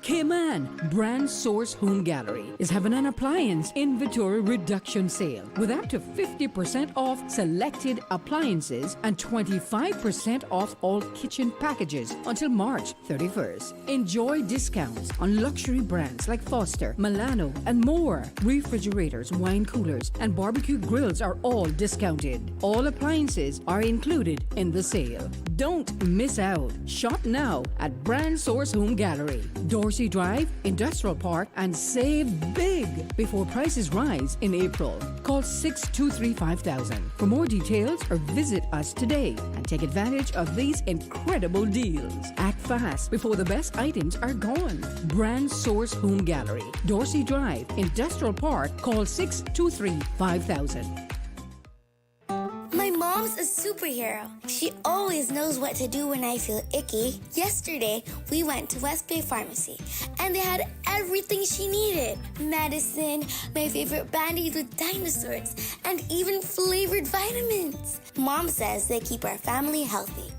Cayman Brand Source Home Gallery is having an appliance inventory reduction sale with up to 50% off selected appliances and 25% off all kitchen packages until March 31st. Enjoy discounts on luxury brands like Foster, Milano, and more. Refrigerators, wine coolers, and barbecue grills are all discounted. All appliances are included in the sale. Don't miss out. Shop now at Brand Source Home Gallery, Dorsey Drive, Industrial Park, and save big before prices rise in April. Call 623-5000 for more details or visit us today and take advantage of these incredible deals. Act fast before the best items are gone. Brand Source Home Gallery, Dorsey Drive, Industrial Park. Call 623-5000. My mom's a superhero. She always knows what to do when I feel icky. Yesterday, we went to West Bay Pharmacy, and they had everything she needed. Medicine, my favorite band-aids with dinosaurs, and even flavored vitamins. Mom says they keep our family healthy.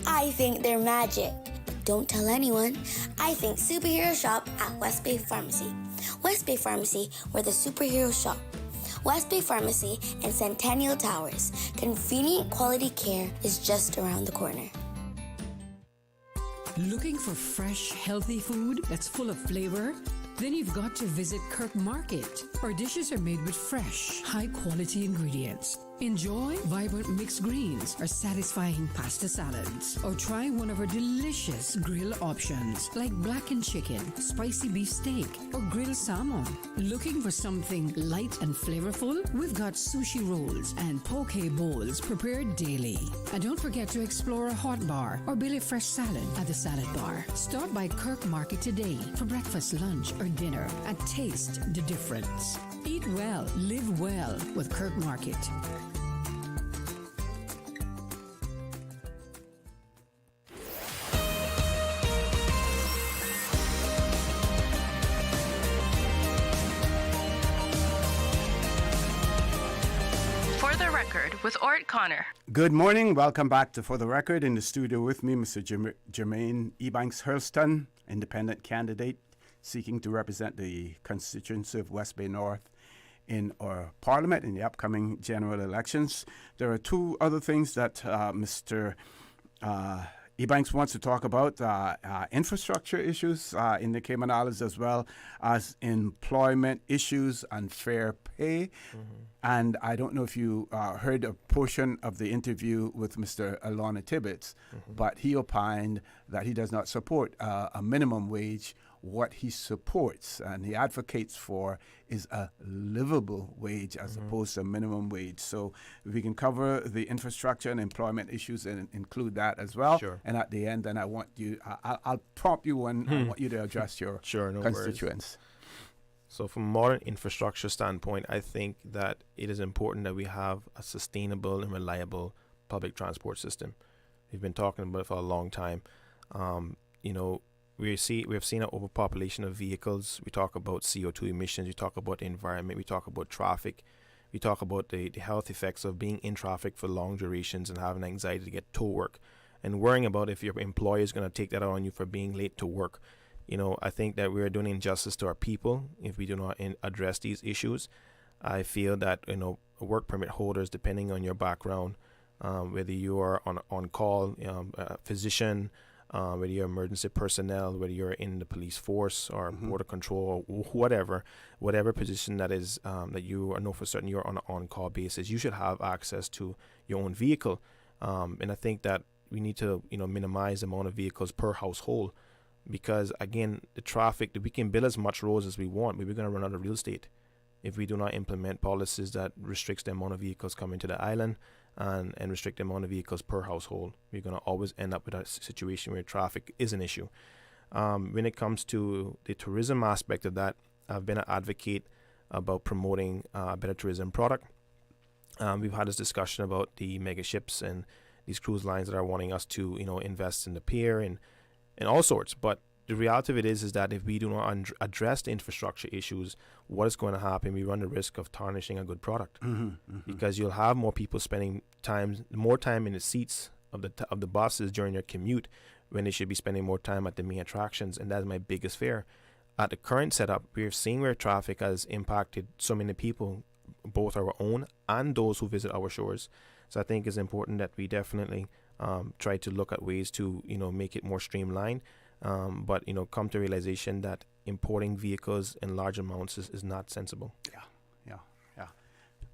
I think they're magic. But don't tell anyone. I think superhero shop at West Bay Pharmacy. West Bay Pharmacy, where the superheroes shop. West Bay Pharmacy and Centennial Towers. Convenient quality care is just around the corner. Looking for fresh, healthy food that's full of flavor? Then you've got to visit Kirk Market. Our dishes are made with fresh, high-quality ingredients. Enjoy vibrant mixed greens or satisfying pasta salads. Or try one of our delicious grill options like blackened chicken, spicy beef steak, or grilled salmon. Looking for something light and flavorful? We've got sushi rolls and poke bowls prepared daily. And don't forget to explore a hot bar or Billy Fresh salad at the salad bar. Stop by Kirk Market today for breakfast, lunch, or dinner and taste the difference. Eat well, live well with Kirk Market. For the Record with Orrett Connor. Good morning. Welcome back to For the Record. In the studio with me, Mr. Jermaine Ebanks Hurlston, independent candidate seeking to represent the constituency of West Bay North in our Parliament in the upcoming general elections. There are two other things that Mr. Ebanks wants to talk about, infrastructure issues in the Cayman Islands, as well as employment issues and fair pay. And I don't know if you heard a portion of the interview with Mr. Lonnie Tibbetts, but he opined that he does not support a minimum wage. What he supports and he advocates for is a livable wage as opposed to a minimum wage. So we can cover the infrastructure and employment issues and include that as well. Sure. And at the end, then I want you, I'll prompt you when I want you to address your no constituents. Worries. So from a modern infrastructure standpoint, I think that it is important that we have a sustainable and reliable public transport system. We've been talking about it for a long time. We have seen an overpopulation of vehicles. We talk about CO2 emissions. We talk about the environment. We talk about traffic. We talk about the health effects of being in traffic for long durations and having anxiety to get to work and worrying about if your employer is going to take that out on you for being late to work. I think that we are doing injustice to our people if we do not address these issues. I feel that, work permit holders, depending on your background, whether you are on call, a physician, whether you're emergency personnel, whether you're in the police force or border control, or whatever position that is, that you know for certain you're on an on-call basis, you should have access to your own vehicle. And I think that we need to, minimize the amount of vehicles per household, because again, the traffic, we can build as much roads as we want, but we're going to run out of real estate if we do not implement policies that restricts the amount of vehicles coming to the island and restrict the amount of vehicles per household. We're going to always end up with a situation where traffic is an issue. When it comes to the tourism aspect of that, I've been an advocate about promoting a better tourism product. We've had this discussion about the mega ships and these cruise lines that are wanting us to, invest in the pier and all sorts. But the reality of it is that if we do not address the infrastructure issues, what is going to happen? We run the risk of tarnishing a good product, because you'll have more people spending more time in the seats of the buses during their commute when they should be spending more time at the main attractions, and that's my biggest fear. At the current setup, we're seeing where traffic has impacted so many people, both our own and those who visit our shores. So I think it's important that we definitely try to look at ways to make it more streamlined. But come to realization that importing vehicles in large amounts is not sensible. Yeah.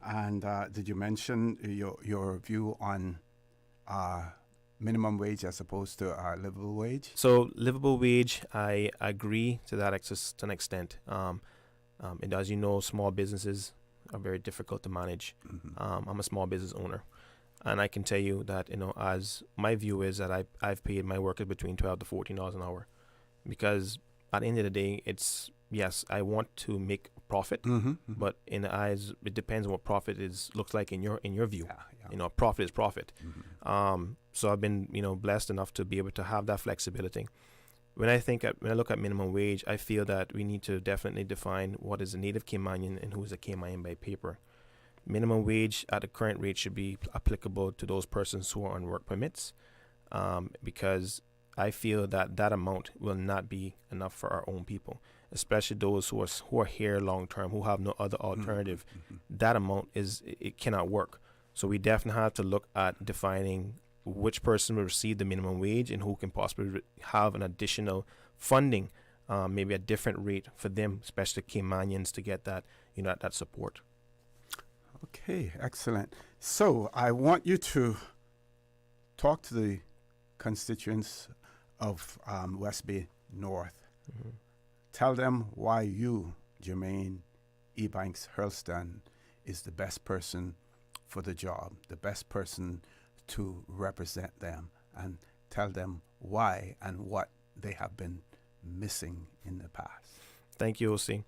And did you mention your view on minimum wage as opposed to livable wage? So livable wage, I agree to that to an extent. And as you know, small businesses are very difficult to manage. I'm a small business owner. And I can tell you that, as my view is that I've paid my workers between $12 to $14 an hour, because at the end of the day, it's, yes, I want to make a profit, but in the eyes, it depends on what profit looks like in your view. Profit is profit. So I've been, blessed enough to be able to have that flexibility. When I look at minimum wage, I feel that we need to definitely define what is a native Caymanian and who is a Caymanian by paper. Minimum wage at the current rate should be applicable to those persons who are on work permits, because I feel that amount will not be enough for our own people, especially those who are here long term, who have no other alternative. That amount it cannot work. So we definitely have to look at defining which person will receive the minimum wage and who can possibly have an additional funding, maybe a different rate for them, especially Caymanians, to get that, that support. Okay, excellent. So I want you to talk to the constituents of West Bay North. Mm-hmm. Tell them why you, Jermaine, Ebanks, Hurlston, is the best person for the job, the best person to represent them, and tell them why and what they have been missing in the past. Thank you, OC.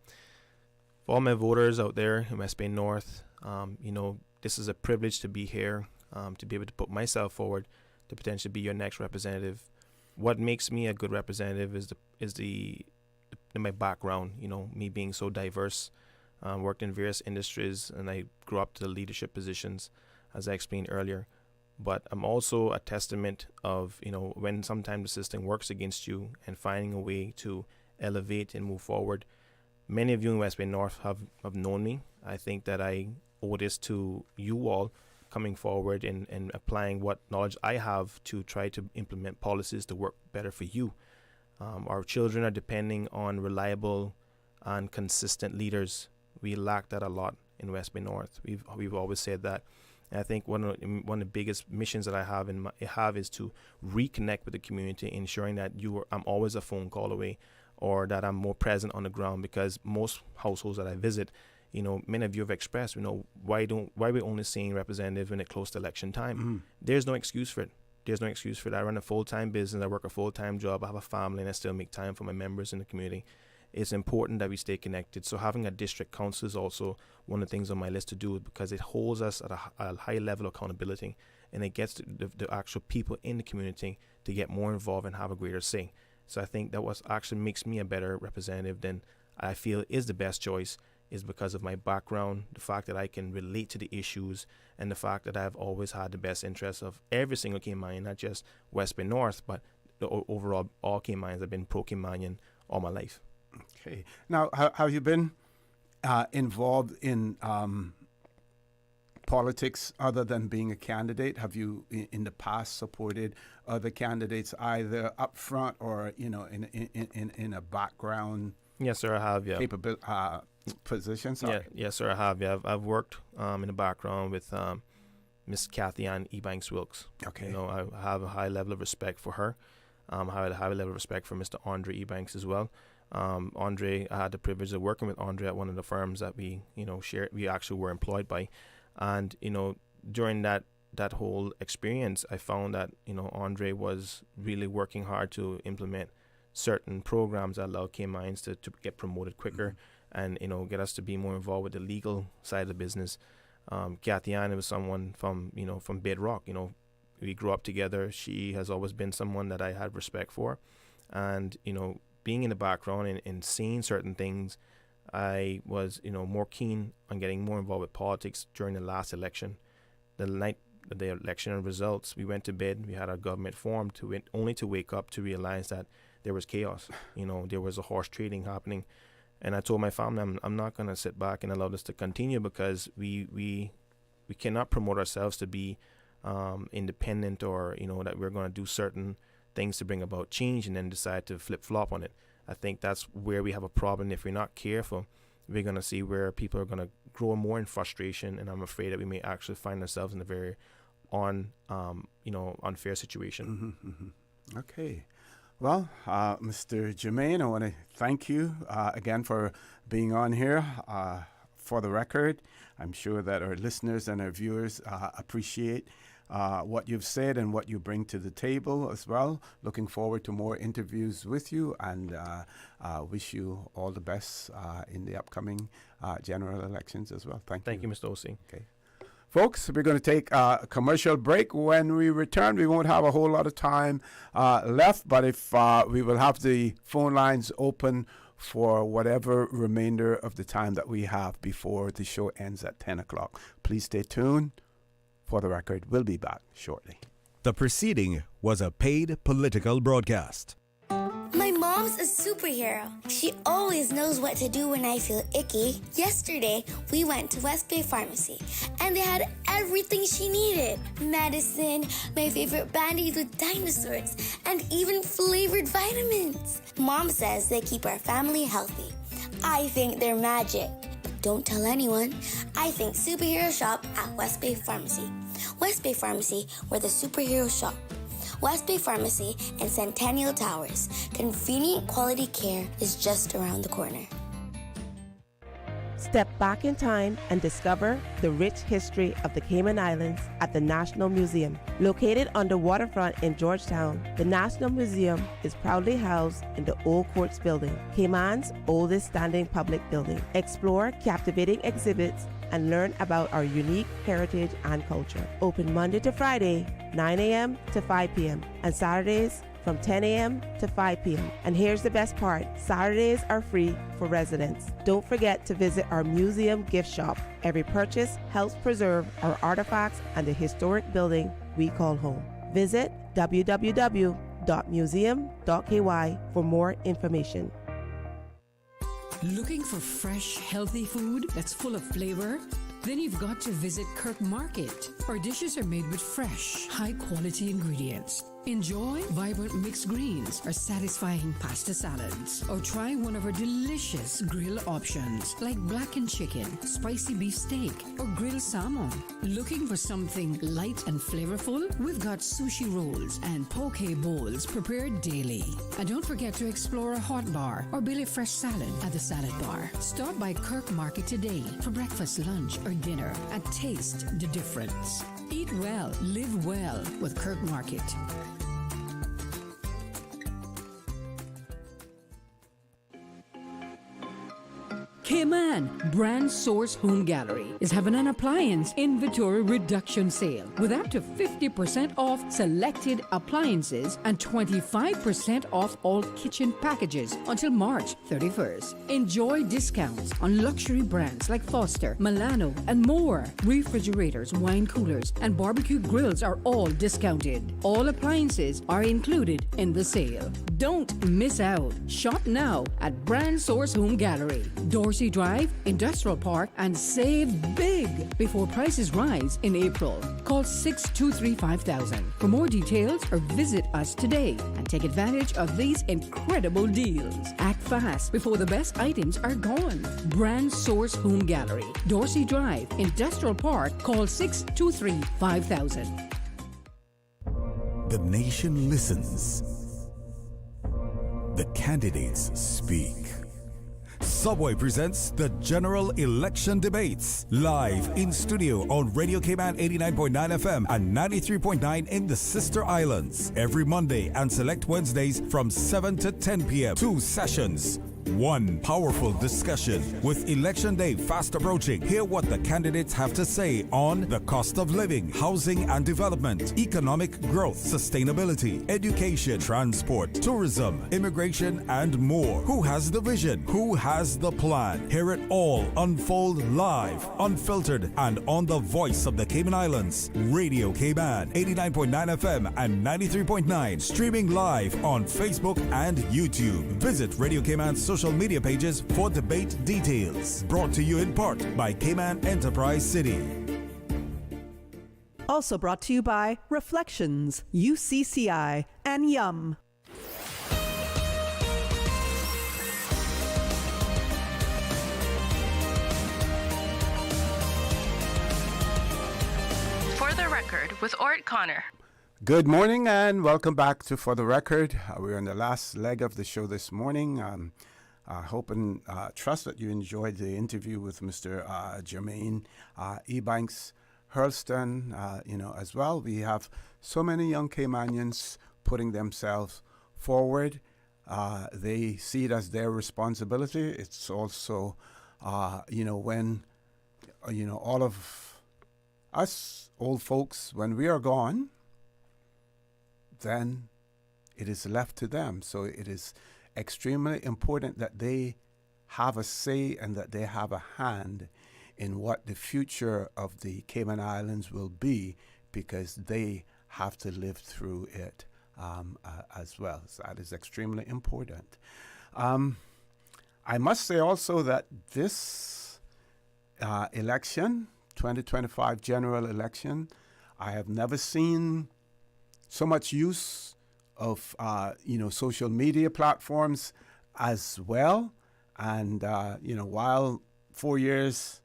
For all my voters out there in West Bay North, this is a privilege to be here, to be able to put myself forward to potentially be your next representative. What makes me a good representative is my background, me being so diverse. Worked in various industries, and I grew up to the leadership positions, as I explained earlier. But I'm also a testament of, when sometimes the system works against you and finding a way to elevate and move forward. Many of you in West Bay North have known me. I think that I owe this to you all coming forward and applying what knowledge I have to try to implement policies to work better for you. Our children are depending on reliable and consistent leaders. We lack that a lot in West Bay North. We've always said that. And I think one of the biggest missions that I have is to reconnect with the community, ensuring that I'm always a phone call away, or that I'm more present on the ground. Because most households that I visit, many of you have expressed, why we're only seeing representatives when it's close to election time. Mm-hmm. There's no excuse for it. There's no excuse for it. I run a full-time business. I work a full-time job. I have a family, and I still make time for my members in the community. It's important that we stay connected. So having a district council is also one of the things on my list to do, because it holds us at a high level of accountability, and it gets the actual people in the community to get more involved and have a greater say. So I think that what actually makes me a better representative than I feel is the best choice is because of my background, the fact that I can relate to the issues, and the fact that I've always had the best interests of every single Caymanian, not just West Bay North, but overall all Caymanians. I've been pro-Caymanian all my life. Okay. Now, have you been involved in politics other than being a candidate? Have you, in the past, supported other candidates either up front or in a background? Yes, sir, I have. Yeah. Position. Yeah, yes, sir, I have. Yeah, I've worked in the background with Miss Kathy Ann Ebanks Wilkes. Okay. I have a high level of respect for her. I have a high level of respect for Mr. Andre Ebanks as well. Andre, I had the privilege of working with Andre at one of the firms that we actually were employed by. And, during that whole experience, I found that, Andre was really working hard to implement certain programs that allow Caymanians to get promoted quicker, and, get us to be more involved with the legal side of the business. Kathy Ann was someone from Bedrock. We grew up together. She has always been someone that I had respect for. And, being in the background and seeing certain things, I was, more keen on getting more involved with politics during the last election. The night of the election results, we went to bed. We had our government formed only to wake up to realize that there was chaos. There was a horse trading happening. And I told my family, I'm not going to sit back and allow this to continue, because we cannot promote ourselves to be independent, or, that we're going to do certain things to bring about change and then decide to flip-flop on it. I think that's where we have a problem. If we're not careful, we're going to see where people are going to grow more in frustration, and I'm afraid that we may actually find ourselves in a very unfair situation. Mm-hmm, mm-hmm. Okay. Well, Mr. Jermaine, I want to thank you again for being on here. For the record, I'm sure that our listeners and our viewers appreciate what you've said and what you bring to the table as well. Looking forward to more interviews with you, and wish you all the best in the upcoming general elections as well. Thank you, Mr. O.C. Okay. Folks, we're going to take a commercial break. When we return, we won't have a whole lot of time left, but if we will have the phone lines open for whatever remainder of the time that we have before the show ends at 10 o'clock. Please stay tuned. For the record, we'll be back shortly. The preceding was a paid political broadcast. My mom mom's a superhero. She always knows what to do when I feel icky. Yesterday, we went to West Bay Pharmacy, and they had everything she needed. Medicine, my favorite band-aids with dinosaurs, and even flavored vitamins. Mom says they keep our family healthy. I think they're magic. Don't tell anyone. I think superhero shop at West Bay Pharmacy. West Bay Pharmacy, where the superheroes shop. West Bay Pharmacy and Centennial Towers. Convenient quality care is just around the corner. Step back in time and discover the rich history of the Cayman Islands at the National Museum. Located on the waterfront in Georgetown, the National Museum is proudly housed in the Old Courts Building, Cayman's oldest standing public building. Explore captivating exhibits and learn about our unique heritage and culture. Open Monday to Friday, 9 a.m. to 5 p.m. and Saturdays from 10 a.m. to 5 p.m. And here's the best part, Saturdays are free for residents. Don't forget to visit our museum gift shop. Every purchase helps preserve our artifacts and the historic building we call home. Visit www.museum.ky for more information. Looking for fresh, healthy food that's full of flavor? Then you've got to visit Kirk Market. Our dishes are made with fresh, high-quality ingredients. Enjoy vibrant mixed greens or satisfying pasta salads. Or try one of our delicious grill options like blackened chicken, spicy beef steak, or grilled salmon. Looking for something light and flavorful? We've got sushi rolls and poke bowls prepared daily. And don't forget to explore a hot bar or Billy Fresh salad at the salad bar. Stop by Kirk Market today for breakfast, lunch, or dinner and taste the difference. Eat well, live well with Kirk Market. Cayman Brand Source Home Gallery is having an appliance inventory reduction sale with up to 50% off selected appliances and 25% off all kitchen packages until March 31st. Enjoy discounts on luxury brands like Foster, Milano, and more. Refrigerators, wine coolers, and barbecue grills are all discounted. All appliances are included in the sale. Don't miss out. Shop now at Brand Source Home Gallery, Dorsey Drive, Industrial Park, and save big before prices rise in April. Call 623-5000 for more details or visit us today and take advantage of these incredible deals. Act fast before the best items are gone. Brand Source Home Gallery, Dorsey Drive, Industrial Park. Call 623-5000. The nation listens. The candidates speak. Subway presents the General Election Debates, live in studio on Radio Cayman 89.9 FM and 93.9 in the Sister Islands. Every Monday and select Wednesdays from 7 to 10 p.m. 2 sessions. One powerful discussion. With Election Day fast approaching, hear what the candidates have to say on the cost of living, housing and development, economic growth, sustainability, education, transport, tourism, immigration, and more. Who has the vision? Who has the plan? Hear it all unfold live, unfiltered, and on the voice of the Cayman Islands. Radio Cayman 89.9 FM and 93.9. Streaming live on Facebook and YouTube. Visit Radio Cayman's social media pages for debate details. Brought to you in part by Cayman Enterprise City. Also brought to you by Reflections, UCCI, and Yum. For the Record with Orrett Connor. Good morning and welcome back to For the Record. We're in the last leg of the show this morning. I hope and trust that you enjoyed the interview with Mr. Jermaine, Ebanks, Hurlston, as well. We have so many young Caymanians putting themselves forward. They see it as their responsibility. It's also, when, all of us old folks, when we are gone, then it is left to them. So it is extremely important that they have a say and that they have a hand in what the future of the Cayman Islands will be, because they have to live through it as well. So that is extremely important. I must say also that this election, 2025 general election, I have never seen so much use of social media platforms as well. And while 4 years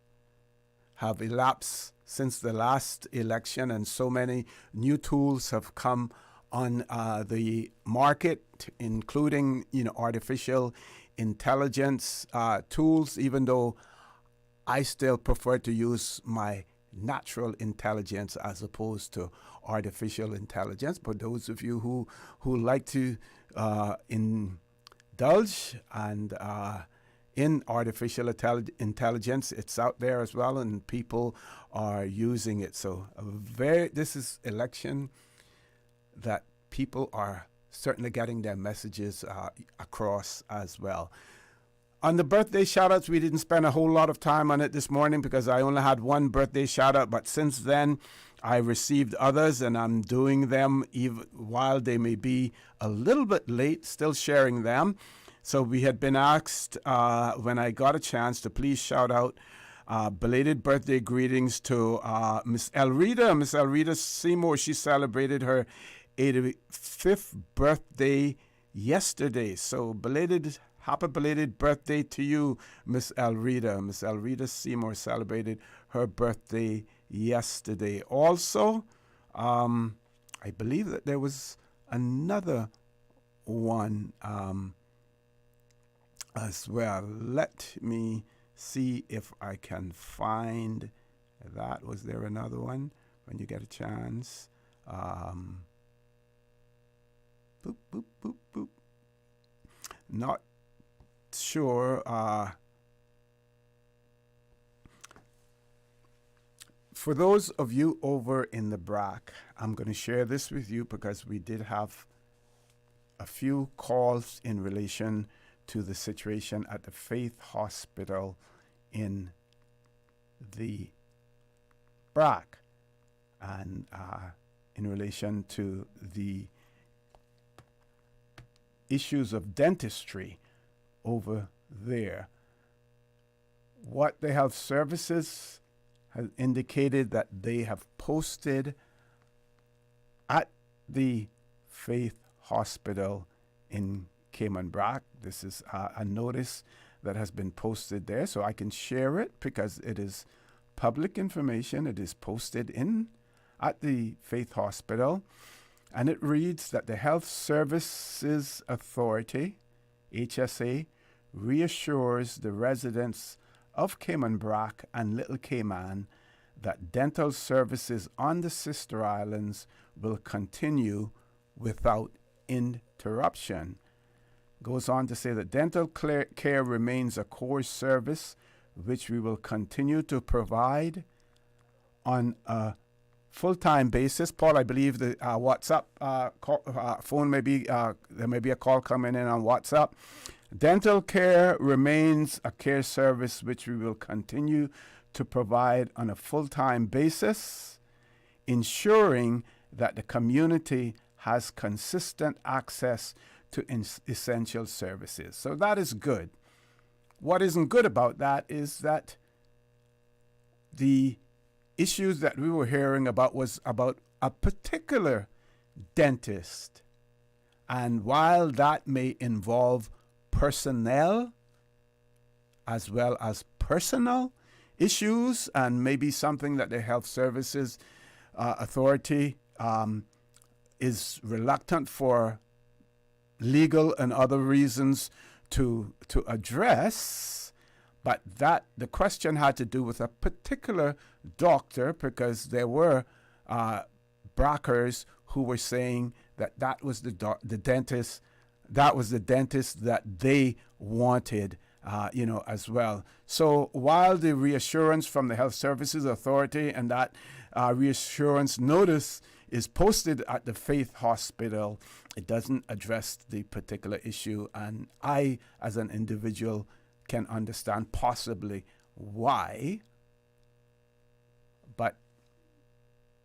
have elapsed since the last election, and so many new tools have come on the market, including artificial intelligence tools, even though I still prefer to use my natural intelligence as opposed to artificial intelligence. But those of you who like to indulge and in artificial intelligence, it's out there as well, and people are using it. So this is election that people are certainly getting their messages across as well. On the birthday shout-outs, we didn't spend a whole lot of time on it this morning because I only had one birthday shout-out, but since then I received others, and I'm doing them even while they may be a little bit late, still sharing them. So we had been asked when I got a chance to please shout out belated birthday greetings to Miss Elrita. Miss Elrita Seymour, she celebrated her 85th birthday yesterday. So happy belated birthday to you, Miss Elrita. Miss Elrita Seymour celebrated her birthday yesterday. Also, I believe that there was another one as well. Let me see if I can find that. Was there another one? When you get a chance. Boop, boop, boop, boop. Not sure. For those of you over in the Brac, I'm going to share this with you because we did have a few calls in relation to the situation at the Faith Hospital in the Brac, and in relation to the issues of dentistry over there. What the health services has indicated that they have posted at the Faith Hospital in Cayman Brac. This is a notice that has been posted there, so I can share it because it is public information. It is posted at the Faith Hospital, and it reads that the Health Services Authority, HSA, reassures the residents of Cayman Brac and Little Cayman that dental services on the sister islands will continue without interruption. Goes on to say that dental care remains a core service which we will continue to provide on a full-time basis. Paul, I believe the WhatsApp phone there may be a call coming in on WhatsApp. Dental care remains a care service which we will continue to provide on a full-time basis, ensuring that the community has consistent access to essential services. So that is good. What isn't good about that is that the issues that we were hearing about was about a particular dentist. And while that may involve personnel as well as personal issues, and maybe something that the Health Services Authority is reluctant for legal and other reasons to address, but that the question had to do with a particular doctor, because there were Brackers who were saying that was the dentist, that was the dentist that they wanted, as well. So while the reassurance from the Health Services Authority and that reassurance notice is posted at the Faith Hospital, it doesn't address the particular issue. And I, as an individual, can understand possibly why. But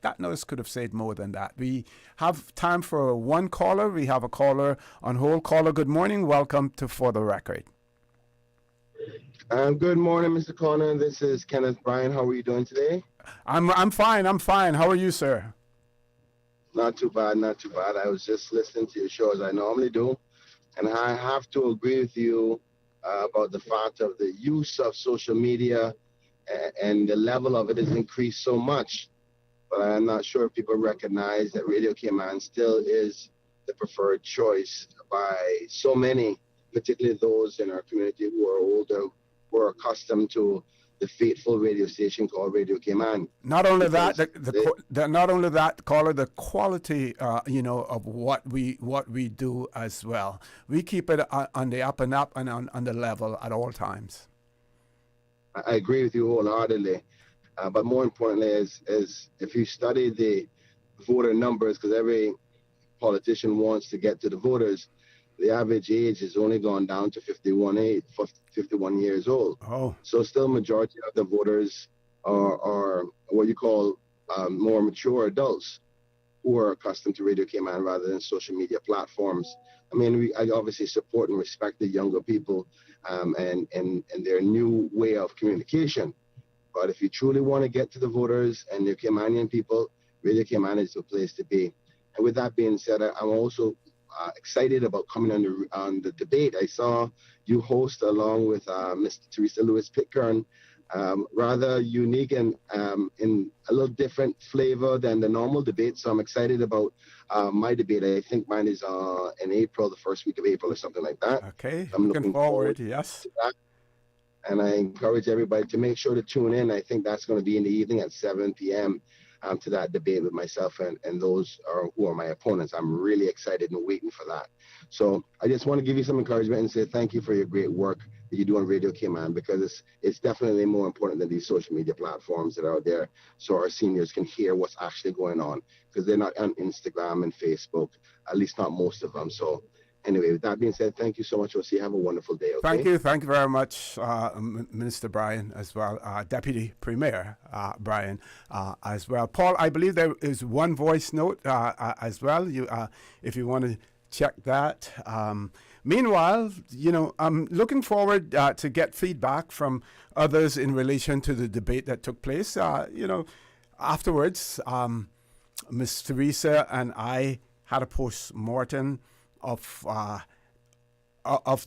that notice could have said more than that. We have time for one caller. We have a caller on hold. Caller, good morning. Welcome to For the Record. Good morning, Mr. Connor. This is Kenneth Bryan. How are you doing today? I'm fine. I'm fine. How are you, sir? Not too bad, not too bad. I was just listening to your show as I normally do, and I have to agree with you about the fact of the use of social media and the level of it has increased so much. But I'm not sure if people recognize that Radio Cayman still is the preferred choice by so many, particularly those in our community who are older, who are accustomed to the faithful radio station called Radio Cayman. Not only that, not only that, caller, the quality, of what we do as well. We keep it on the up and up and on the level at all times. I agree with you wholeheartedly, but more importantly, is if you study the voter numbers, because every politician wants to get to the voters, the average age has only gone down to 51 years old. Oh. So still majority of the voters are what you call more mature adults who are accustomed to Radio Cayman rather than social media platforms. I mean, I obviously support and respect the younger people and their new way of communication. But if you truly want to get to the voters and the Caymanian people, Radio Cayman is the place to be. And with that being said, I'm also excited about coming on the debate. I saw you host along with Ms. Teresa Lewis Pitcairn, rather unique and in a little different flavor than the normal debate. So I'm excited about my debate. I think mine is in April, the first week of April or something like that. Okay, I'm looking forward yes. to that. And I encourage everybody to make sure to tune in. I think that's going to be in the evening at 7 p.m. To that debate with myself and those who are my opponents. I'm really excited and waiting for that. So I just want to give you some encouragement and say thank you for your great work that you do on Radio Cayman, because it's definitely more important than these social media platforms that are out there, so our seniors can hear what's actually going on, because they're not on Instagram and Facebook, at least not most of them. So anyway, with that being said, thank you so much. We'll see you. Have a wonderful day. Okay? Thank you very much, Minister Bryan, as well, Deputy Premier Bryan, as well. Paul, I believe there is one voice note as well. You, if you want to check that. Meanwhile, I'm looking forward to get feedback from others in relation to the debate that took place. Afterwards, Ms. Teresa and I had a post-mortem of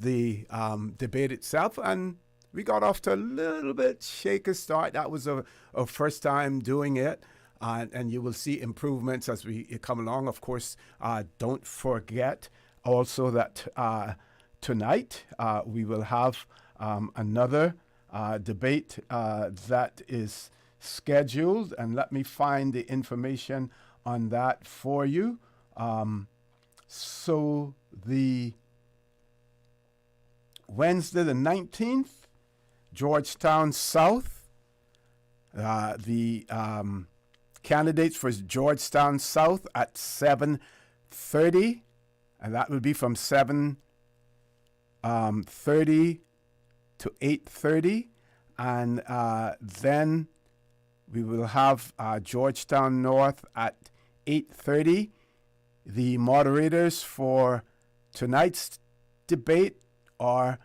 the debate itself, and we got off to a little bit shaky start. That was our first time doing it, and you will see improvements as we come along. Of course, don't forget also that tonight we will have another debate that is scheduled, and let me find the information on that for you. So the Wednesday the 19th, Georgetown South, the candidates for Georgetown South at 7:30, and that will be from 7:30 to 8:30, and then we will have Georgetown North at 8:30. The moderators for tonight's debate are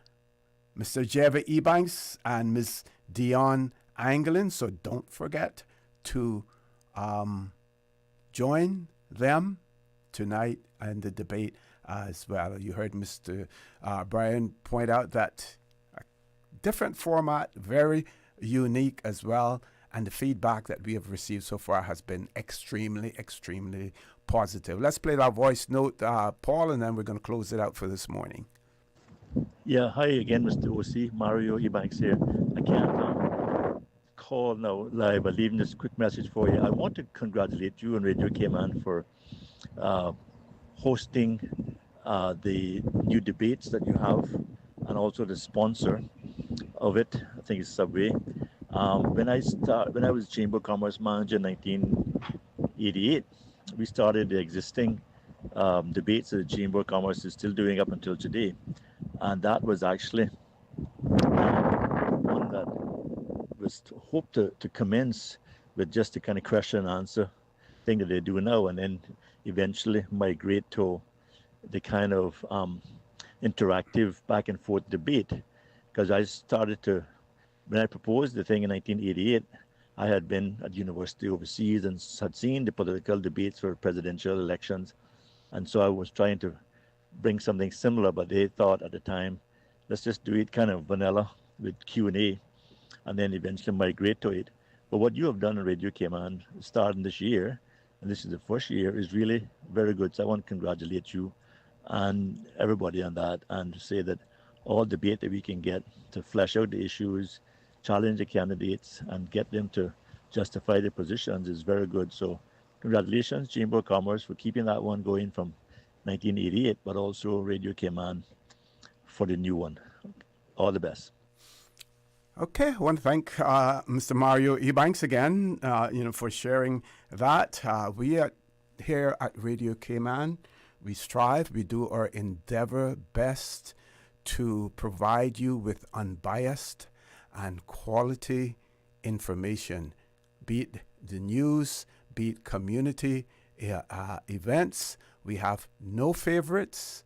Mr. Jeva Ebanks and Ms. Dion Anglin, so don't forget to join them tonight in the debate as well. You heard Mr. Bryan point out that a different format, very unique as well, and the feedback that we have received so far has been extremely, extremely positive. Let's play that voice note, Paul, and then we're going to close it out for this morning. Yeah, hi again, Mr. OC. Mario Ebanks here. I can't call now live, but leaving this quick message for you. I want to congratulate you and Radio Cayman for hosting the new debates that you have, and also the sponsor of it. I think it's Subway. When I was Chamber of Commerce manager in 1988, we started the existing debates that the Chamber of Commerce is still doing up until today, and that was actually one that was hoped to commence with just a kind of question and answer thing that they do now, and then eventually migrate to the kind of interactive back and forth debate. Because I started to, when I proposed the thing in 1988, I had been at university overseas and had seen the political debates for presidential elections. And so I was trying to bring something similar, but they thought at the time, let's just do it kind of vanilla with Q&A and then eventually migrate to it. But what you have done on Radio Cayman starting this year, and this is the first year, is really very good. So I want to congratulate you and everybody on that, and say that all debate that we can get to flesh out the issues, challenge the candidates, and get them to justify their positions is very good. So congratulations, Chamber of Commerce, for keeping that one going from 1988, but also Radio Cayman for the new one. All the best. Okay, I want to thank Mr. Mario Ebanks again, for sharing that. We here at Radio Cayman, we strive, we do our endeavor best to provide you with unbiased and quality information, be it the news, be it community events. We have no favorites.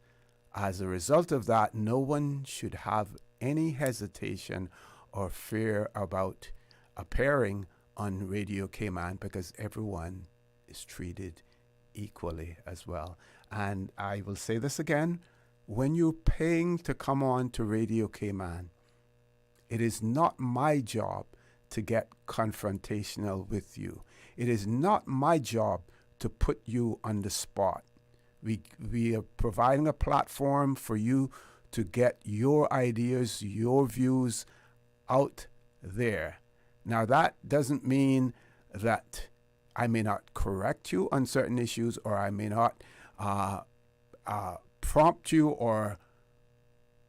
As a result of that, no one should have any hesitation or fear about appearing on Radio Cayman, because everyone is treated equally as well. And I will say this again, when you're paying to come on to Radio Cayman, it is not my job to get confrontational with you. It is not my job to put you on the spot. We are providing a platform for you to get your ideas, your views out there. Now, that doesn't mean that I may not correct you on certain issues, or I may not prompt you or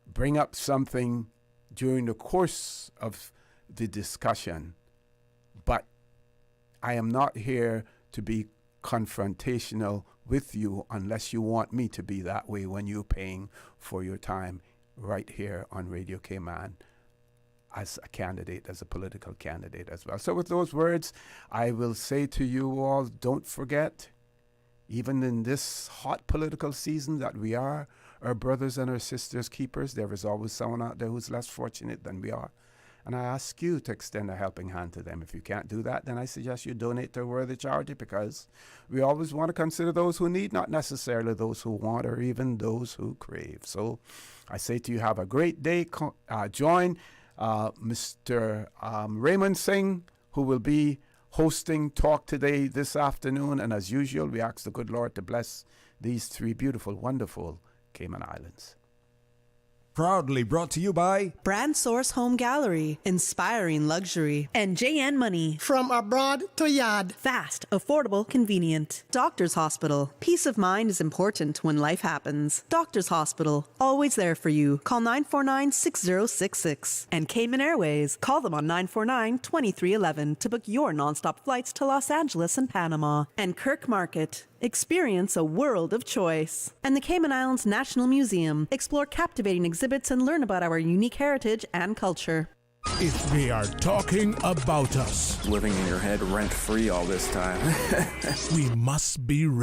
bring up something during the course of the discussion. But I am not here to be confrontational with you unless you want me to be that way when you're paying for your time right here on Radio Cayman as a candidate, as a political candidate as well. So with those words, I will say to you all, don't forget, even in this hot political season that we are, our brothers and our sisters keepers, there is always someone out there who's less fortunate than we are. And I ask you to extend a helping hand to them. If you can't do that, then I suggest you donate to a worthy charity, because we always want to consider those who need, not necessarily those who want or even those who crave. So I say to you, have a great day. Join Mr. Raymond Singh, who will be hosting Talk Today this afternoon. And as usual, we ask the good Lord to bless these three beautiful, wonderful Cayman Islands. Proudly brought to you by Brand Source Home Gallery, inspiring luxury. And JN Money. From abroad to yard. Fast, affordable, convenient. Doctor's Hospital. Peace of mind is important when life happens. Doctor's Hospital, always there for you. Call 949-6066. And Cayman Airways. Call them on 949-2311 to book your nonstop flights to Los Angeles and Panama. And Kirk Market. Experience a world of choice. And the Cayman Islands National Museum. Explore captivating exhibits and learn about our unique heritage and culture. If they are talking about us, living in your head rent-free all this time, we must be ready.